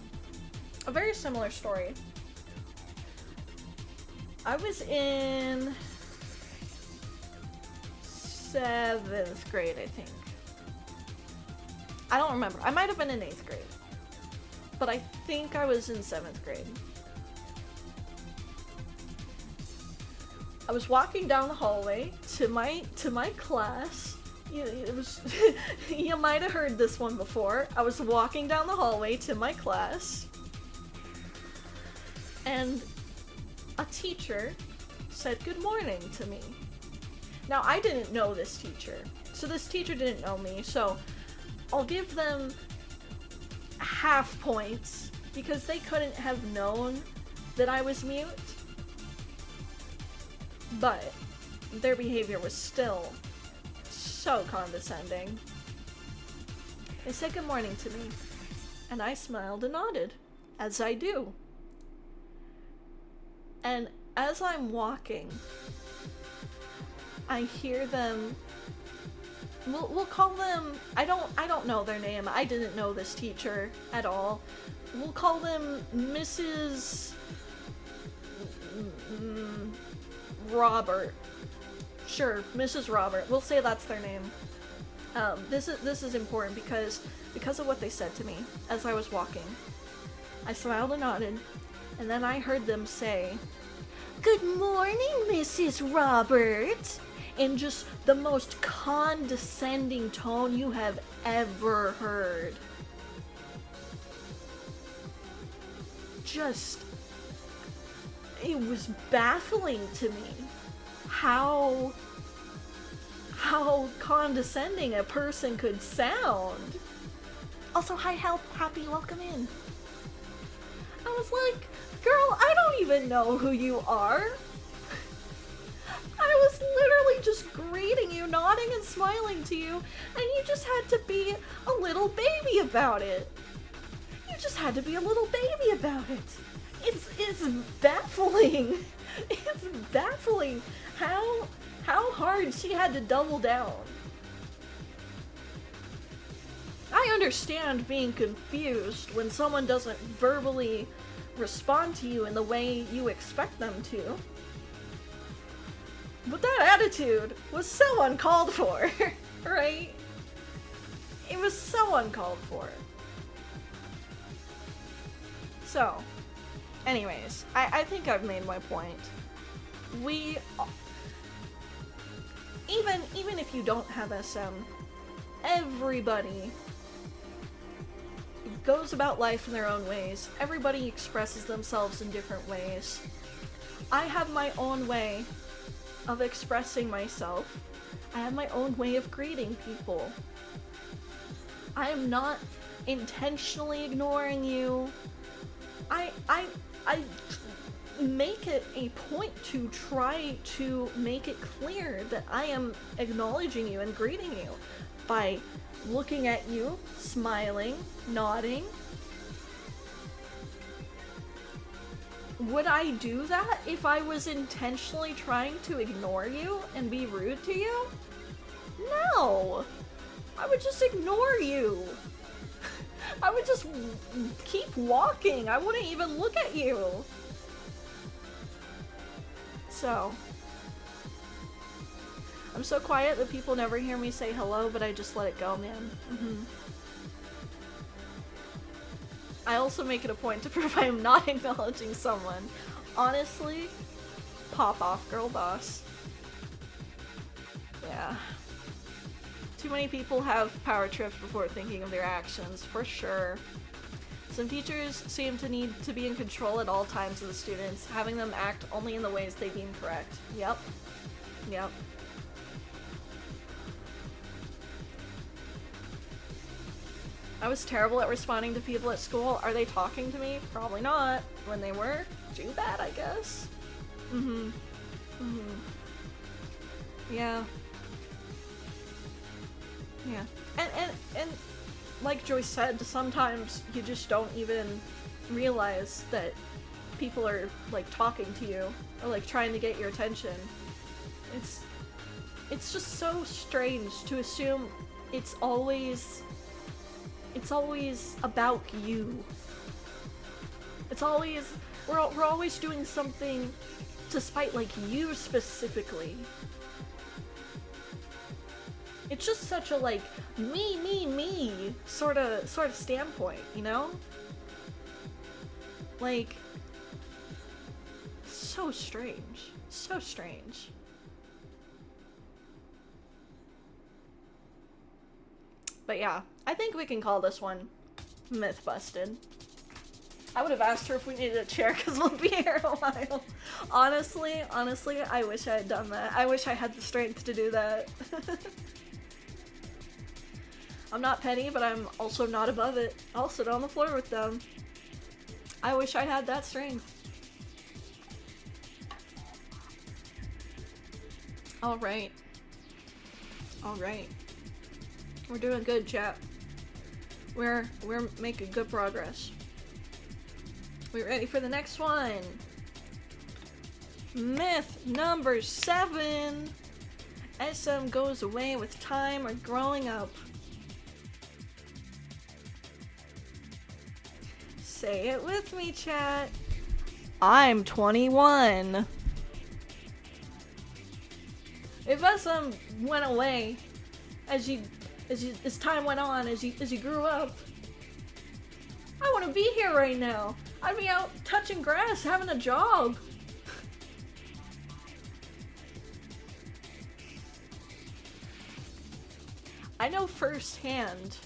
a very similar story. I was in 7th grade, I think. I don't remember. I might have been in 8th grade. But I think I was in 7th grade. I was walking down the hallway to my class. It was you might have heard this one before. I was walking down the hallway to my class, and a teacher said good morning to me. Now, I didn't know this teacher, so this teacher didn't know me, so I'll give them half points because they couldn't have known that I was mute. But their behavior was still so condescending. They said good morning to me, and I smiled and nodded, as I do. And as I'm walking, I hear them. We'll call them. I don't know their name. I didn't know this teacher at all. We'll call them Mrs. Robert. Sure, Mrs. Robert. We'll say that's their name. This is important because of what they said to me as I was walking. I smiled and nodded, and then I heard them say, "Good morning, Mrs. Robert," in just the most condescending tone you have ever heard. It was baffling to me how condescending a person could sound. Also, hi, happy, welcome in. I was like, girl, I don't even know who you are. I was literally just greeting you, nodding and smiling to you, and you just had to be a little baby about it. You just had to be a little baby about it. It's baffling. It's baffling how hard she had to double down. I understand being confused when someone doesn't verbally respond to you in the way you expect them to. But that attitude was so uncalled for, right? It was so uncalled for. So, anyways, I think I've made my point. Even if you don't have SM, everybody goes about life in their own ways. Everybody expresses themselves in different ways. I have my own way of expressing myself. I have my own way of greeting people. I am not intentionally ignoring you. I make it a point to try to make it clear that I am acknowledging you and greeting you by looking at you, smiling, nodding. Would I do that if I was intentionally trying to ignore you and be rude to you? No! I would just ignore you. I would just keep walking. I wouldn't even look at you. So, I'm so quiet that people never hear me say hello, but I just let it go, man. I also make it a point to prove I am not acknowledging someone. Honestly, pop off, girl boss. Yeah. Too many people have power trips before thinking of their actions, for sure. Some teachers seem to need to be in control at all times of the students, having them act only in the ways they deem correct. Yep. I was terrible at responding to people at school. Are they talking to me? Probably not. When they were, too bad, I guess. Yeah. And like Joyce said, sometimes you just don't even realize that people are like talking to you or like trying to get your attention. It's just so strange to assume it's always about you. It's always, we're always doing something to spite, like, you specifically. It's just such a, like, me sort of standpoint, you know? Like, so strange. So strange. But yeah, I think we can call this one Myth Busted. I would have asked her if we needed a chair because we'll be here a while. Honestly, I wish I had done that. I wish I had the strength to do that. I'm not petty, but I'm also not above it. I'll sit on the floor with them. I wish I had that strength. Alright. Alright. We're doing good, chat. We're making good progress. We ready for the next one? Myth number 7. SM goes away with time or growing up. Say it with me, chat. I'm 21. If SM went away as time went on, as you grew up, I want to be here right now. I'd be out touching grass, having a jog. I know firsthand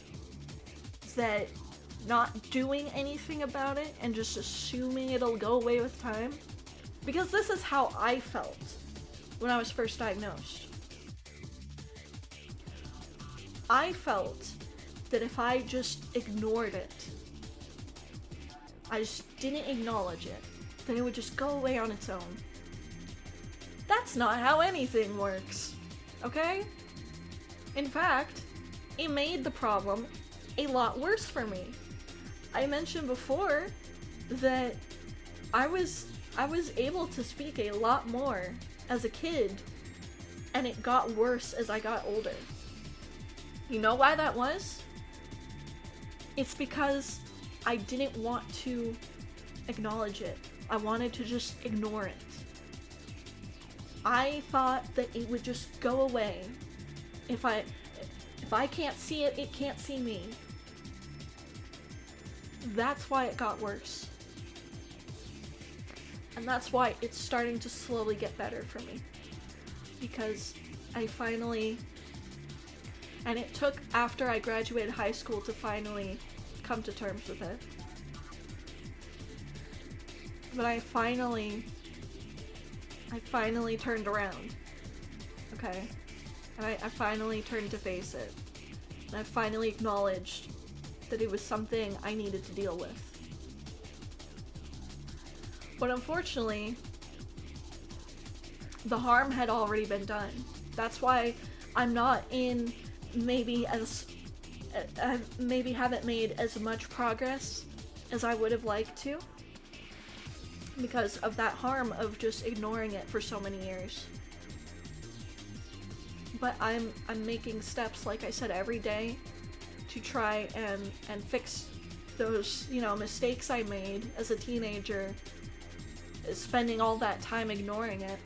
that not doing anything about it and just assuming it'll go away with time, because this is how I felt when I was first diagnosed. I felt that if I just ignored it, I just didn't acknowledge it, then it would just go away on its own. That's not how anything works, okay? In fact, it made the problem a lot worse for me. I mentioned before that I was able to speak a lot more as a kid, and it got worse as I got older. You know why that was? It's because I didn't want to acknowledge it. I wanted to just ignore it. I thought that it would just go away. If I can't see it, it can't see me. That's why it got worse. And that's why it's starting to slowly get better for me. Because I finally... And it took after I graduated high school to finally come to terms with it. But I finally turned around. Okay? And I finally turned to face it. And I finally acknowledged that it was something I needed to deal with. But unfortunately, the harm had already been done. That's why I'm not in maybe haven't made as much progress as I would have liked to, because of that harm of just ignoring it for so many years. But I'm making steps, like I said, every day to try and fix those, mistakes I made as a teenager, spending all that time ignoring it.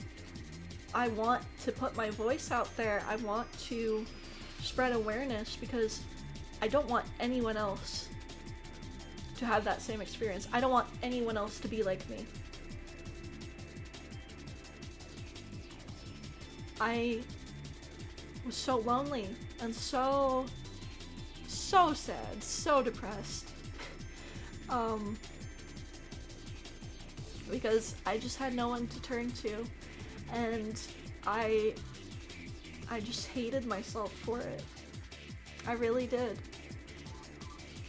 I want to put my voice out there. I want to spread awareness because I don't want anyone else to have that same experience. I don't want anyone else to be like me. I was so lonely and so sad, so depressed. Because I just had no one to turn to, and I just hated myself for it. I really did.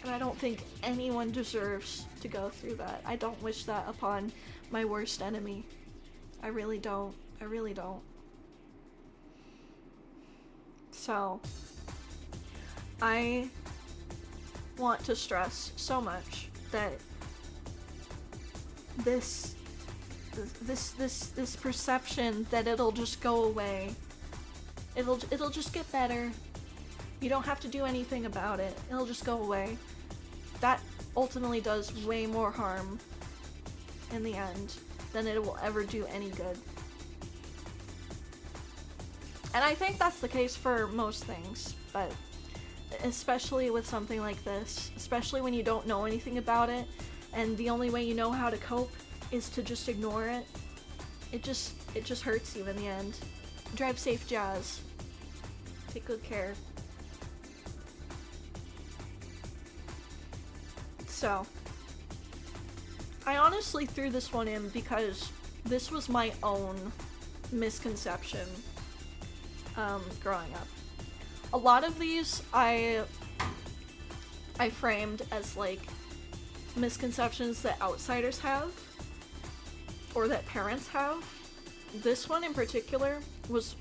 And I don't think anyone deserves to go through that. I don't wish that upon my worst enemy. I really don't. I really don't. So, I want to stress so much that this perception that it'll just go away, it'll just get better. You don't have to do anything about it. It'll just go away. That ultimately does way more harm in the end than it will ever do any good. And I think that's the case for most things, but especially with something like this, especially when you don't know anything about it, and the only way you know how to cope is to just ignore it. It just hurts you in the end. Drive safe, Jazz. Take good care. So, I honestly threw this one in because this was my own misconception growing up. A lot of these I framed as like misconceptions that outsiders have or that parents have. This one in particular was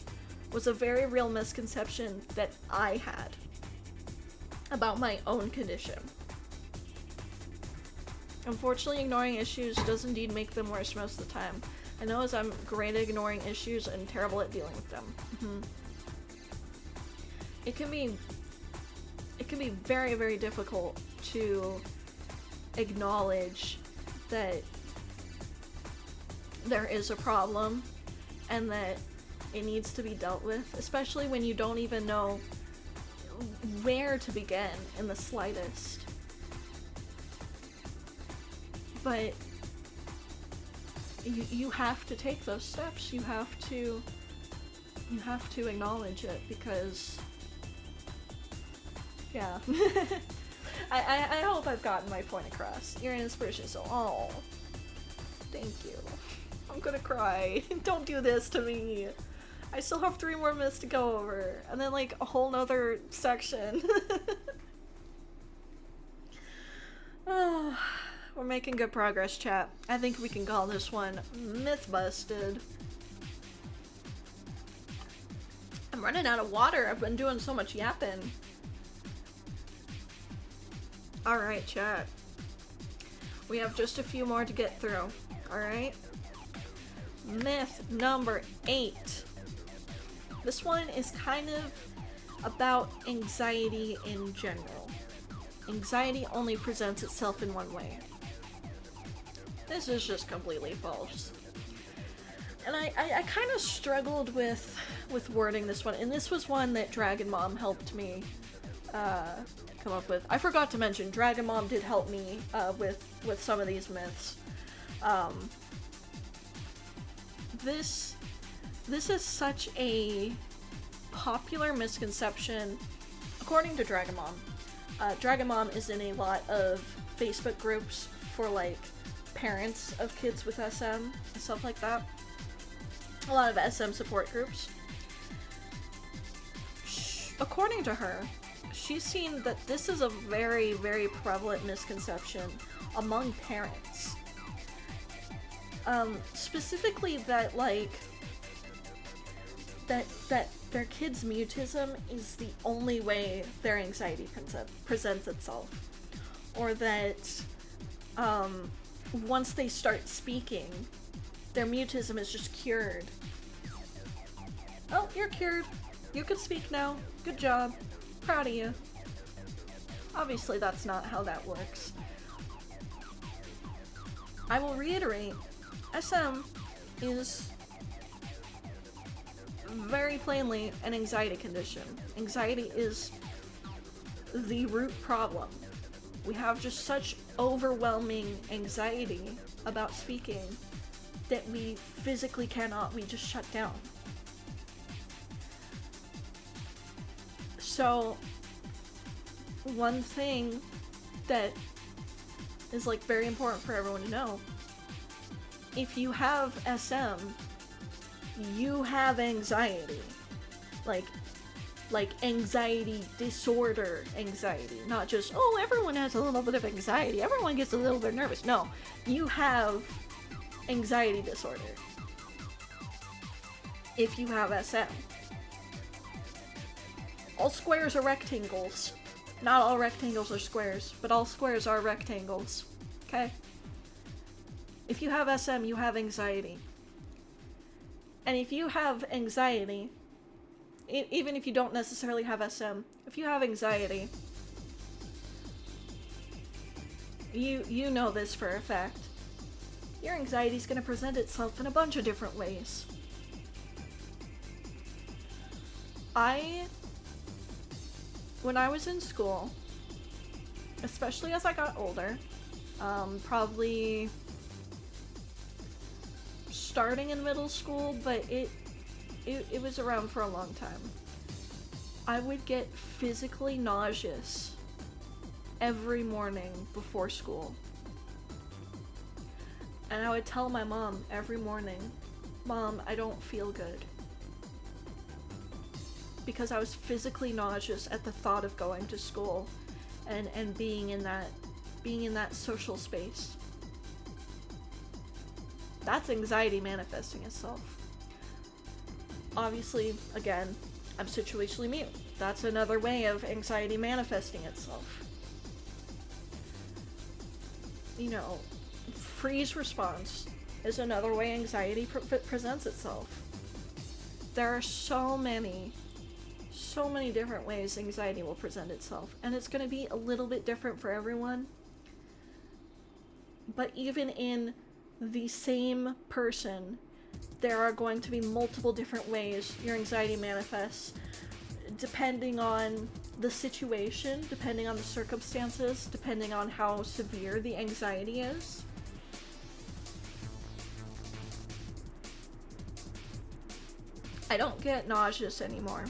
a very real misconception that I had about my own condition. Unfortunately, ignoring issues does indeed make them worse most of the time. I know, as I'm great at ignoring issues and terrible at dealing with them. It can be very, very difficult to acknowledge that there is a problem and that it needs to be dealt with, especially when you don't even know where to begin in the slightest. But you have to take those steps. You have to acknowledge it, because yeah. I hope I've gotten my point across. You're an inspiration, so oh, thank you. I'm gonna cry. Don't do this to me. I still have 3 more minutes to go over, and then like a whole nother section. Oh, we're making good progress, chat. I think we can call this one myth busted. I'm running out of water. I've been doing so much yapping. Alright, chat. We have just a few more to get through. Alright? Myth number 8. This one is kind of about anxiety in general. Anxiety only presents itself in one way. This is just completely false. And I kind of struggled with wording this one, and this was one that Dragon Mom helped me come up with. I forgot to mention, Dragon Mom did help me with some of these myths. This is such a popular misconception, according to Dragon Mom. Dragon Mom is in a lot of Facebook groups for like parents of kids with SM and stuff like that. A lot of SM support groups. According to her, she's seen that this is a very, very prevalent misconception among parents. Specifically that like that their kid's mutism is the only way their anxiety presents itself, or that once they start speaking, their mutism is just cured. Oh, you're cured. You can speak now. Good job. Proud of you. Obviously, that's not how that works. I will reiterate, SM is very plainly an anxiety condition. Anxiety is the root problem. We have just such overwhelming anxiety about speaking that we physically cannot, we just shut down. So, one thing that is like very important for everyone to know, if you have SM, you have anxiety. Like anxiety disorder anxiety, not just, oh, everyone has a little bit of anxiety, everyone gets a little bit nervous. No, you have anxiety disorder if you have SM. All squares are rectangles. Not all rectangles are squares, but all squares are rectangles. Okay? If you have SM, you have anxiety. And if you have anxiety, even if you don't necessarily have SM, if you have anxiety, you know this for a fact. your anxiety is going to present itself in a bunch of different ways. When I was in school, especially as I got older, probably starting in middle school, but it was around for a long time. I would get physically nauseous every morning before school. And I would tell my mom every morning, "Mom, I don't feel good." Because I was physically nauseous at the thought of going to school and being in that social space. That's anxiety manifesting itself. Obviously, again, I'm situationally mute. That's another way of anxiety manifesting itself. You know, freeze response is another way anxiety presents itself. There are so many different ways anxiety will present itself, and it's going to be a little bit different for everyone. But even in the same person, there are going to be multiple different ways your anxiety manifests, depending on the situation, depending on the circumstances, depending on how severe the anxiety is. I don't get nauseous anymore.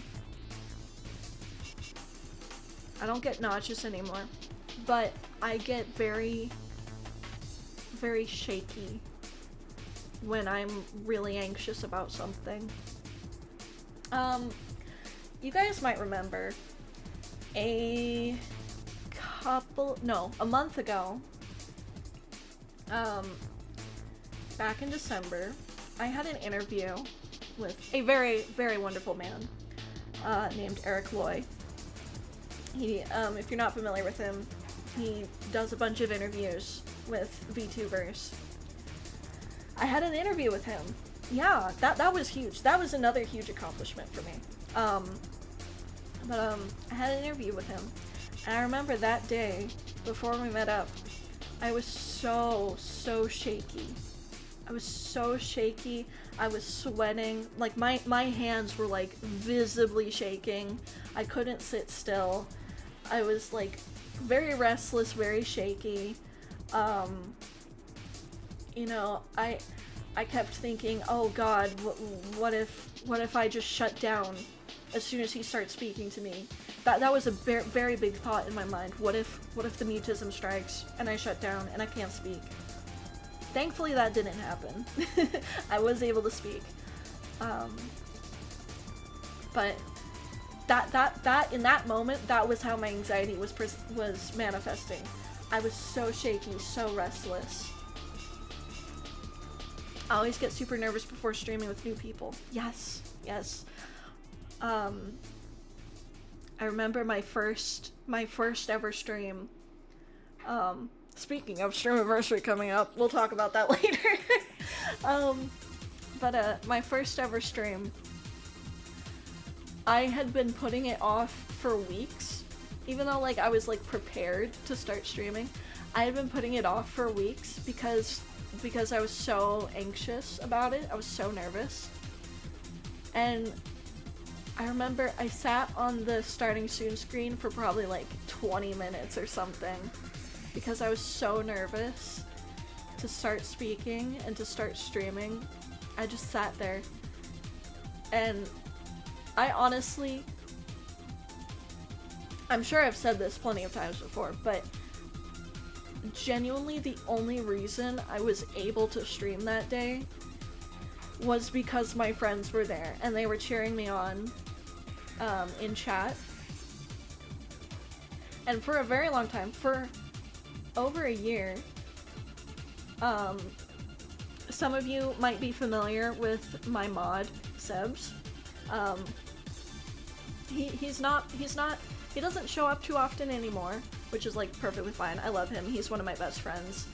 But I get very, very shaky when I'm really anxious about something. You guys might remember a month ago, back in December, I had an interview with a very, very wonderful man named Eric Loy. He, if you're not familiar with him, he does a bunch of interviews with VTubers. I had an interview with him. Yeah, that was huge. That was another huge accomplishment for me. I had an interview with him, and I remember that day, before we met up, I was so shaky. I was sweating. Like, my hands were, like, visibly shaking. I couldn't sit still. I was, like, very restless, very shaky. You know, I kept thinking, oh god, what if I just shut down as soon as he starts speaking to me? That was a very big thought in my mind. What if the mutism strikes and I shut down and I can't speak? Thankfully that didn't happen. I was able to speak. But that in that moment, that was how my anxiety was manifesting. I was so shaky, so restless. I always get super nervous before streaming with new people. Yes. I remember my first ever stream. Speaking of streamiversary coming up, we'll talk about that later. My first ever stream, I had been putting it off for weeks. Even though, like, I was, like, prepared to start streaming, I had been putting it off for weeks because I was so anxious about it. I was so nervous. And I remember I sat on the starting soon screen for probably, like, 20 minutes or something, because I was so nervous to start speaking and to start streaming. I just sat there, and I honestly, I'm sure I've said this plenty of times before, but genuinely the only reason I was able to stream that day was because my friends were there and they were cheering me on in chat. And for a very long time, for over a year, some of you might be familiar with my mod, Sebs. He doesn't show up too often anymore, which is, like, perfectly fine. I love him. He's one of my best friends.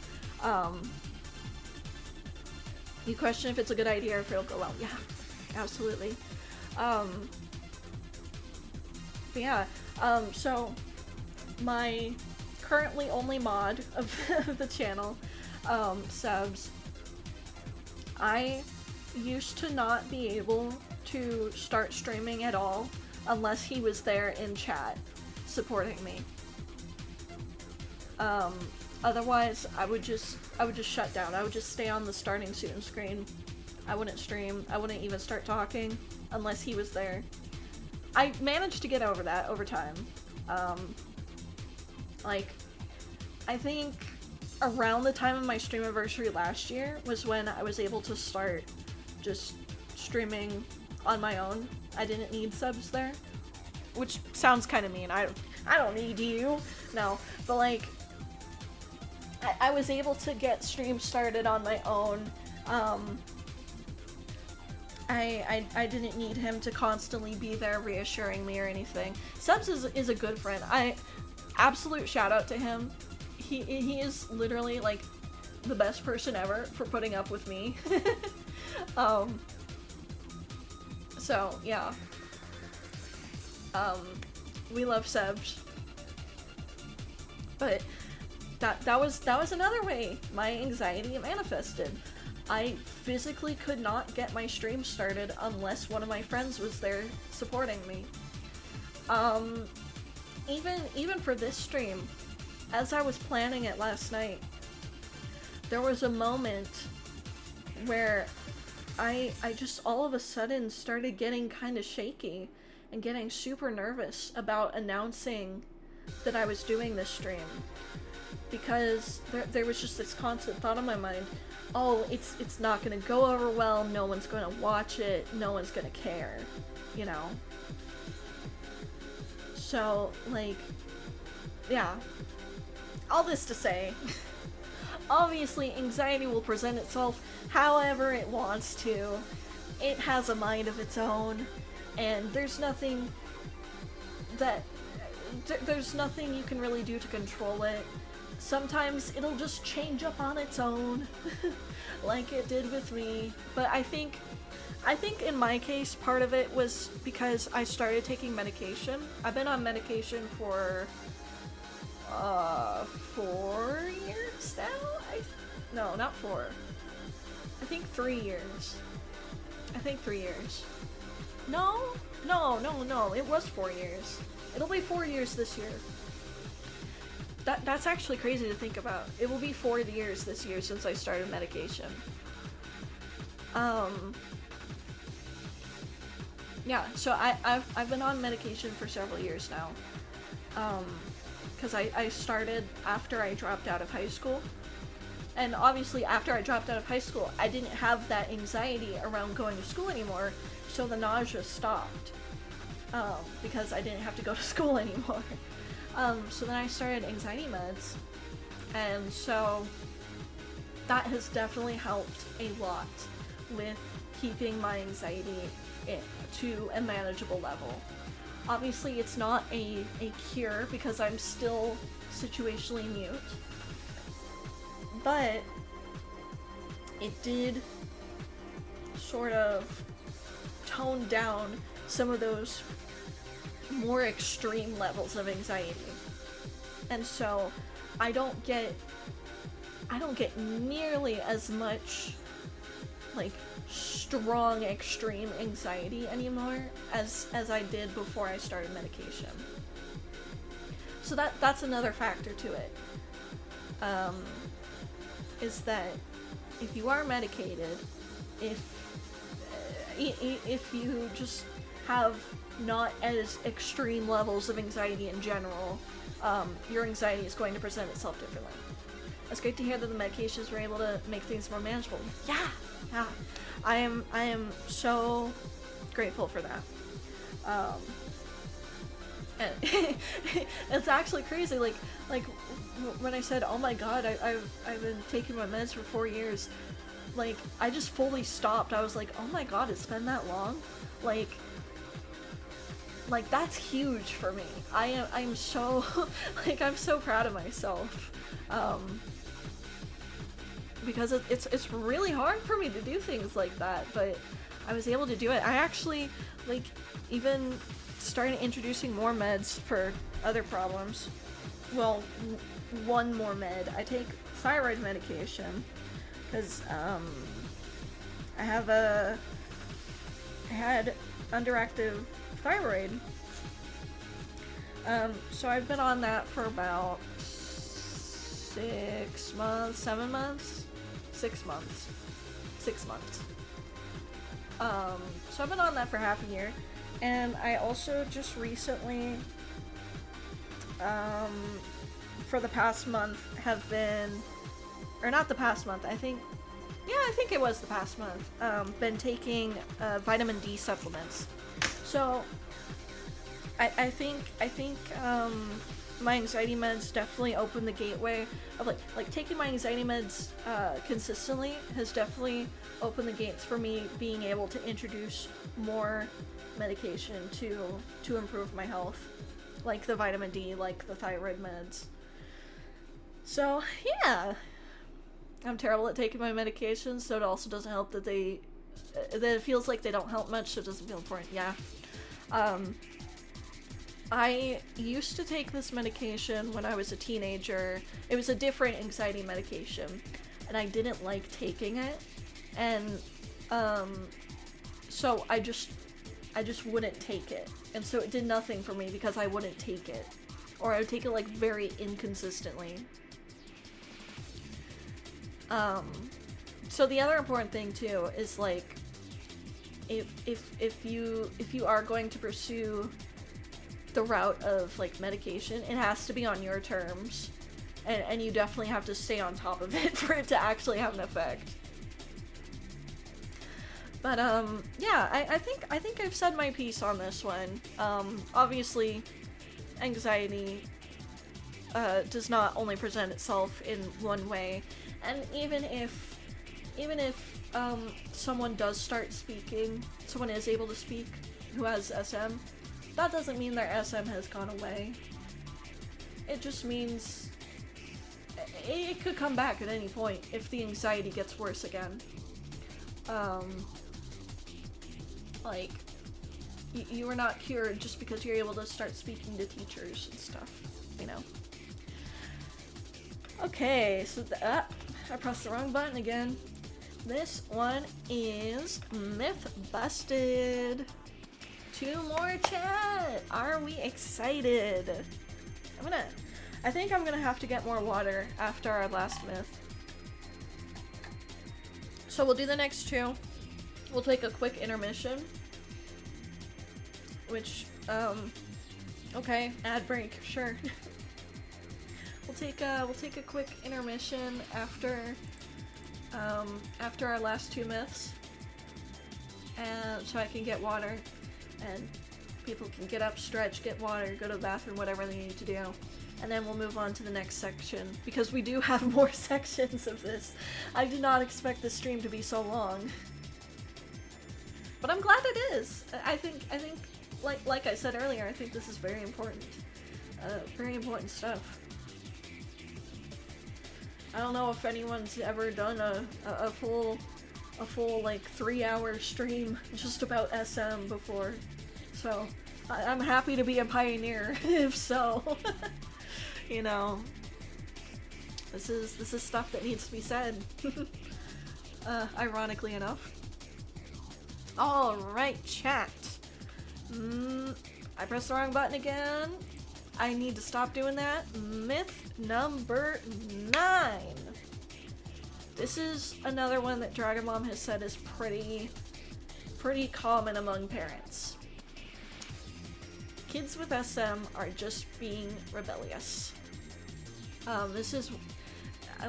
You question if it's a good idea or if it'll go well. Yeah, absolutely. So my currently only mod of the channel, Sebs, I used to not be able to start streaming at all unless he was there in chat supporting me. Otherwise I would just shut down. I would just stay on the starting student screen. I wouldn't stream. I wouldn't even start talking unless he was there. I managed to get over that over time. Like, I think around the time of my stream anniversary last year was when I was able to start just streaming on my own. I didn't need subs there, which sounds kind of mean. I don't need you. No, but like, I was able to get streams started on my own. I didn't need him to constantly be there reassuring me or anything. Subs is a good friend. Absolute shout out to him. He is literally like the best person ever for putting up with me. So yeah. We love Sebs. But that was another way my anxiety manifested. I physically could not get my stream started unless one of my friends was there supporting me. Even for this stream, as I was planning it last night, there was a moment where I just all of a sudden started getting kind of shaky and getting super nervous about announcing that I was doing this stream. Because there was just this constant thought in my mind, oh, it's not gonna go over well, no one's gonna watch it, no one's gonna care, you know? So, like, yeah. All this to say, obviously anxiety will present itself however it wants to. It has a mind of its own, and there's nothing you can really do to control it. Sometimes it'll just change up on its own, like it did with me. But I think in my case, part of it was because I started taking medication. I've been on medication for 4 years now? No, not 4. I think 3 years. No, it was 4 years. It'll be 4 years this year. That's actually crazy to think about. It will be 4 years this year since I started medication. Yeah, so I've been on medication for several years now. Because I started after I dropped out of high school. And obviously after I dropped out of high school, I didn't have that anxiety around going to school anymore, so the nausea stopped. Because I didn't have to go to school anymore. So then I started anxiety meds, and so that has definitely helped a lot with keeping my anxiety to a manageable level. Obviously it's not a cure because I'm still situationally mute, but it did sort of tone down some of those more extreme levels of anxiety. And so I don't get nearly as much like strong extreme anxiety anymore as I did before I started medication. So that's another factor to it. Is that if you are medicated, if you just have not as extreme levels of anxiety in general, your anxiety is going to present itself differently. It's great to hear that the medications were able to make things more manageable. Yeah. I am so grateful for that. And it's actually crazy. Like when I said, "Oh my God, I've been taking my meds for 4 years," like I just fully stopped. I was like, "Oh my God, it's been that long?" Like that's huge for me. I'm so like I'm so proud of myself. Because it's really hard for me to do things like that, but I was able to do it. I actually like even started introducing more meds for other problems. Well, one more med. I take thyroid medication because I had underactive thyroid. So I've been on that for about 6 months, 7 months, 6 months, 6 months. So I've been on that for half a year, and I also just recently, for the past month have been, or not the past month, I think it was the past month, been taking vitamin D supplements. So I think my anxiety meds definitely opened the gateway of like taking my anxiety meds consistently has definitely opened the gates for me being able to introduce more medication to improve my health, like the vitamin D, like the thyroid meds. So yeah, I'm terrible at taking my medications, so it also doesn't help that it feels like they don't help much, so it doesn't feel important. Yeah. I used to take this medication when I was a teenager. It was a different anxiety medication, and I didn't like taking it, and so I just wouldn't take it, and so it did nothing for me because I wouldn't take it, or I would take it like very inconsistently. So the other important thing too is like if you are going to pursue the route of like medication, it has to be on your terms, and you definitely have to stay on top of it for it to actually have an effect. But yeah, I think I've said my piece on this one. Obviously, anxiety does not only present itself in one way, and even if someone does start speaking, someone is able to speak who has SM, that doesn't mean their SM has gone away. It just means it could come back at any point if the anxiety gets worse again. Like, you are not cured just because you're able to start speaking to teachers and stuff, you know. Okay, so I pressed the wrong button again. This one is Myth Busted. 2 more chat. Are we excited? I think I'm gonna have to get more water after our last myth. So we'll do the next 2. We'll take a quick intermission. Which, okay, ad break, sure. We'll take a quick intermission after our last 2 myths. And so I can get water. And people can get up, stretch, get water, go to the bathroom, whatever they need to do. And then we'll move on to the next section, because we do have more sections of this. I did not expect this stream to be so long. But I'm glad it is. I think like I said earlier, I think this is very important. Very important stuff. I don't know if anyone's ever done a full like 3-hour stream just about SM before, so I'm happy to be a pioneer if so. You know, this is stuff that needs to be said. Ironically enough. Alright, chat. I pressed the wrong button again. I need to stop doing that. Myth number 9. This is another one that Dragon Mom has said is pretty common among parents. Kids with SM are just being rebellious. This is...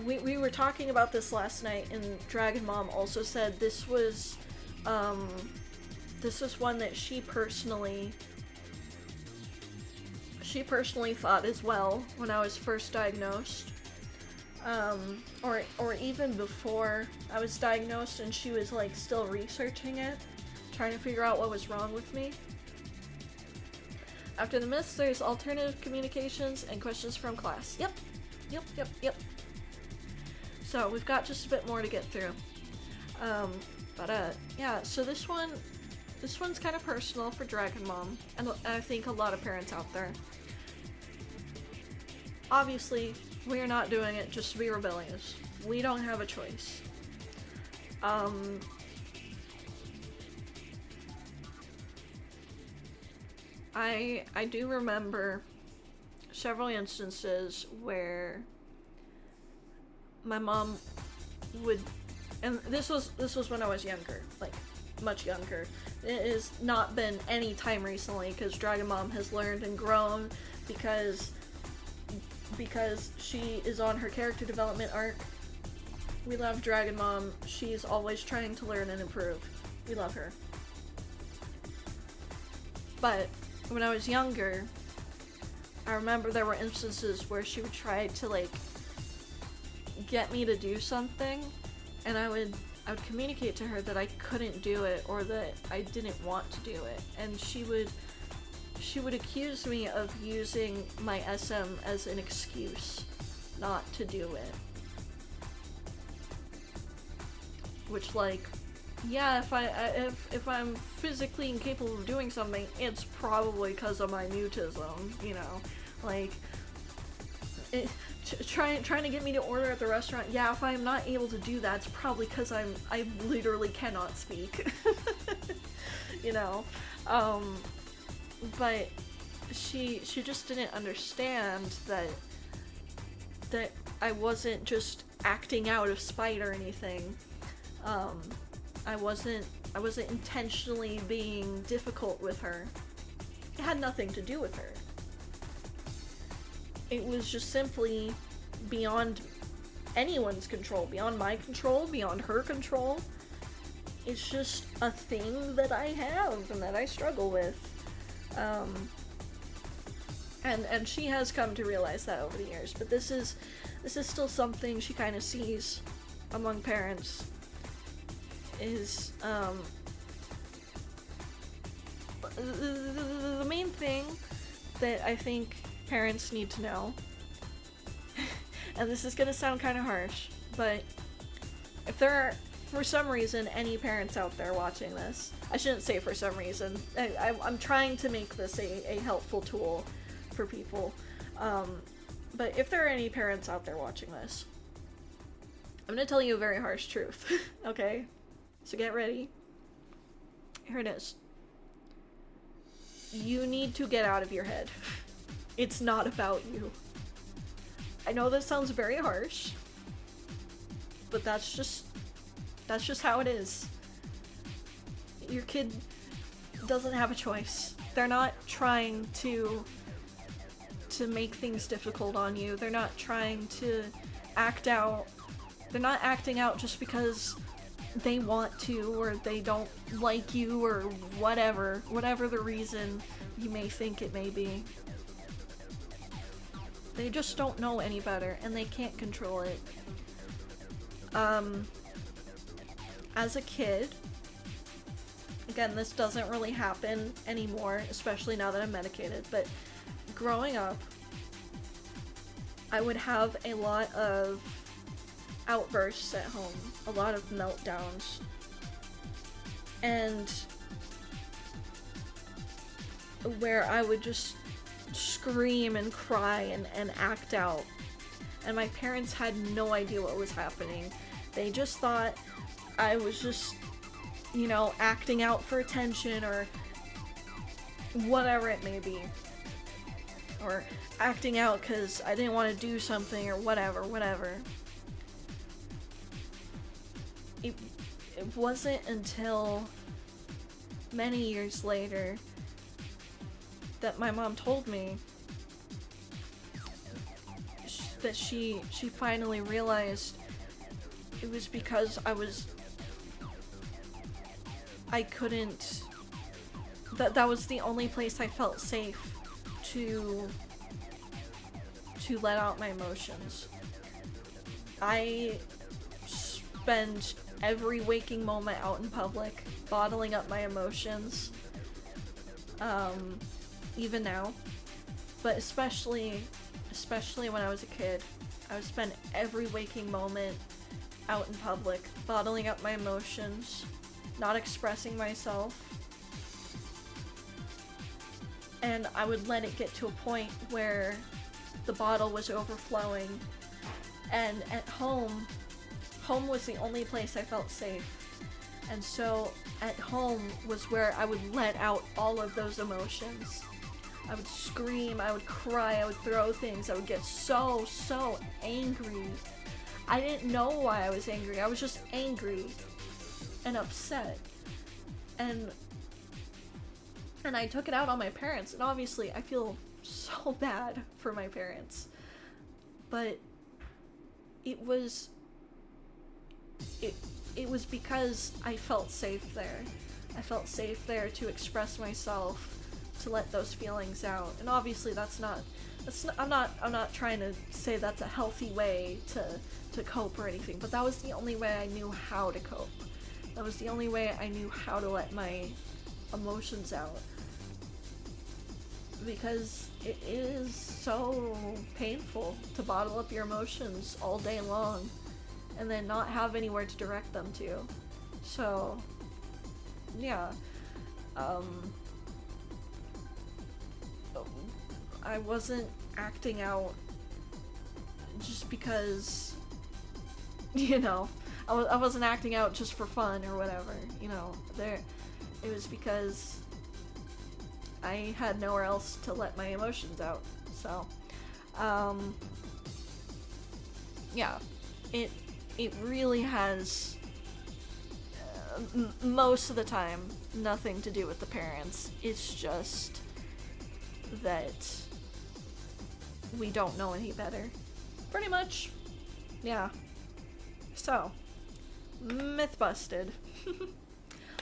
we were talking about this last night, and Dragon Mom also said this was one that she personally thought as well when I was first diagnosed. Or even before I was diagnosed, and she was like still researching it, trying to figure out what was wrong with me. After the myths, there's alternative communications and questions from class. Yep. So we've got just a bit more to get through. Yeah, so this one's kind of personal for Dragon Mom, and I think a lot of parents out there. Obviously, we are not doing it just to be rebellious. We don't have a choice. I do remember several instances where my mom would, and this was when I was younger, like much younger. It has not been any time recently because Dragon Mom has learned and grown because she is on her character development arc. We love Dragon Mom. She's always trying to learn and improve. We love her. But when I was younger, I remember there were instances where she would try to like get me to do something, and I would communicate to her that I couldn't do it or that I didn't want to do it, and she would accuse me of using my SM as an excuse not to do it. Which, like, yeah, if I'm physically incapable of doing something, it's probably because of my mutism, you know, like, trying to get me to order at the restaurant. Yeah, if I'm not able to do that, it's probably because I literally cannot speak, you know, but she just didn't understand that I wasn't just acting out of spite or anything. I wasn't intentionally being difficult with her. It had nothing to do with her. It was just simply beyond anyone's control, beyond my control, beyond her control. It's just a thing that I have and that I struggle with. And she has come to realize that over the years, but this is still something she kind of sees among parents. Is the main thing that I think parents need to know, and this is gonna sound kind of harsh, but if there are, for some reason, any parents out there watching this, I shouldn't say for some reason, I'm trying to make this a helpful tool for people, but if there are any parents out there watching this, I'm gonna tell you a very harsh truth, okay? So get ready. Here it is. You need to get out of your head. It's not about you. I know this sounds very harsh, but that's just how it is. Your kid doesn't have a choice. They're not trying to make things difficult on you. They're not trying to act out. They're not acting out just because they want to, or they don't like you, or whatever the reason you may think it may be. They just don't know any better, and they can't control it. As a kid, again, this doesn't really happen anymore, especially now that I'm medicated, but growing up, I would have a lot of outbursts at home, a lot of meltdowns, and where I would just scream and cry and act out, and my parents had no idea what was happening. They just thought I was just, you know, acting out for attention or whatever it may be, or acting out because I didn't want to do something or whatever. It wasn't until many years later that my mom told me that she finally realized it was because I couldn't, that was the only place I felt safe to let out my emotions. I spend every waking moment out in public bottling up my emotions, even now, but especially when I was a kid, I would spend every waking moment out in public bottling up my emotions, not expressing myself, and I would let it get to a point where the bottle was overflowing, and at home was the only place I felt safe, and so at home was where I would let out all of those emotions. I would scream, I would cry, I would throw things, I would get so angry. I didn't know why I was angry. I was just angry and upset. And I took it out on my parents, and obviously I feel so bad for my parents. But it was because I felt safe there. I felt safe there to express myself, to let those feelings out. And obviously I'm not trying to say that's a healthy way to cope or anything, but that was the only way I knew how to cope. That was the only way I knew how to let my emotions out. Because it is so painful to bottle up your emotions all day long and then not have anywhere to direct them to. So, yeah. I wasn't acting out just because, you know, I wasn't acting out just for fun or whatever, you know. It was because I had nowhere else to let my emotions out. So, yeah, it really has most of the time nothing to do with the parents. It's just that we don't know any better. Pretty much. Yeah. So, myth busted.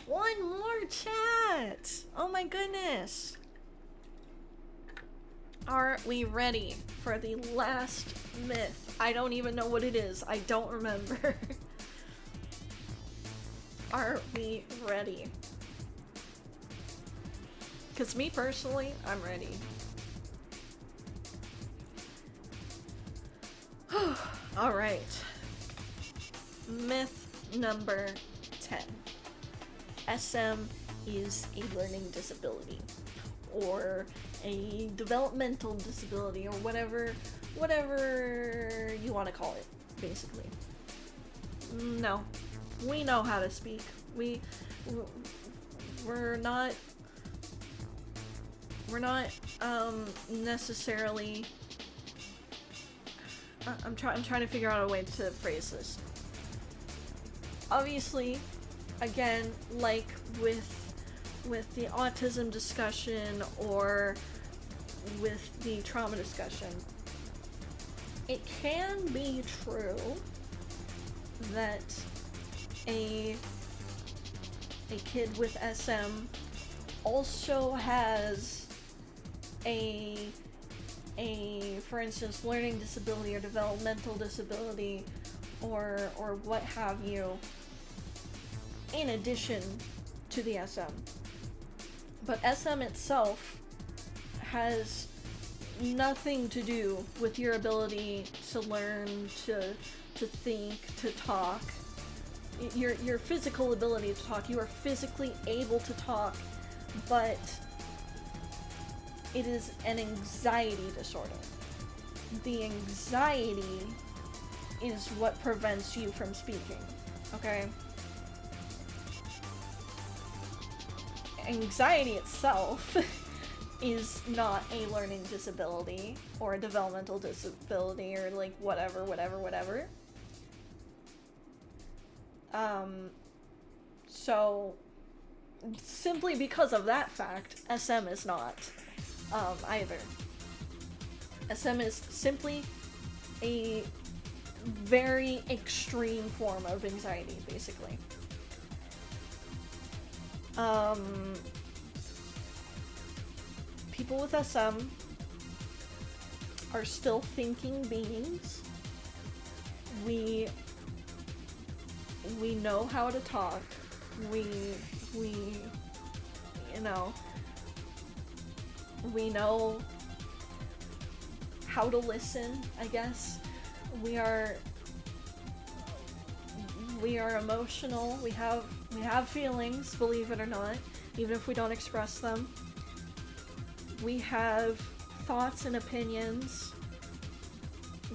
One more chat! Oh my goodness. Are we ready for the last myth? I don't even know what it is. I don't remember. Are we ready? Because me personally, I'm ready. Alright. Myth number 10. SM is a learning disability. Or a developmental disability, or whatever you want to call it, basically. No. We know how to speak. We're not necessarily. I'm trying to figure out a way to phrase this. Obviously, again, like with the autism discussion or with the trauma discussion, it can be true that a kid with SM also has a for instance learning disability or developmental disability or what have you in addition to the SM. But SM itself has nothing to do with your ability to learn, to think, to talk. Your physical ability to talk. You are physically able to talk, but it is an anxiety disorder. The anxiety is what prevents you from speaking, okay? Anxiety itself is not a learning disability or a developmental disability or like whatever. So simply because of that fact, SM is not either. SM is simply a very extreme form of anxiety, basically. People with SM are still thinking beings. We know how to talk. We know how to listen, I guess. We are emotional. We have feelings, believe it or not, even if we don't express them. We have thoughts and opinions.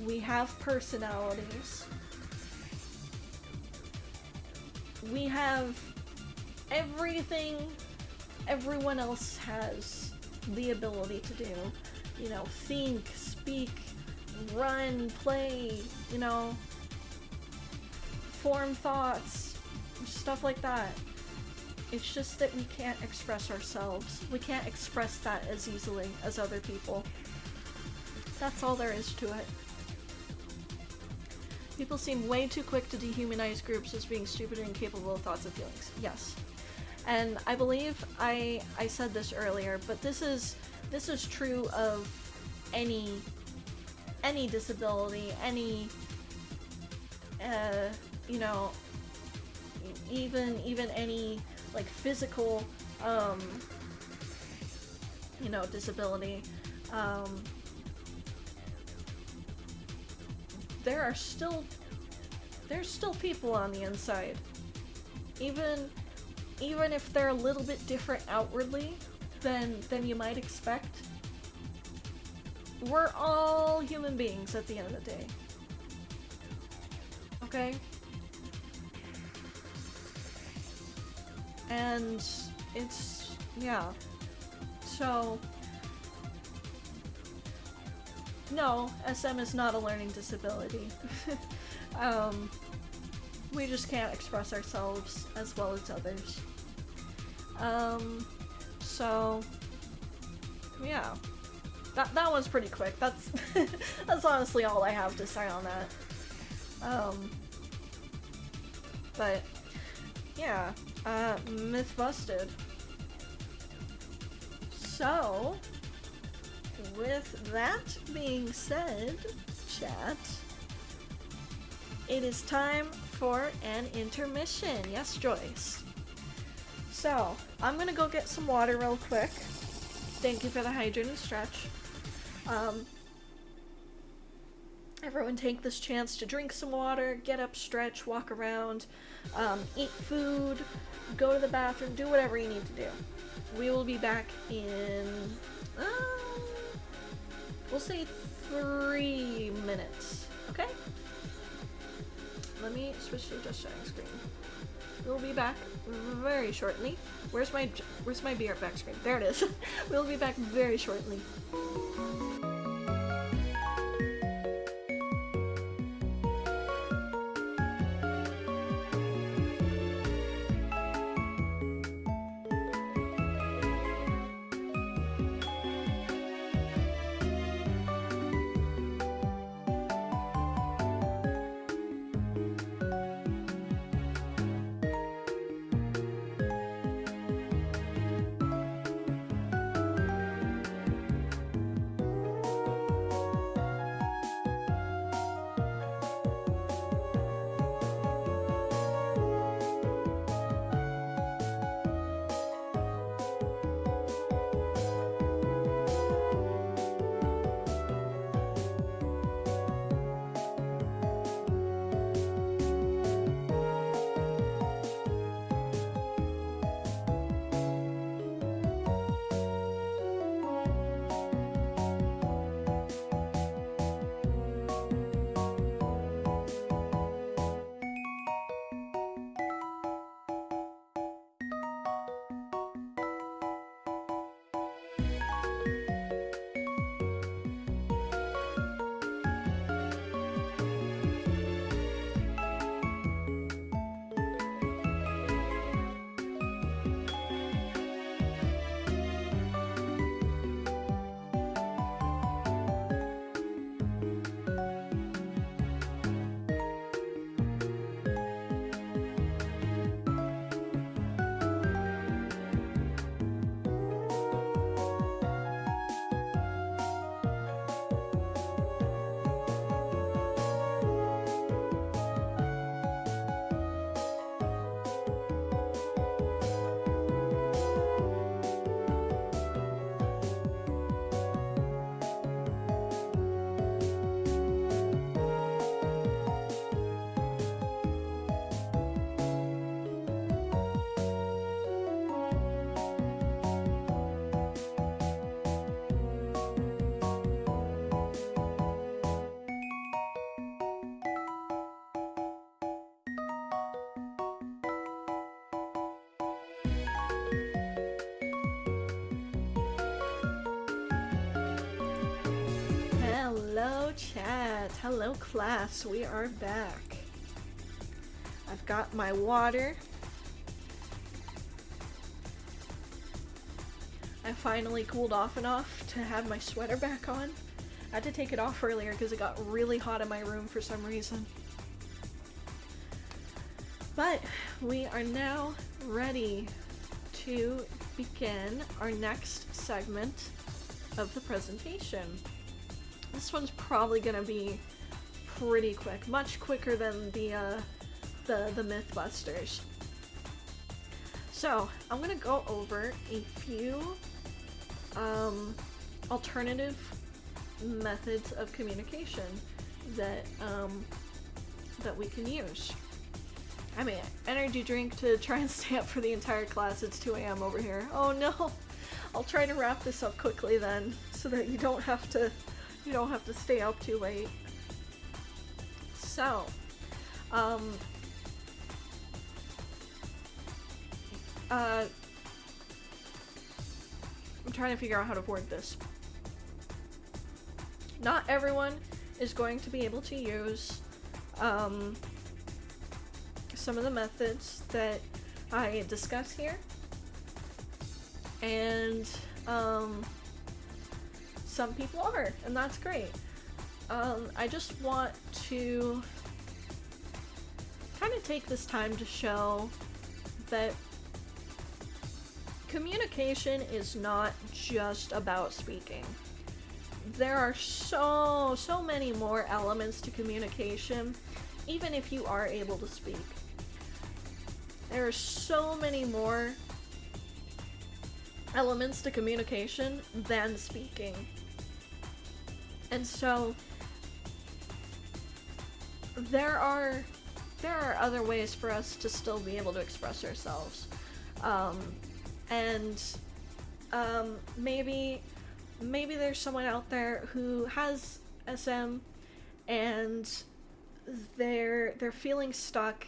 We have personalities. We have everything everyone else has the ability to do. You know, think, speak, run, play, you know, form thoughts, stuff like that. It's just that we can't express ourselves. We can't express that as easily as other people. That's all there is to it. People seem way too quick to dehumanize groups as being stupid and incapable of thoughts and feelings. Yes. And I believe I said this earlier, but this is true of any disability, any you know, even any like physical you know, disability. There's still people on the inside. Even if they're a little bit different outwardly than you might expect. We're all human beings at the end of the day. Okay? And it's, yeah. So, no, SM is not a learning disability. We just can't express ourselves as well as others. So, yeah. That was pretty quick. That's that's honestly all I have to say on that. But yeah, myth busted. So, with that being said, chat, it is time for an intermission. Yes, Joyce. So, I'm gonna go get some water real quick. Thank you for the hydrate and stretch. Everyone take this chance to drink some water, get up, stretch, walk around, eat food, go to the bathroom, do whatever you need to do. We will be back in, we'll say 3 minutes, okay? Let me switch to the just chatting screen. We'll be back very shortly. Where's my be right back screen? There it is. We'll be back very shortly. chat. Hello class. We are back. I've got my water. I finally cooled off enough to have my sweater back on. I had to take it off earlier because it got really hot in my room for some reason. But we are now ready to begin our next segment of the presentation. This one's probably gonna be pretty quick, much quicker than the Mythbusters. So I'm gonna go over a few alternative methods of communication that that we can use. I mean, energy drink to try and stay up for the entire class. It's 2 a.m. over here. Oh no! I'll try to wrap this up quickly then, so that you don't have to stay up too late. So, I'm trying to figure out how to word this. Not everyone is going to be able to use some of the methods that I discuss here, and some people are, and that's great. I just want to kind of take this time to show that communication is not just about speaking. There are so many more elements to communication, even if you are able to speak. There are so many more elements to communication than speaking. And so there are other ways for us to still be able to express ourselves. Maybe there's someone out there who has SM and they're feeling stuck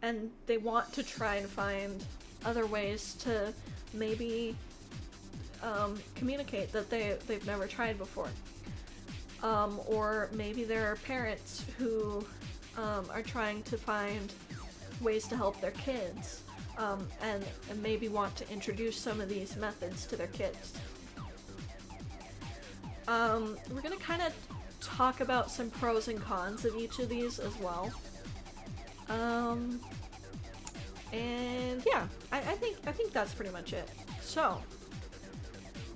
and they want to try and find other ways to maybe communicate that they've never tried before. Or maybe there are parents who are trying to find ways to help their kids, and maybe want to introduce some of these methods to their kids. We're gonna kind of talk about some pros and cons of each of these as well. And yeah, I think that's pretty much it. So,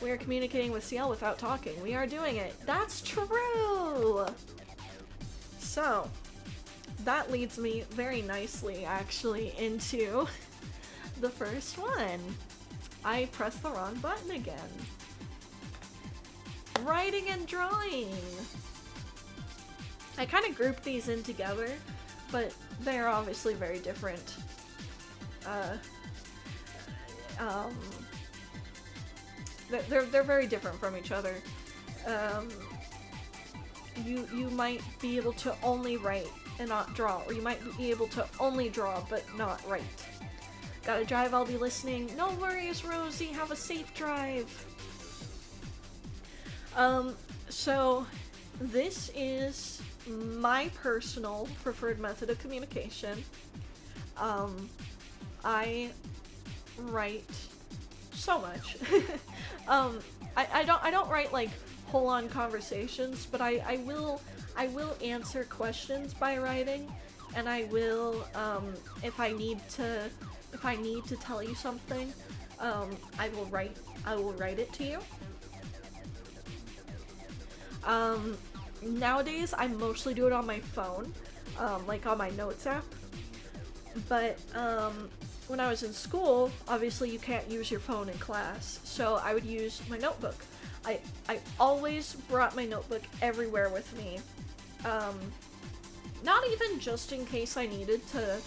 we are communicating with CL without talking. We are doing it. That's true! So, that leads me very nicely, actually, into the first one. I pressed the wrong button again. Writing and drawing! I kind of grouped these in together, but they're obviously very different. They're very different from each other. You might be able to only write and not draw, or you might be able to only draw but not write. Gotta drive, I'll be listening. No worries, Rosie, have a safe drive. So this is my personal preferred method of communication. I write so much. I don't write like whole-on conversations, but I will answer questions by writing, and I will if I need to tell you something, I will write it to you. Nowadays I mostly do it on my phone, like on my notes app, but when I was in school, obviously you can't use your phone in class, so I would use my notebook. I always brought my notebook everywhere with me. Not even just in case I needed to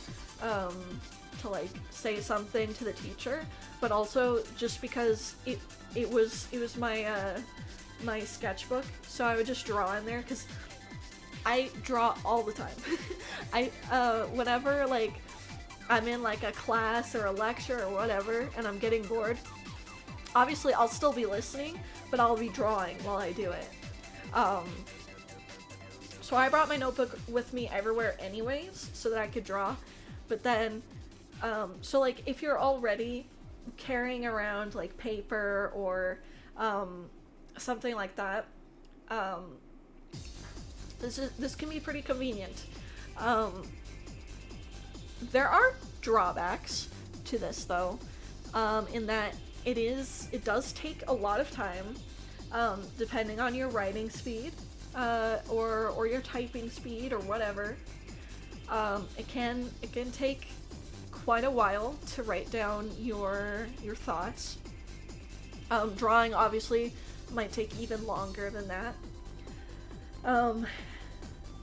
like say something to the teacher, but also just because it was my my sketchbook, so I would just draw in there, because I draw all the time. Whenever like I'm in like a class or a lecture or whatever and I'm getting bored, obviously I'll still be listening, but I'll be drawing while I do it. So I brought my notebook with me everywhere anyways, so that I could draw. But then, so like if you're already carrying around like paper or something like that, this can be pretty convenient. There are drawbacks to this though, in that it does take a lot of time, depending on your writing speed, or your typing speed or whatever. It can take quite a while to write down your thoughts. Drawing obviously might take even longer than that.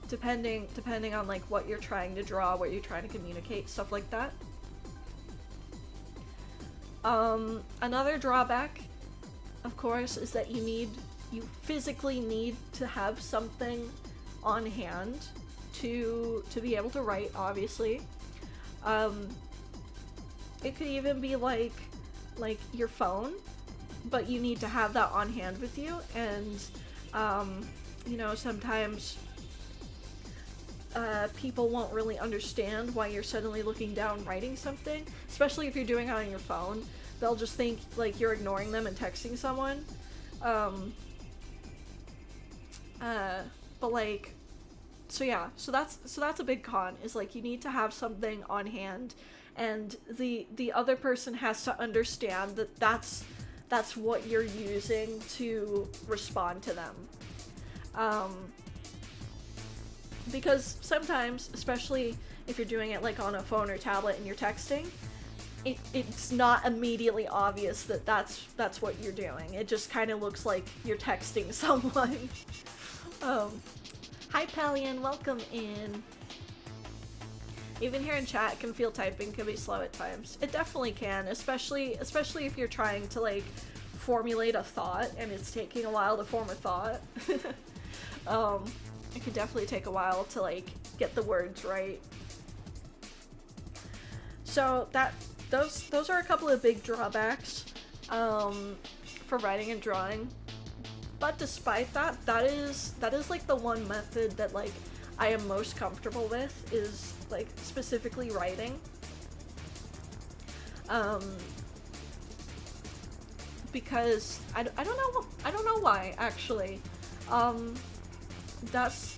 Depending on like what you're trying to draw, what you're trying to communicate, stuff like that. Another drawback, of course, is that you physically need to have something on hand to be able to write, obviously. It could even be like your phone, but you need to have that on hand with you, and you know, sometimes people won't really understand why you're suddenly looking down writing something, especially if you're doing it on your phone. They'll just think like you're ignoring them and texting someone. But like, so that's a big con, is like you need to have something on hand, and the other person has to understand that that's what you're using to respond to them. Because sometimes, especially if you're doing it like on a phone or tablet and you're texting, it's not immediately obvious that that's what you're doing. It just kind of looks like you're texting someone. Hi Pelian, welcome in. Even here in chat, can feel typing can be slow at times. It definitely can, especially if you're trying to like formulate a thought and it's taking a while to form a thought. It could definitely take a while to like get the words right. So those are a couple of big drawbacks for writing and drawing. But despite that, that is like the one method that like I am most comfortable with, is like specifically writing. Because I don't know why actually. That's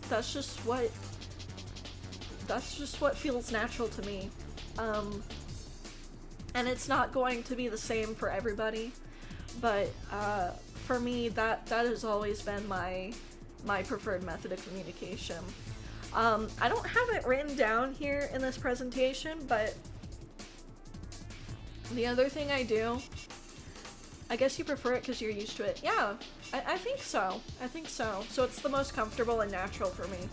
just what feels natural to me. And it's not going to be the same for everybody, but for me that has always been my preferred method of communication. I don't have it written down here in this presentation, but the other thing I do, I guess you prefer it because you're used to it. Yeah, I think so. So it's the most comfortable and natural for me.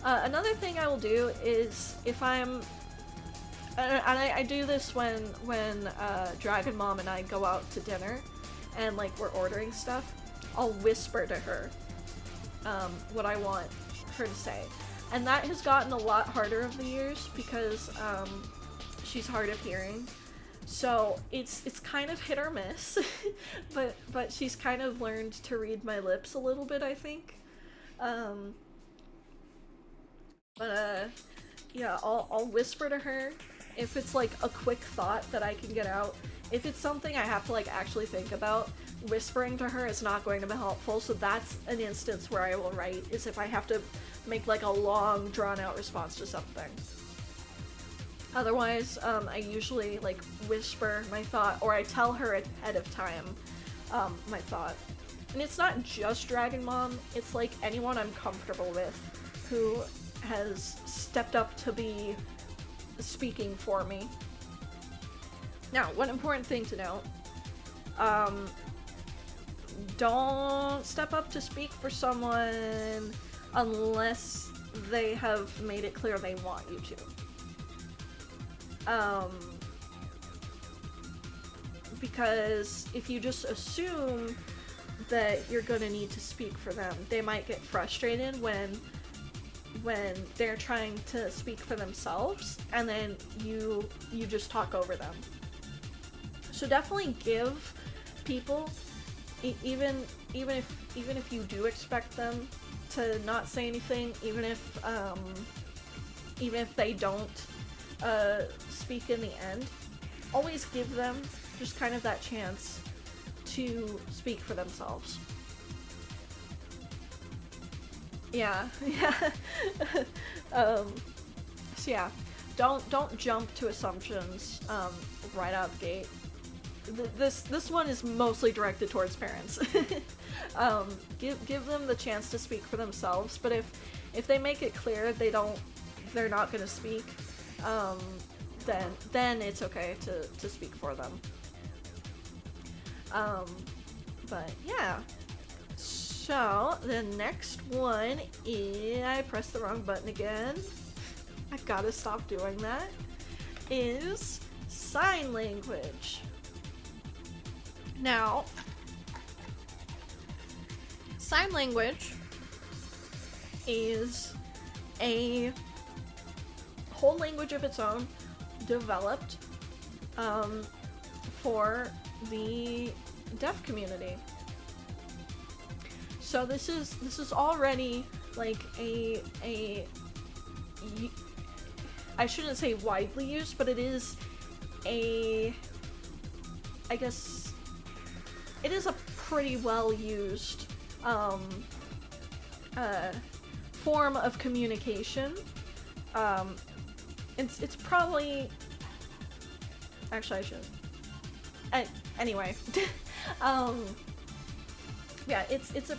Another thing I will do is if I'm, and I do this when Dragon Mom and I go out to dinner and like we're ordering stuff, I'll whisper to her what I want her to say. And that has gotten a lot harder over the years because she's hard of hearing. So it's kind of hit or miss, but she's kind of learned to read my lips a little bit, I think. Yeah, I'll whisper to her if it's like a quick thought that I can get out. If it's something I have to like actually think about, whispering to her is not going to be helpful. So that's an instance where I will write, is if I have to make like a long drawn out response to something. Otherwise, I usually like whisper my thought, or I tell her ahead of time my thought. And it's not just Dragon Mom, it's like anyone I'm comfortable with who has stepped up to be speaking for me. Now, one important thing to note, don't step up to speak for someone unless they have made it clear they want you to. Because if you just assume that you're gonna need to speak for them, they might get frustrated when they're trying to speak for themselves, and then you just talk over them. So definitely give people, even if you do expect them to not say anything, even if they don't speak in the end. Always give them just kind of that chance to speak for themselves. Yeah, yeah. So yeah, don't jump to assumptions right out the gate. This one is mostly directed towards parents. Give them the chance to speak for themselves, but if they make it clear they're not going to speak, then it's okay to speak for them. But yeah. So the next one is, I pressed the wrong button again. I gotta stop doing that. Is sign language. Now, sign language is a whole language of its own, developed for the deaf community. So this is already like I shouldn't say widely used, but it is I guess it is a pretty well used form of communication. It's probably, actually I shouldn't. Anyway, yeah, it's a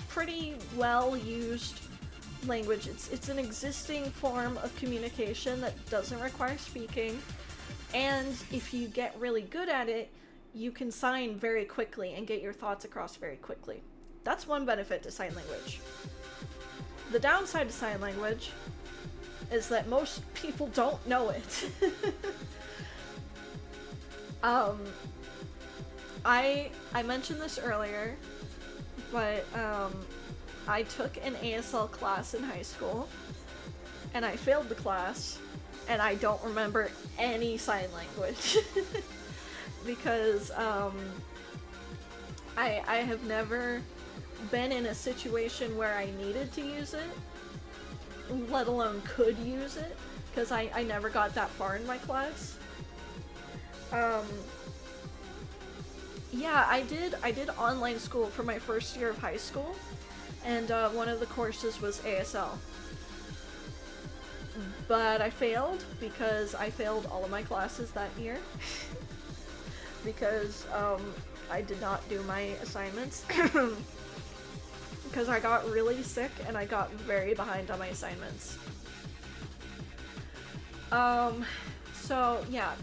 pretty well used language. It's an existing form of communication that doesn't require speaking, and if you get really good at it, you can sign very quickly and get your thoughts across very quickly. That's one benefit to sign language. The downside to sign language is that most people don't know it. I mentioned this earlier, but I took an ASL class in high school, and I failed the class, and I don't remember any sign language. Because I have never been in a situation where I needed to use it, let alone could use it, because I never got that far in my class. Yeah, I did online school for my first year of high school, and one of the courses was ASL. But I failed because I failed all of my classes that year. Because I did not do my assignments. Because I got really sick and I got very behind on my assignments. So yeah,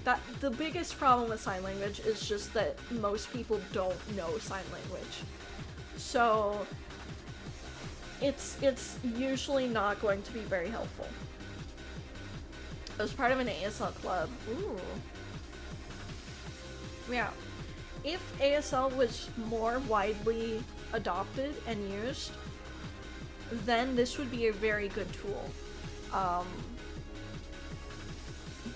the biggest problem with sign language is just that most people don't know sign language. So it's usually not going to be very helpful. I was part of an ASL club. Ooh. Yeah. If ASL was more widely adopted and used, then this would be a very good tool.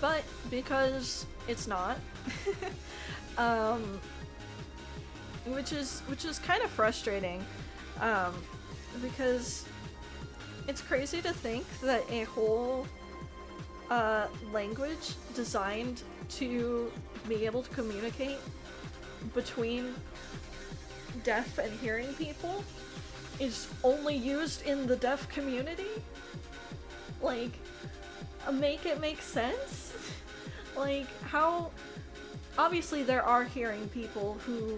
But because it's not, which is kind of frustrating, because it's crazy to think that a whole language designed to be able to communicate between deaf and hearing people is only used in the deaf community. Like, make it make sense. Like, how obviously there are hearing people who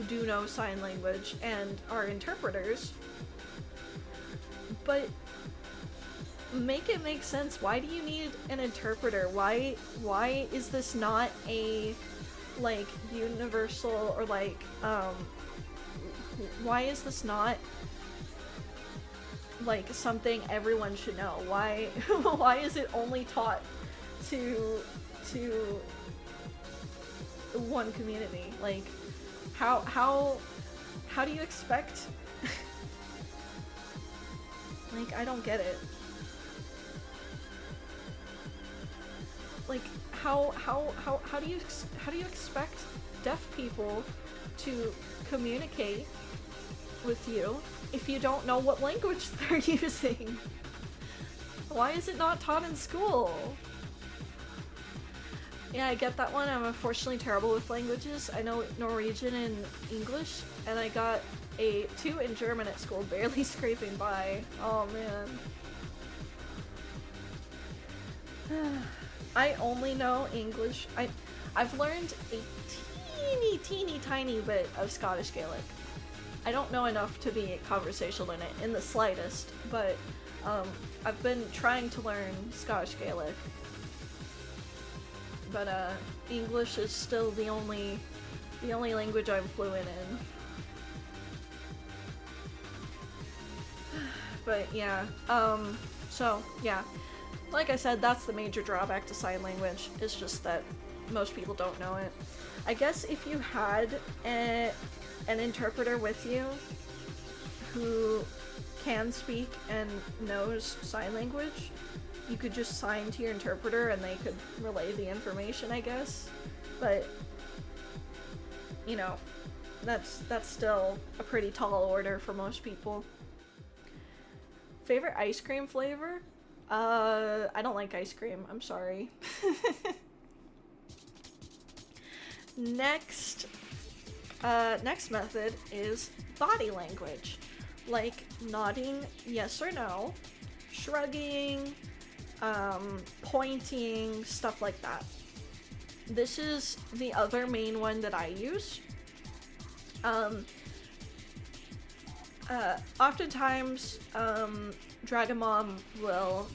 do know sign language and are interpreters, but make it make sense. Why do you need an interpreter? Why is this not a like universal, or like why is this not like something everyone should know? Why why is it only taught to one community? Like, how do you expect like, I don't get it. Like, how do you expect deaf people to communicate with you if you don't know what language they're using? Why is it not taught in school? Yeah, I get that one. I'm unfortunately terrible with languages. I know Norwegian and English, and I got a 2 in German at school, barely scraping by. Oh man. I only know English. I've learned a teeny tiny bit of Scottish Gaelic. I don't know enough to be conversational in it in the slightest, but I've been trying to learn Scottish Gaelic. But English is still the only language I'm fluent in. But yeah, so yeah, like I said, that's the major drawback to sign language. It's just that most people don't know it. I guess if you had an interpreter with you who can speak and knows sign language, you could just sign to your interpreter and they could relay the information, I guess. But, you know, that's still a pretty tall order for most people. Favorite ice cream flavor? I don't like ice cream. I'm sorry. Next method is body language. Like nodding yes or no, shrugging, pointing, stuff like that. This is the other main one that I use. Oftentimes, Dragon Mom will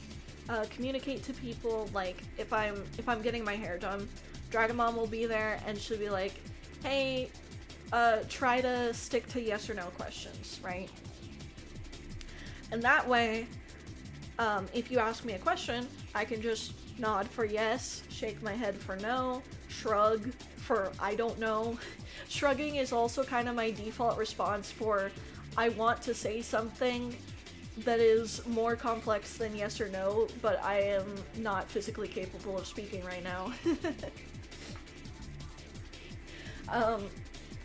communicate to people, like if I'm getting my hair done, Dragon Mom will be there and she'll be like, hey, try to stick to yes or no questions, right? And that way, if you ask me a question, I can just nod for yes, shake my head for no, shrug for I don't know. Shrugging is also kind of my default response for I want to say something that is more complex than yes or no, but I am not physically capable of speaking right now.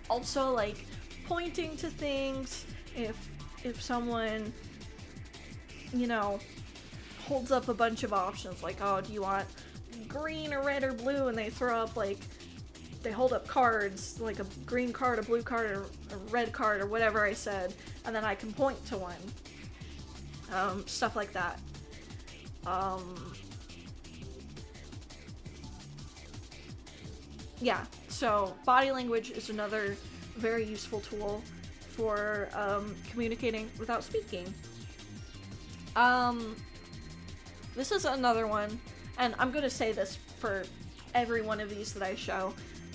Also, like, pointing to things, if someone, you know, holds up a bunch of options, like, oh, do you want green or red or blue, and they throw up, like, they hold up cards, like a green card, a blue card, or a red card, or whatever I said, and then I can point to one. Stuff like that. Yeah, so body language is another very useful tool for communicating without speaking. This is another one, and I'm going to say this for every one of these that I show.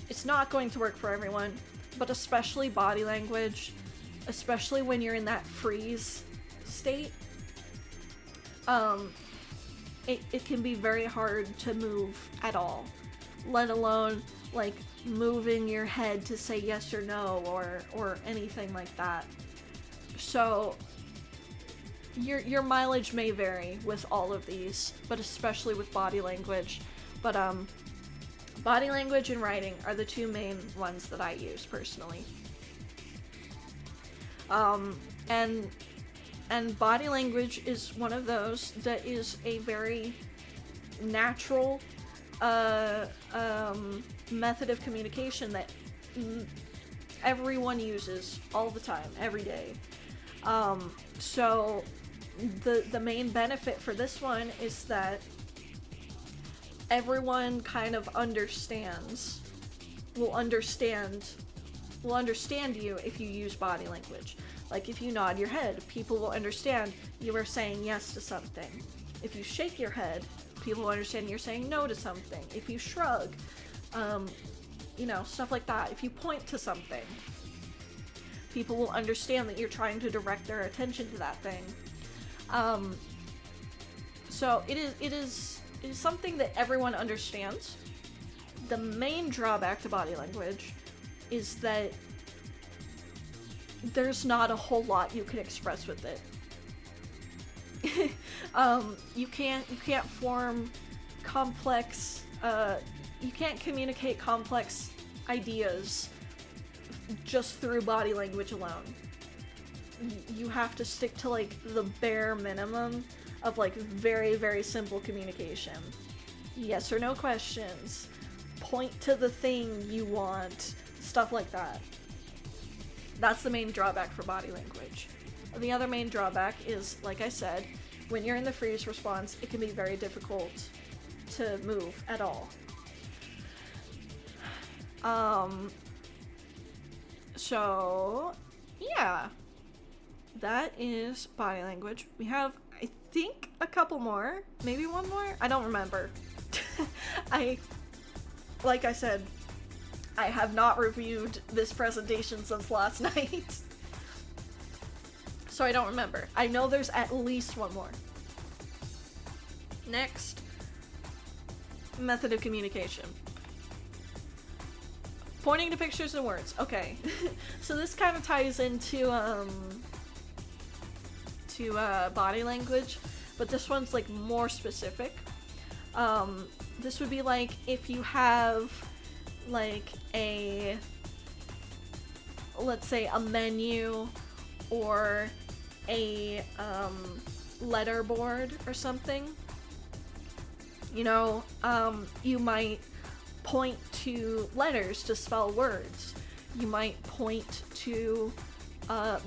It's not going to work for everyone, but especially body language, especially when you're in that freeze state, it can be very hard to move at all, let alone like moving your head to say yes or no or anything like that. So your mileage may vary with all of these, but especially with body language. But body language and writing are the two main ones that I use personally. And body language is one of those that is a very natural method of communication that everyone uses all the time, every day. So the main benefit for this one is that everyone kind of will understand you if you use body language. Like if you nod your head, people will understand you are saying yes to something. If you shake your head, people will understand you're saying no to something. If you shrug, stuff like that. If you point to something, people will understand that you're trying to direct their attention to that thing. So it is something that everyone understands. The main drawback to body language is that there's not a whole lot you can express with it. You can't form complex, you can't communicate complex ideas just through body language alone. you have to stick to like the bare minimum of like very, very simple communication. Yes or no questions, point to the thing you want, stuff like that. That's the main drawback for body language. The other main drawback is, like I said, when you're in the freeze response, it can be very difficult to move at all. So, yeah. That is body language. We have, I think, a couple more. Maybe one more? I don't remember. Like I said, I have not reviewed this presentation since last night. So I don't remember. I know there's at least one more. Next, method of communication. Pointing to pictures and words. Okay. So this kind of ties into body language, but this one's like more specific. This would be like if you have like let's say a menu or a letter board or something. You know, you might point to letters to spell words. You might point to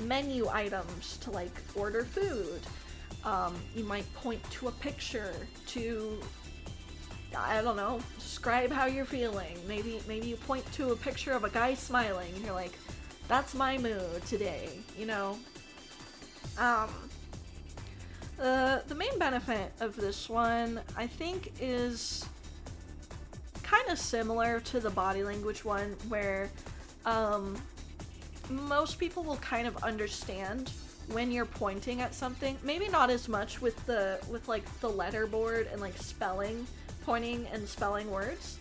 menu items to like order food. You might point to a picture to, I don't know, describe how you're feeling. Maybe you point to a picture of a guy smiling and you're like, that's my mood today, you know? The main benefit of this one, I think, is kind of similar to the body language one, where most people will kind of understand when you're pointing at something. Maybe not as much with like the letter board and like pointing and spelling words.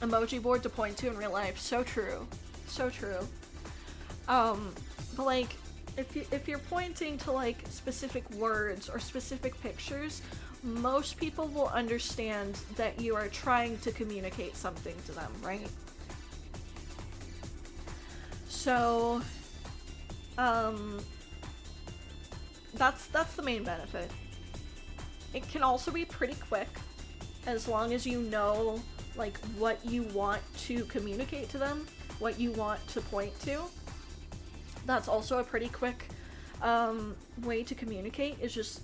Emoji board to point to in real life, so true. But like if you're pointing to like specific words or specific pictures, most people will understand that you are trying to communicate something to them, right? So, that's the main benefit. It can also be pretty quick, as long as you know, like, what you want to communicate to them, what you want to point to. That's also a pretty quick way to communicate, is just,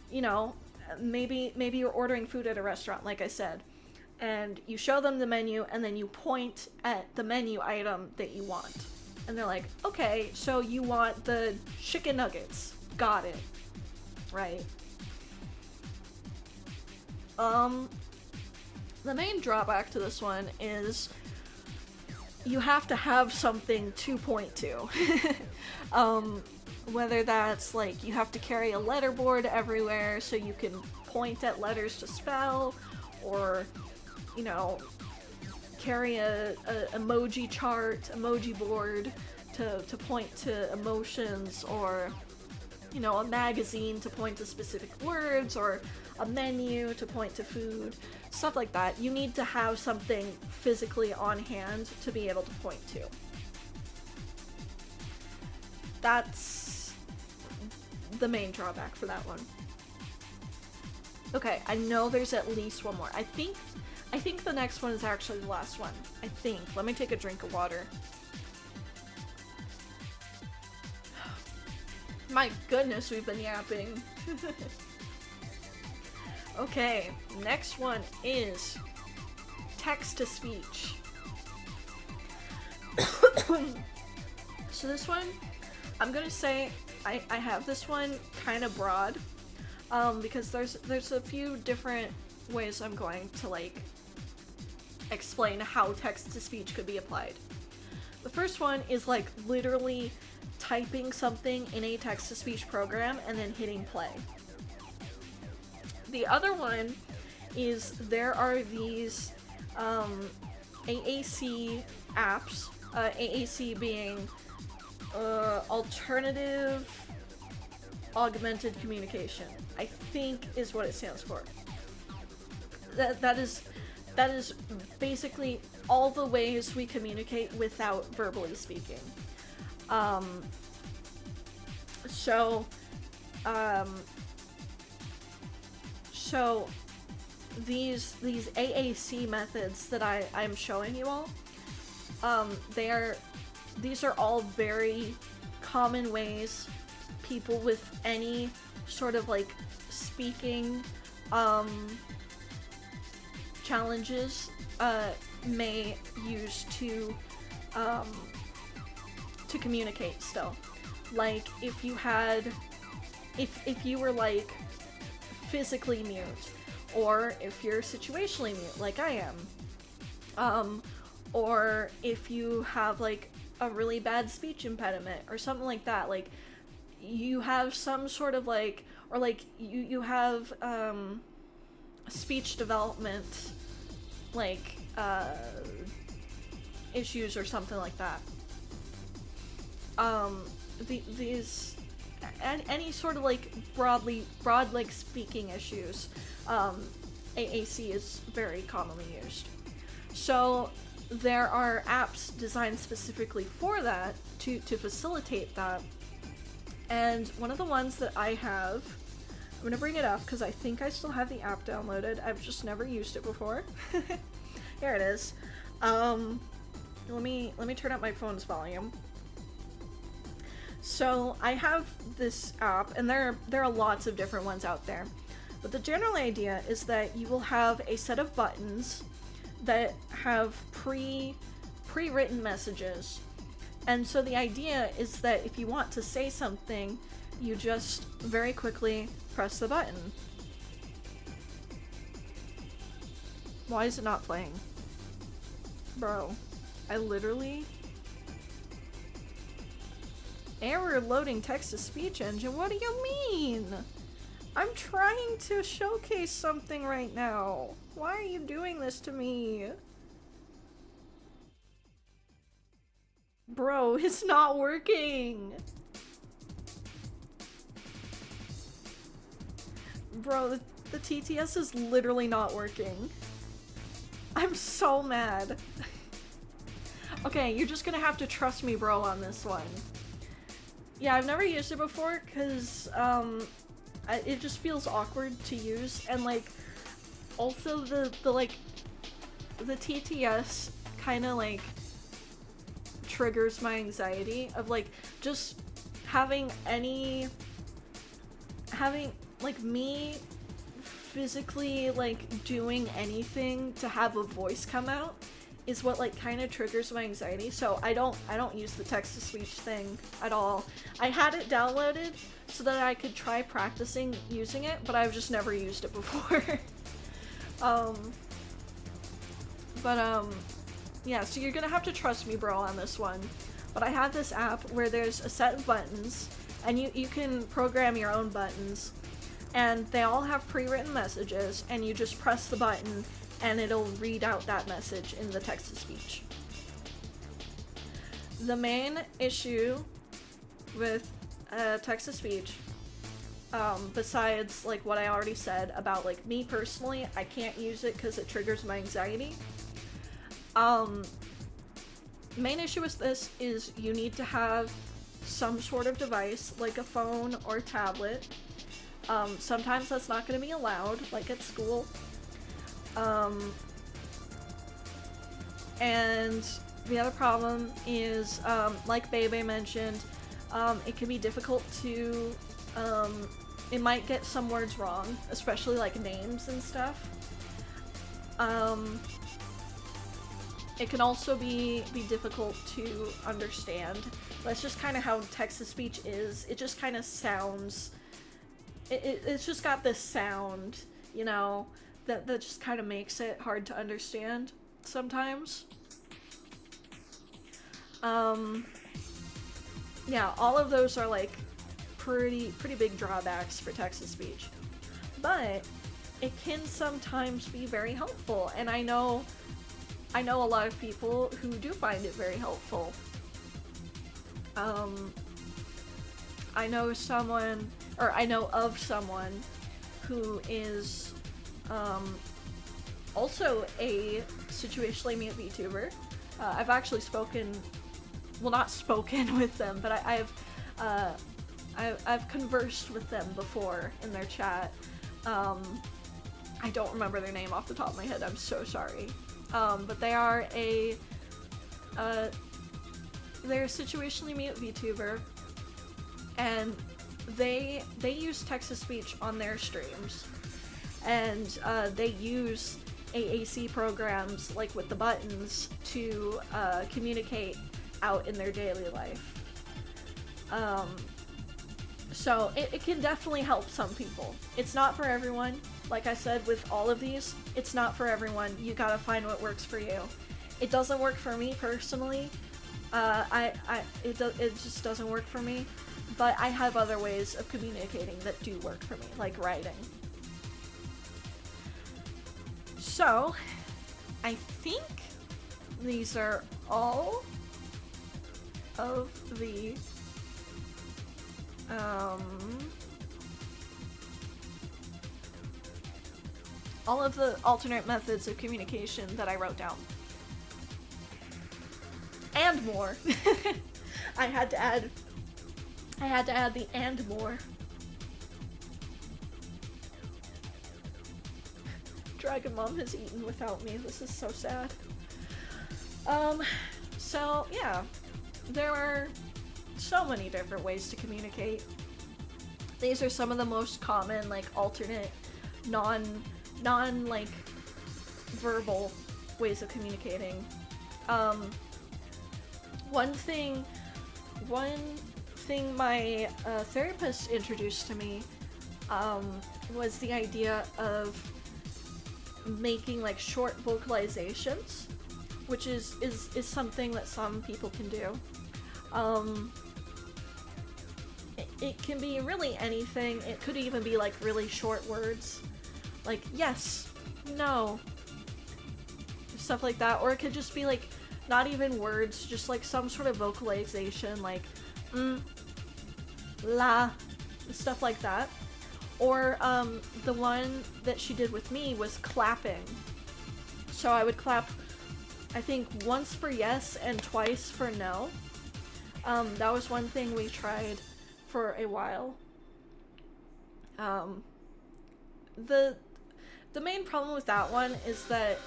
you know, maybe you're ordering food at a restaurant, like I said, and you show them the menu and then you point at the menu item that you want. And they're like, okay, so you want the chicken nuggets. Got it. Right. The main drawback to this one is you have to have something to point to. Whether that's like you have to carry a letter board everywhere so you can point at letters to spell, or, you know, carry a emoji chart, emoji board to point to emotions, or, you know, a magazine to point to specific words, or a menu to point to food, stuff like that. You need to have something physically on hand to be able to point to. That's the main drawback for that one. Okay, I know there's at least one more. I think the next one is actually the last one. I think. Let me take a drink of water. My goodness, we've been yapping. Okay, next one is text-to-speech. So this one, I'm gonna say I have this one kind of broad, because there's a few different ways I'm going to like explain how text-to-speech could be applied. The first one is like literally typing something in a text-to-speech program and then hitting play. The other one is there are these AAC apps, AAC being alternative augmented communication, I think is what it stands for. That is basically all the ways we communicate without verbally speaking. So, so these AAC methods that I'm showing you all, these are all very common ways people with any sort of like speaking challenges may use to communicate still. Like if you were like physically mute, or if you're situationally mute like I am, or if you have like a really bad speech impediment or something like that, like you have some sort of like, or like you have speech development like issues or something like that. These any sort of like broad like speaking issues, AAC is very commonly used. So there are apps designed specifically for that, to facilitate that. And one of the ones that I have, I'm gonna bring it up because I think I still have the app downloaded. I've just never used it before. Here it is. Let me turn up my phone's volume. So I have this app, and there are lots of different ones out there. But the general idea is that you will have a set of buttons that have pre-written messages. And so the idea is that if you want to say something, you just very quickly press the button. Why is it not playing? Bro, I literally... Error loading text-to-speech engine? What do you mean? I'm trying to showcase something right now. Why are you doing this to me? Bro, it's not working. Bro, the TTS is literally not working. I'm so mad. Okay, you're just gonna have to trust me, bro, on this one. Yeah, I've never used it before because it just feels awkward to use, and like also the TTS kind of like triggers my anxiety of like just having like me physically like doing anything to have a voice come out is what like kind of triggers my anxiety. So I don't use the text-to-speech thing at all. I had it downloaded so that I could try practicing using it, but I've just never used it before. Yeah, so you're gonna have to trust me, bro, on this one. But I have this app where there's a set of buttons, and you can program your own buttons, and they all have pre-written messages, and you just press the button and it'll read out that message in the text-to-speech. The main issue with text-to-speech, besides like what I already said about like me personally, I can't use it because it triggers my anxiety. Main issue with this is you need to have some sort of device, like a phone or tablet. Sometimes that's not going to be allowed, like at school. And the other problem is, like Bebe mentioned, it can be difficult to, it might get some words wrong, especially like names and stuff. It can also be difficult to understand. That's just kind of how text-to-speech is. It just kind of sounds, it's just got this sound, you know, that just kind of makes it hard to understand sometimes. Yeah, all of those are like pretty big drawbacks for text-to-speech. But it can sometimes be very helpful, and I know a lot of people who do find it very helpful. I know of someone who is also a situationally mute VTuber. I've actually not spoken with them, but I've conversed with them before in their chat. I don't remember their name off the top of my head, I'm so sorry. But they are they're a situationally mute VTuber, and they use text-to-speech on their streams, and they use AAC programs, like with the buttons, to communicate out in their daily life. So it can definitely help some people. It's not for everyone. Like I said, with all of these, it's not for everyone. You gotta find what works for you. It doesn't work for me personally. It just doesn't work for me. But I have other ways of communicating that do work for me, like writing. So, I think these are all of the alternate methods of communication that I wrote down. And more. I had to add the and more. Dragon Mom has eaten without me. This is so sad. So yeah, there are so many different ways to communicate. These are some of the most common, like, alternate, non like verbal ways of communicating. One thing my therapist introduced to me was the idea of making, like, short vocalizations, which is something that some people can do. It can be really anything. It could even be, like, really short words, like yes, no, stuff like that. Or it could just be, like, not even words, just like some sort of vocalization, like la, stuff like that. Or the one that she did with me was clapping. So I would clap, I think, once for yes and twice for no. That was one thing we tried for a while. The main problem with that one is that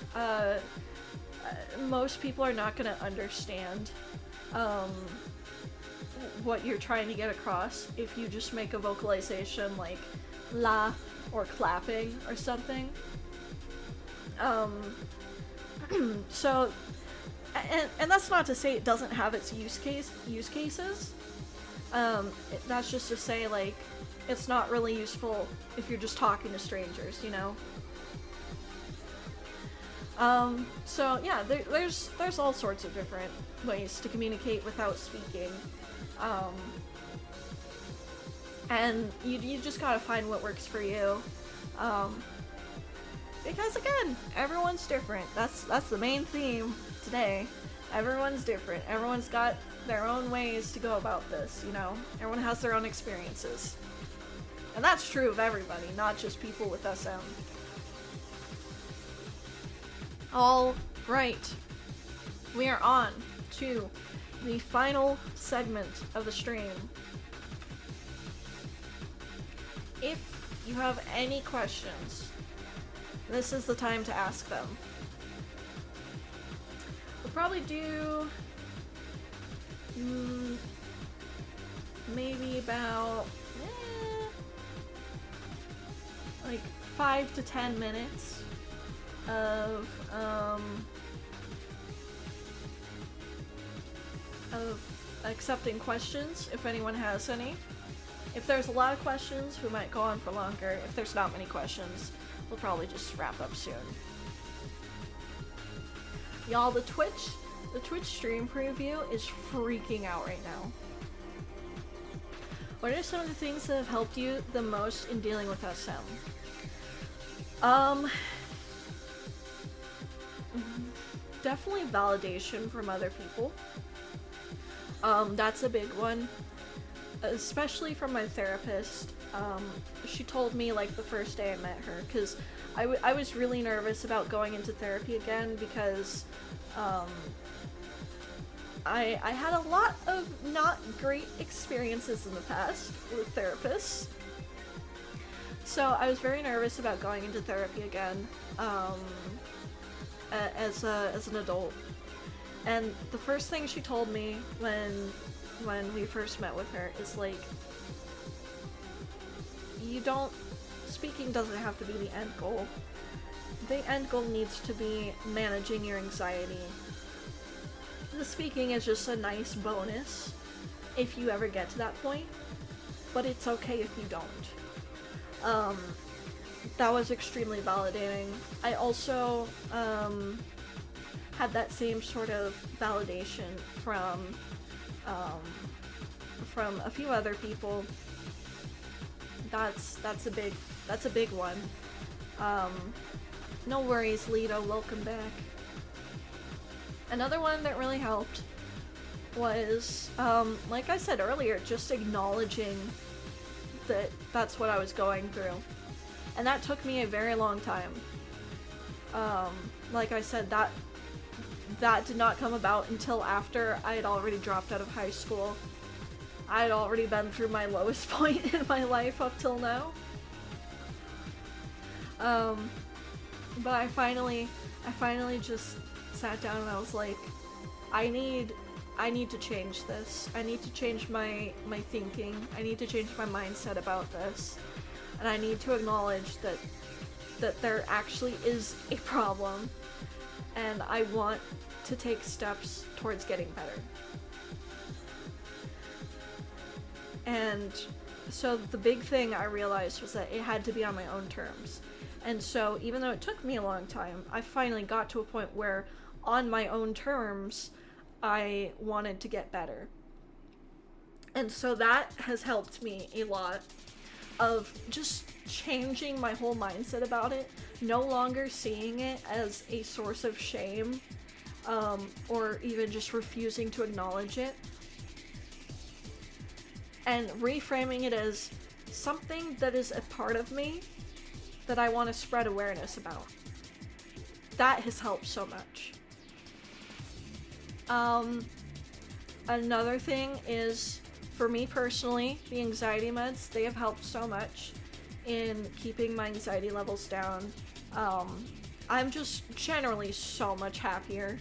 most people are not going to understand what you're trying to get across if you just make a vocalization like la or clapping or something. So, and that's not to say it doesn't have its use cases. That's just to say, like, it's not really useful if you're just talking to strangers, you know? So yeah, there's all sorts of different ways to communicate without speaking. And you just gotta find what works for you. Because again, everyone's different. That's the main theme today. Everyone's different. Everyone's got their own ways to go about this, you know? Everyone has their own experiences. And that's true of everybody, not just people with SM. All right. We are on to the final segment of the stream. If you have any questions, this is the time to ask them. We'll probably do maybe about like 5 to 10 minutes of accepting questions if anyone has any. If there's a lot of questions, we might go on for longer. If there's not many questions, we'll probably just wrap up soon. Y'all, the Twitch stream preview is freaking out right now. What are some of the things that have helped you the most in dealing with SM? Definitely validation from other people. That's a big one. Especially from my therapist. She told me, like, the first day I met her, because I was really nervous about going into therapy again because I had a lot of not great experiences in the past with therapists. So I was very nervous about going into therapy again, as an adult. And the first thing she told me when we first met with her is like, speaking doesn't have to be the end goal. The end goal needs to be managing your anxiety. The speaking is just a nice bonus if you ever get to that point, but it's okay if you don't. That was extremely validating. I also had that same sort of validation from a few other people. That's a big one. No worries, Lito, welcome back. Another one that really helped was, like I said earlier, just acknowledging that that's what I was going through. And that took me a very long time. Like I said, that did not come about until after I had already dropped out of high school. I had already been through my lowest point in my life up till now. But I finally just sat down and I was like, I need to change this. I need to change my thinking. I need to change my mindset about this. And I need to acknowledge that there actually is a problem. And I want to take steps towards getting better. And so the big thing I realized was that it had to be on my own terms. And so even though it took me a long time, I finally got to a point where on my own terms, I wanted to get better. And so that has helped me a lot of just changing my whole mindset about it, no longer seeing it as a source of shame, or even just refusing to acknowledge it, and reframing it as something that is a part of me that I want to spread awareness about. That has helped so much. Another thing is, for me personally, the anxiety meds, they have helped so much in keeping my anxiety levels down. I'm just generally so much happier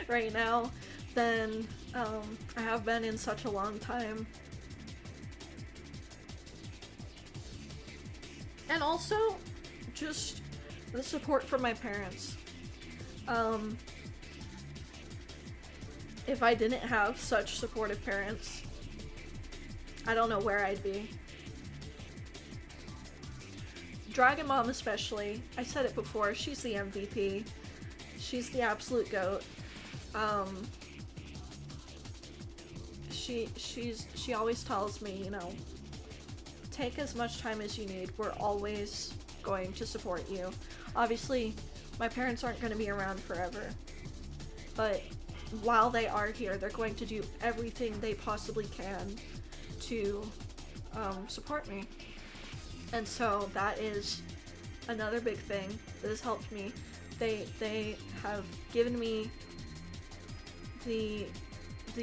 right now than I have been in such a long time. And also, just the support from my parents. If I didn't have such supportive parents, I don't know where I'd be. Dragon Mom especially, I said it before, she's the MVP. She's the absolute GOAT. She always tells me, you know, take as much time as you need. We're always going to support you. Obviously, my parents aren't going to be around forever, but while they are here, they're going to do everything they possibly can to support me. And so that is another big thing that has helped me. They have given me the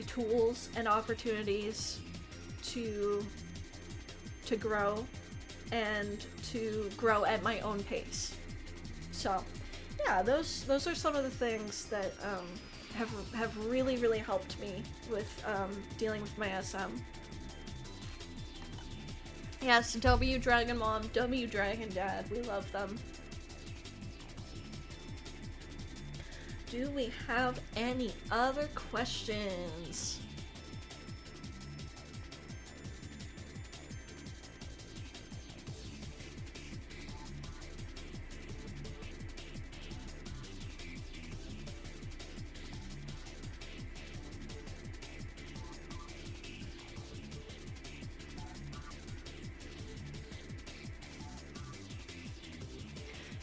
tools and opportunities to grow and to grow at my own pace. So yeah, those are some of the things that have really helped me with dealing with my SM. Yes, W Dragon Mom, W Dragon Dad, we love them. Do we have any other questions?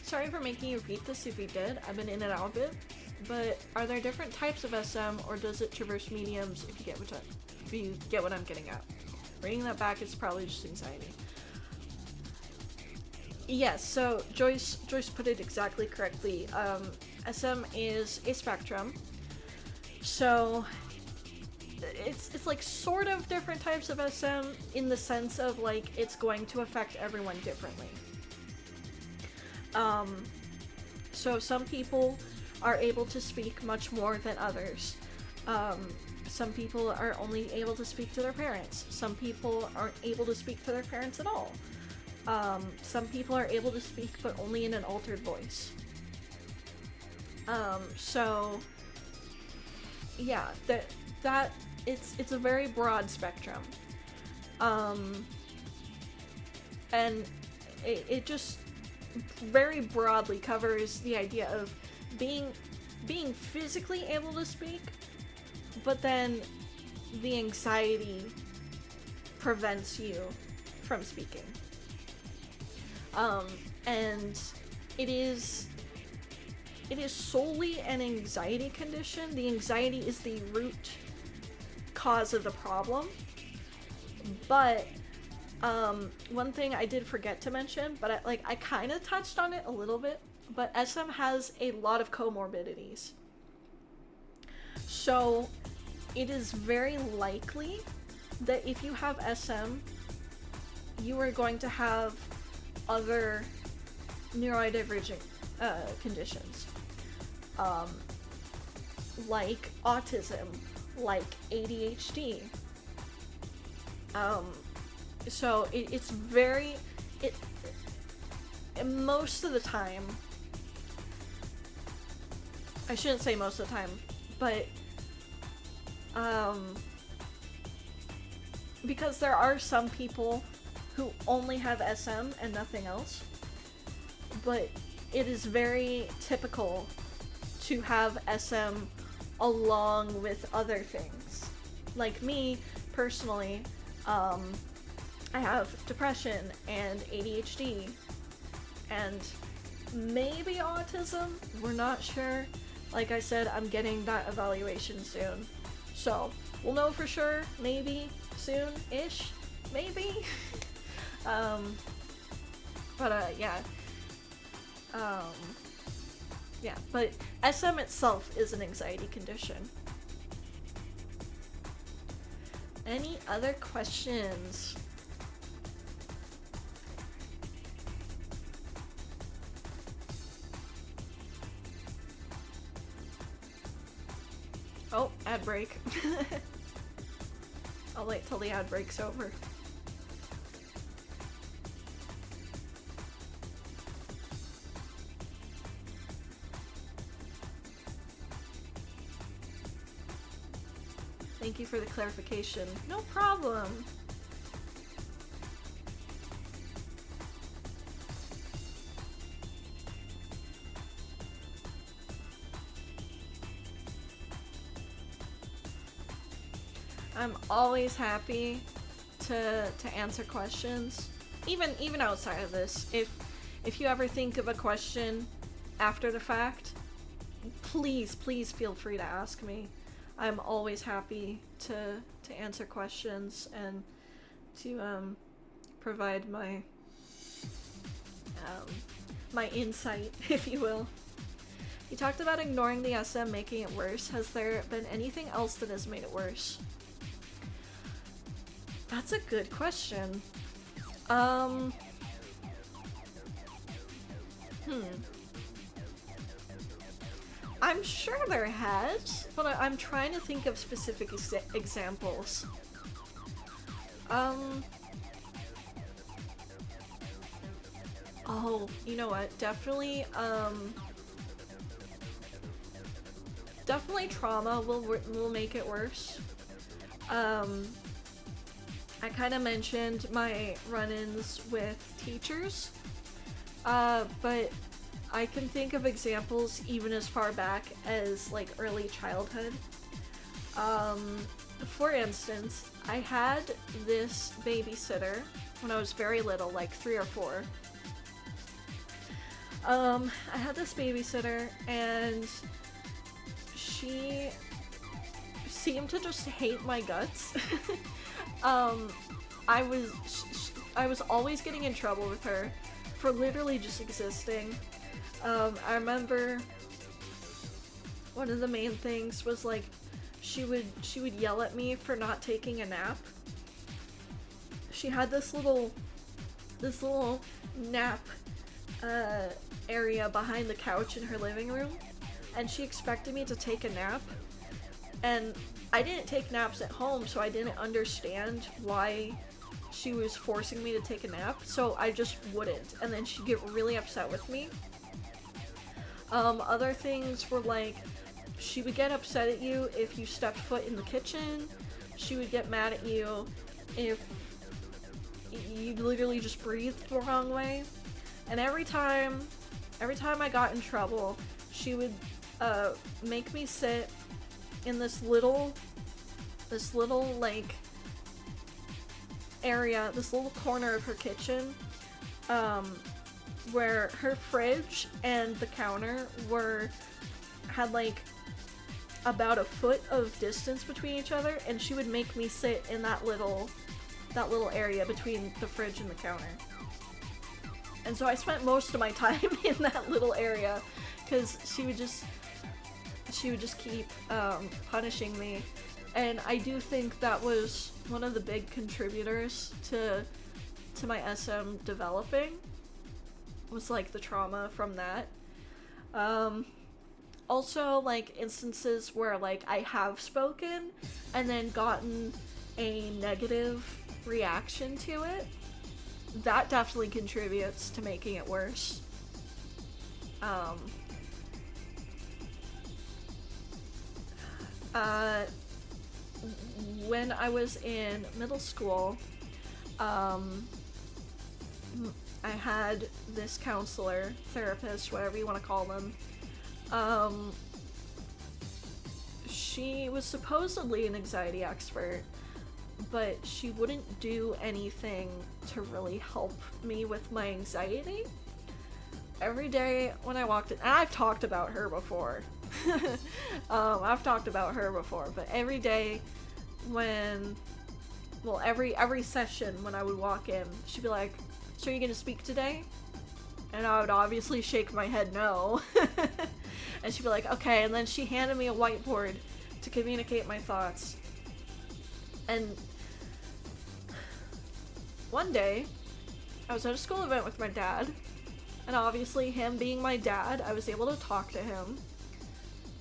Sorry for making you repeat this if you did. I've been in and out a bit. But are there different types of SM, or does it traverse mediums if you get what I'm getting at? Reading that back, it's probably just anxiety. Yes, so Joyce put it exactly correctly. SM is a spectrum. So it's like sort of different types of SM in the sense of like it's going to affect everyone differently. So some people are able to speak much more than others. Some people are only able to speak to their parents. Some people aren't able to speak to their parents at all. Some people are able to speak but only in an altered voice. So yeah, that it's a very broad spectrum. And it just very broadly covers the idea of being physically able to speak, but then the anxiety prevents you from speaking. And it is solely an anxiety condition. The anxiety is the root cause of the problem. But one thing I did forget to mention, but I kind of touched on it a little bit, but SM has a lot of comorbidities. So it is very likely that if you have SM, you are going to have other neurodivergent conditions, like autism, like ADHD. So it's very, most of the time, I shouldn't say most of the time, but because there are some people who only have SM and nothing else, but it is very typical to have SM along with other things. Like me, personally, I have depression and ADHD and maybe autism, we're not sure. Like I said, I'm getting that evaluation soon. So, we'll know for sure, maybe, soon-ish, maybe. Yeah. Yeah, but SM itself is an anxiety condition. Any other questions? Oh, ad break. I'll wait till the ad break's over. Thank you for the clarification. No problem. I'm always happy to answer questions, even outside of this. If you ever think of a question after the fact, please feel free to ask me. I'm always happy to answer questions and to provide my my insight, if you will. You talked about ignoring the SM making it worse. Has there been anything else that has made it worse? That's a good question. I'm sure there has, but I'm trying to think of specific examples. Oh, you know what? Definitely trauma will make it worse. I kind of mentioned my run-ins with teachers, but I can think of examples even as far back as like early childhood. For instance, I had this babysitter when I was very little, like 3 or 4. I had this babysitter and she seemed to just hate my guts. I was always getting in trouble with her for literally just existing. I remember one of the main things was like she would yell at me for not taking a nap. She had this little nap area behind the couch in her living room, and she expected me to take a nap, and I didn't take naps at home, so I didn't understand why she was forcing me to take a nap, so I just wouldn't, and then she'd get really upset with me. Other things were like, she would get upset at you if you stepped foot in the kitchen. She would get mad at you if you literally just breathed the wrong way. And every time I got in trouble, she would make me sit in this little like area, this little corner of her kitchen, where her fridge and the counter had like about a foot of distance between each other, and she would make me sit in that little area between the fridge and the counter. And so I spent most of my time in that little area, because she would just keep punishing me. And I do think that was one of the big contributors to my SM developing, was like the trauma from that. Also, like, instances where like I have spoken and then gotten a negative reaction to it, that definitely contributes to making it worse. When I was in middle school, I had this counselor, therapist, whatever you want to call them. She was supposedly an anxiety expert, but she wouldn't do anything to really help me with my anxiety. Every day when I walked in, and I've talked about her before, but every day every session when I would walk in, she'd be like, "So are you gonna speak today?" And I would obviously shake my head no. And she'd be like, "Okay," and then she handed me a whiteboard to communicate my thoughts. And one day, I was at a school event with my dad, and obviously him being my dad, I was able to talk to him.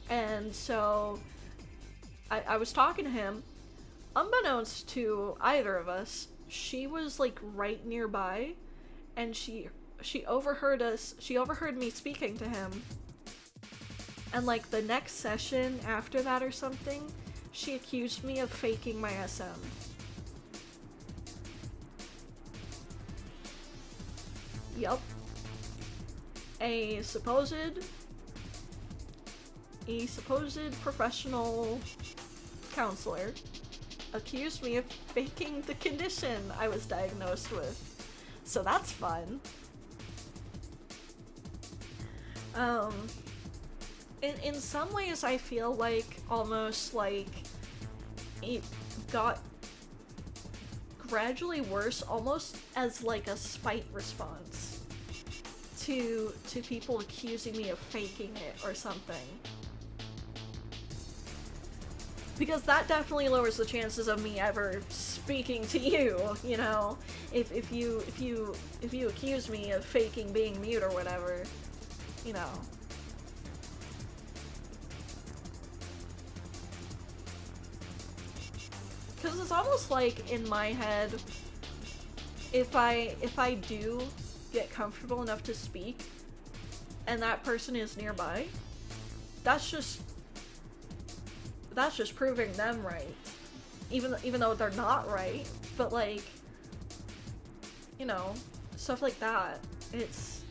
And so I was talking to him. Unbeknownst to either of us, she was like right nearby, and she overheard me speaking to him. And like the next session after that or something, she accused me of faking my SM. Yup. A supposed professional counselor accused me of faking the condition I was diagnosed with. So that's fun. In some ways I feel like almost like it got gradually worse, almost as like a spite response to people accusing me of faking it or something. Because that definitely lowers the chances of me ever speaking to you, you know? If you accuse me of faking being mute or whatever, you know. Because it's almost like, in my head, if I do get comfortable enough to speak, and that person is nearby, that's just proving them right. Even though they're not right, but like, you know, stuff like that. It's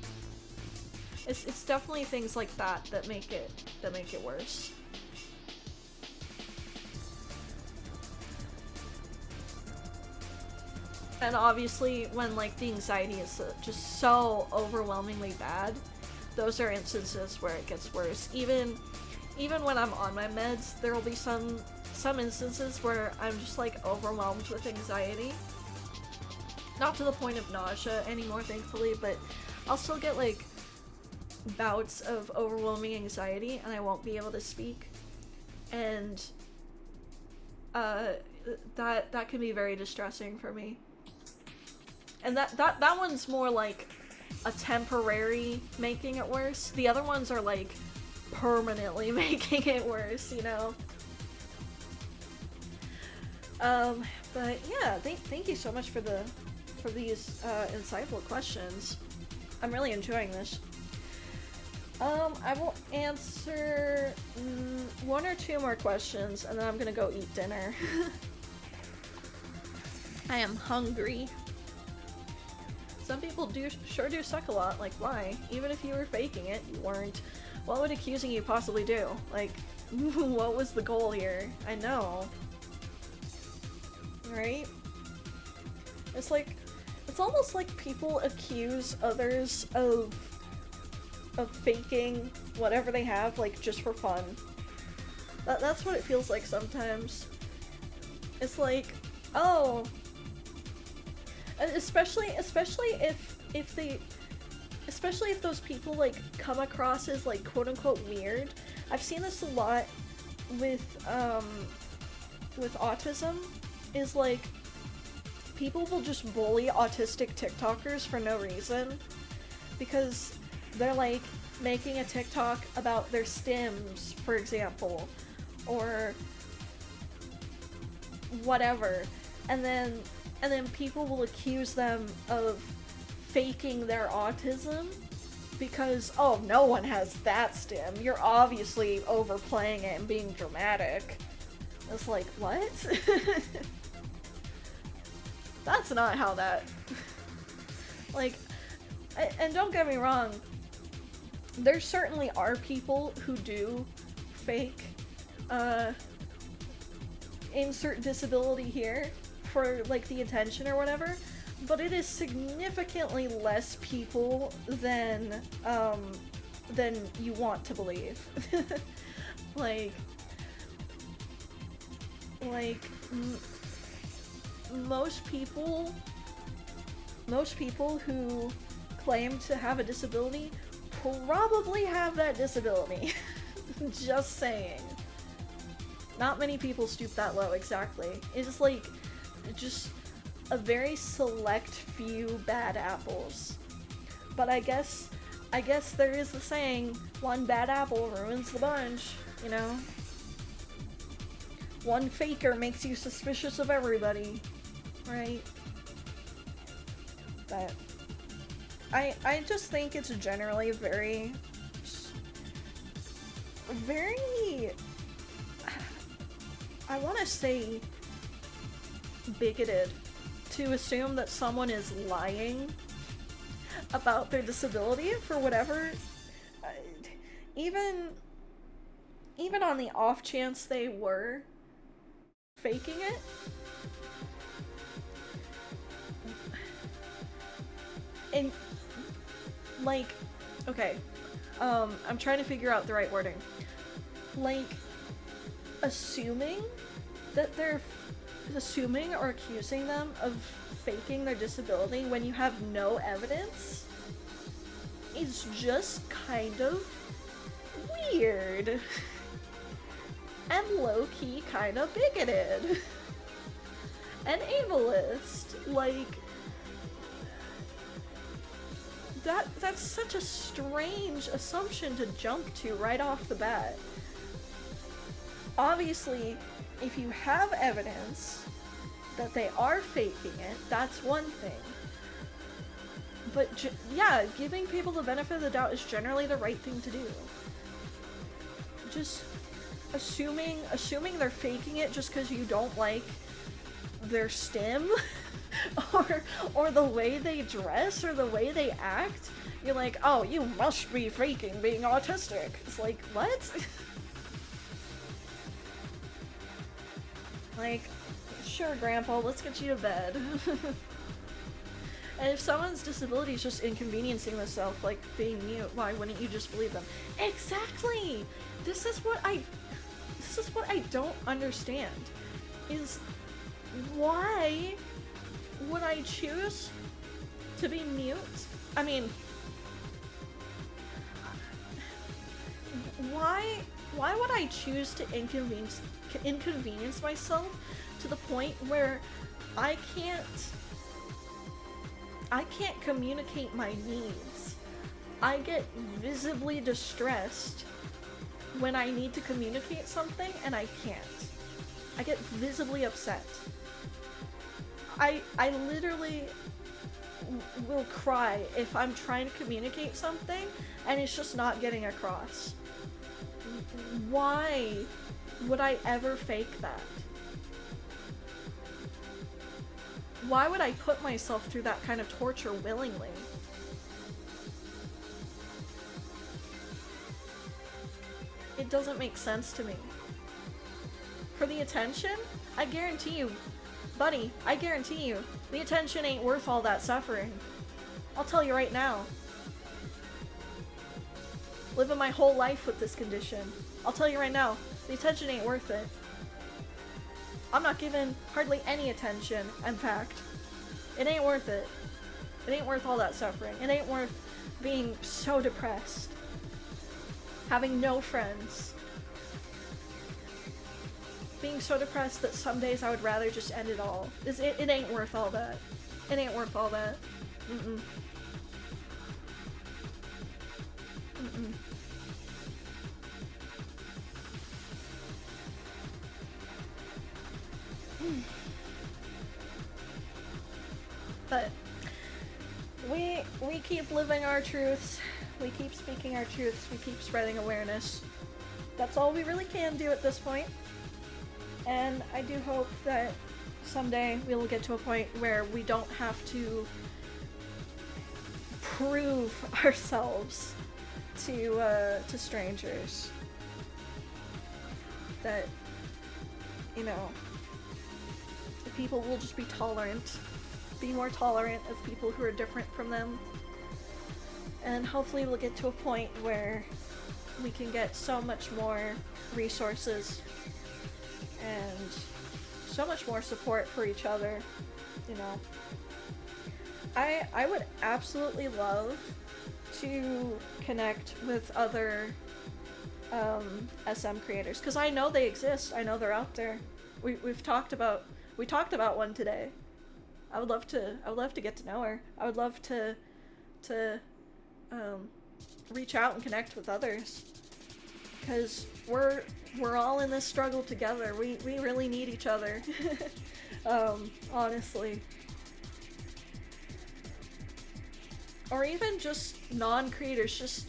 definitely things like that that make it worse. And obviously, when like the anxiety is just so overwhelmingly bad, those are instances where it gets worse. Even when I'm on my meds, there will be some instances where I'm just like overwhelmed with anxiety. Not to the point of nausea anymore, thankfully, but I'll still get like bouts of overwhelming anxiety and I won't be able to speak. And uh, that can be very distressing for me. And that one's more like a temporary making it worse. The other ones are like permanently making it worse, you know? But yeah, thank you so much for these insightful questions. I'm really enjoying this. I will answer one or two more questions, and then I'm gonna go eat dinner. I am hungry. Some people sure do suck a lot, like why? Even if you were faking it, you weren't. What would accusing you possibly do? Like, what was the goal here? I know. Right? It's like, it's almost like people accuse others of faking whatever they have, like, just for fun. That's what it feels like sometimes. It's like, oh, especially if those people, like, come across as, like, quote-unquote weird. I've seen this a lot with autism, is, like, people will just bully autistic TikTokers for no reason, because they're, like, making a TikTok about their stims, for example, or whatever, and then people will accuse them of faking their autism because, oh, no one has that stim, you're obviously overplaying it and being dramatic. It's like, what? That's not how that... like, and don't get me wrong, there certainly are people who do fake, insert disability here for, like, the attention or whatever, but it is significantly less people than you want to believe. Most people who claim to have a disability probably have that disability. Just saying. Not many people stoop that low, exactly. It's like, just a very select few bad apples. But I guess there is the saying, one bad apple ruins the bunch, you know? One faker makes you suspicious of everybody, right? But I just think it's generally very, I want to say bigoted to assume that someone is lying about their disability for whatever, even on the off chance they were faking it. And, like, okay, I'm trying to figure out the right wording. Like, assuming that they're assuming or accusing them of faking their disability when you have no evidence is just kind of weird. And low-key kind of bigoted. And ableist. Like, that's such a strange assumption to jump to right off the bat. Obviously, if you have evidence that they are faking it, that's one thing. But yeah, giving people the benefit of the doubt is generally the right thing to do. Just assuming they're faking it just because you don't like their stim or the way they dress or the way they act, you're like, oh, you must be faking being autistic. It's like, what? Like, sure, Grandpa, let's get you to bed. And if someone's disability is just inconveniencing themselves, like being mute, why wouldn't you just believe them? Exactly! This is what I don't understand. Is why would I choose to be mute? I mean, why would I choose to inconvenience inconvenience myself to the point where I can't communicate my needs. I get visibly distressed when I need to communicate something and I can't. I get visibly upset. I literally will cry if I'm trying to communicate something and it's just not getting across. Why would I ever fake that? Why would I put myself through that kind of torture willingly? It doesn't make sense to me. For the attention, I guarantee you, buddy, I guarantee you, the attention ain't worth all that suffering. I'll tell you right now. Living my whole life with this condition. I'll tell you right now, the attention ain't worth it. I'm not given hardly any attention, in fact. It ain't worth it. It ain't worth all that suffering. It ain't worth being so depressed. Having no friends. Being so depressed that some days I would rather just end it all. It ain't worth all that. It ain't worth all that. Mm-mm. Mm-mm. But we keep living our truths. We keep speaking our truths. We keep spreading awareness. That's all we really can do at this point. And I do hope that someday we will get to a point where we don't have to prove ourselves to strangers. That, you know, the people will just be tolerant, be more tolerant of people who are different from them. And hopefully we'll get to a point where we can get so much more resources and so much more support for each other, you know. I would absolutely love to connect with other SM creators, because I know they exist. I know they're out there. We talked about one today. I would love to get to know her. I would love to reach out and connect with others, because we're all in this struggle together. We really need each other. Honestly. Or even just non-creators. Just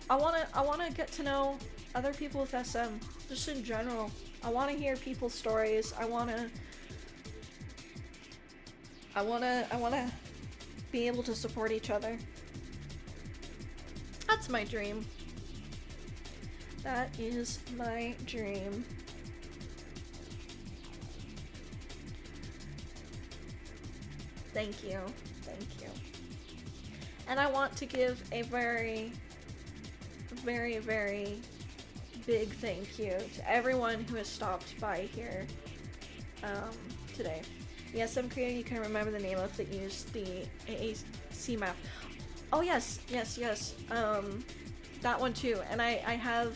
I wanna get to know other people with SM, just in general. I wanna hear people's stories. I wanna be able to support each other. That's my dream. That is my dream. Thank you. Thank you. And I want to give a very, very, very big thank you to everyone who has stopped by here today. The SM creator you can remember the name of that used the AAC map. Oh yes. That one too. And I have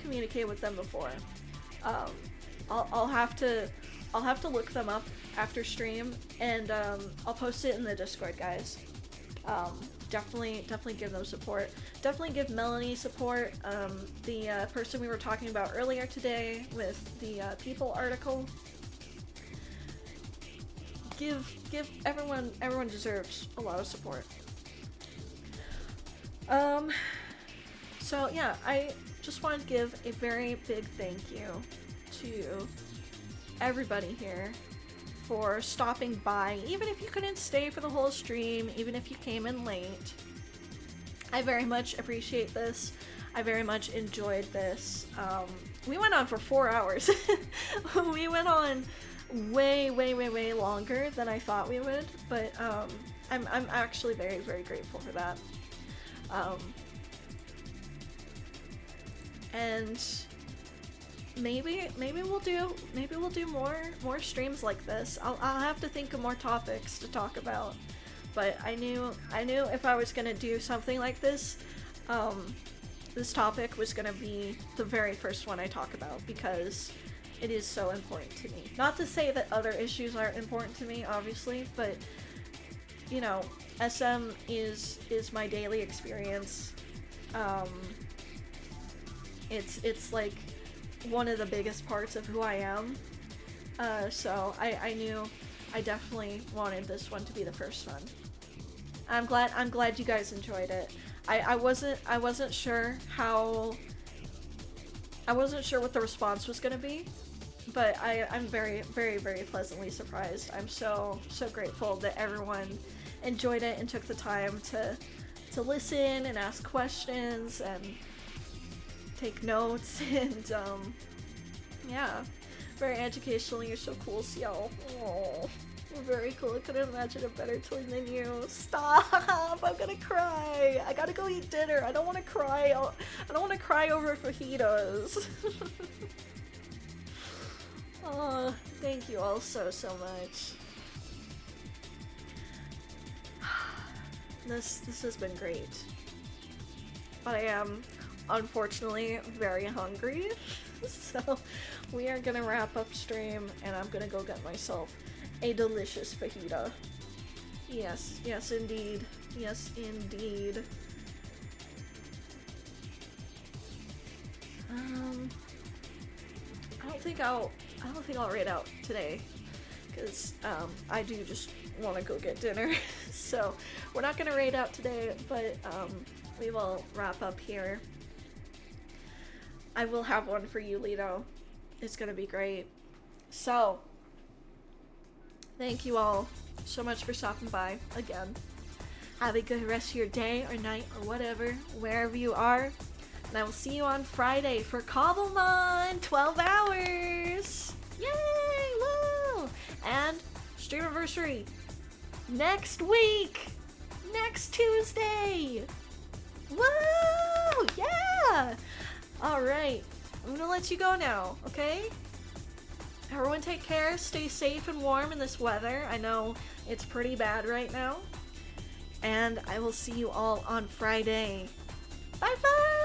communicated with them before. I'll have to look them up after stream, and I'll post it in the Discord, guys. Definitely give them support. Definitely give Melanie support. The person we were talking about earlier today with the People article. Give everyone deserves a lot of support. So yeah, I just wanted to give a very big thank you to everybody here for stopping by, even if you couldn't stay for the whole stream, even if you came in late. I very much appreciate this. I very much enjoyed this. We went on for 4 hours. We went on way longer than I thought we would, but I'm actually very, very grateful for that. And maybe we'll do more streams like this. I'll have to think of more topics to talk about. But I knew if I was gonna do something like this, this topic was gonna be the very first one I talk about because it is so important to me. Not to say that other issues aren't important to me, obviously, but you know, SM is my daily experience. It's like one of the biggest parts of who I am. So I knew I definitely wanted this one to be the first one. I'm glad you guys enjoyed it. I wasn't sure what the response was gonna be, but I'm very, very, very pleasantly surprised. I'm so grateful that everyone enjoyed it and took the time to listen and ask questions and take notes and yeah, very educational. You're so cool, Ciel. Oh, you're very cool. I couldn't imagine a better twin than you. Stop! I'm gonna cry. I gotta go eat dinner. I don't want to cry. I don't want to cry over fajitas. Oh, thank you all so much. This has been great. But I am, unfortunately, very hungry. So we are gonna wrap up stream and I'm gonna go get myself a delicious fajita. Yes, yes indeed. Yes indeed. I don't think I'll raid out today, because I do just want to go get dinner. So we're not gonna raid out today, but we will wrap up here. I will have one for you, Lito. It's gonna be great. So thank you all so much for stopping by again. Have a good rest of your day or night or whatever, wherever you are. And I will see you on Friday for Cobblemon! 12 hours! Yay! Woo! And Streamiversary next week! Next Tuesday! Woo! Yeah! Alright, I'm gonna let you go now, okay? Everyone take care, stay safe and warm in this weather. I know it's pretty bad right now. And I will see you all on Friday. Bye bye!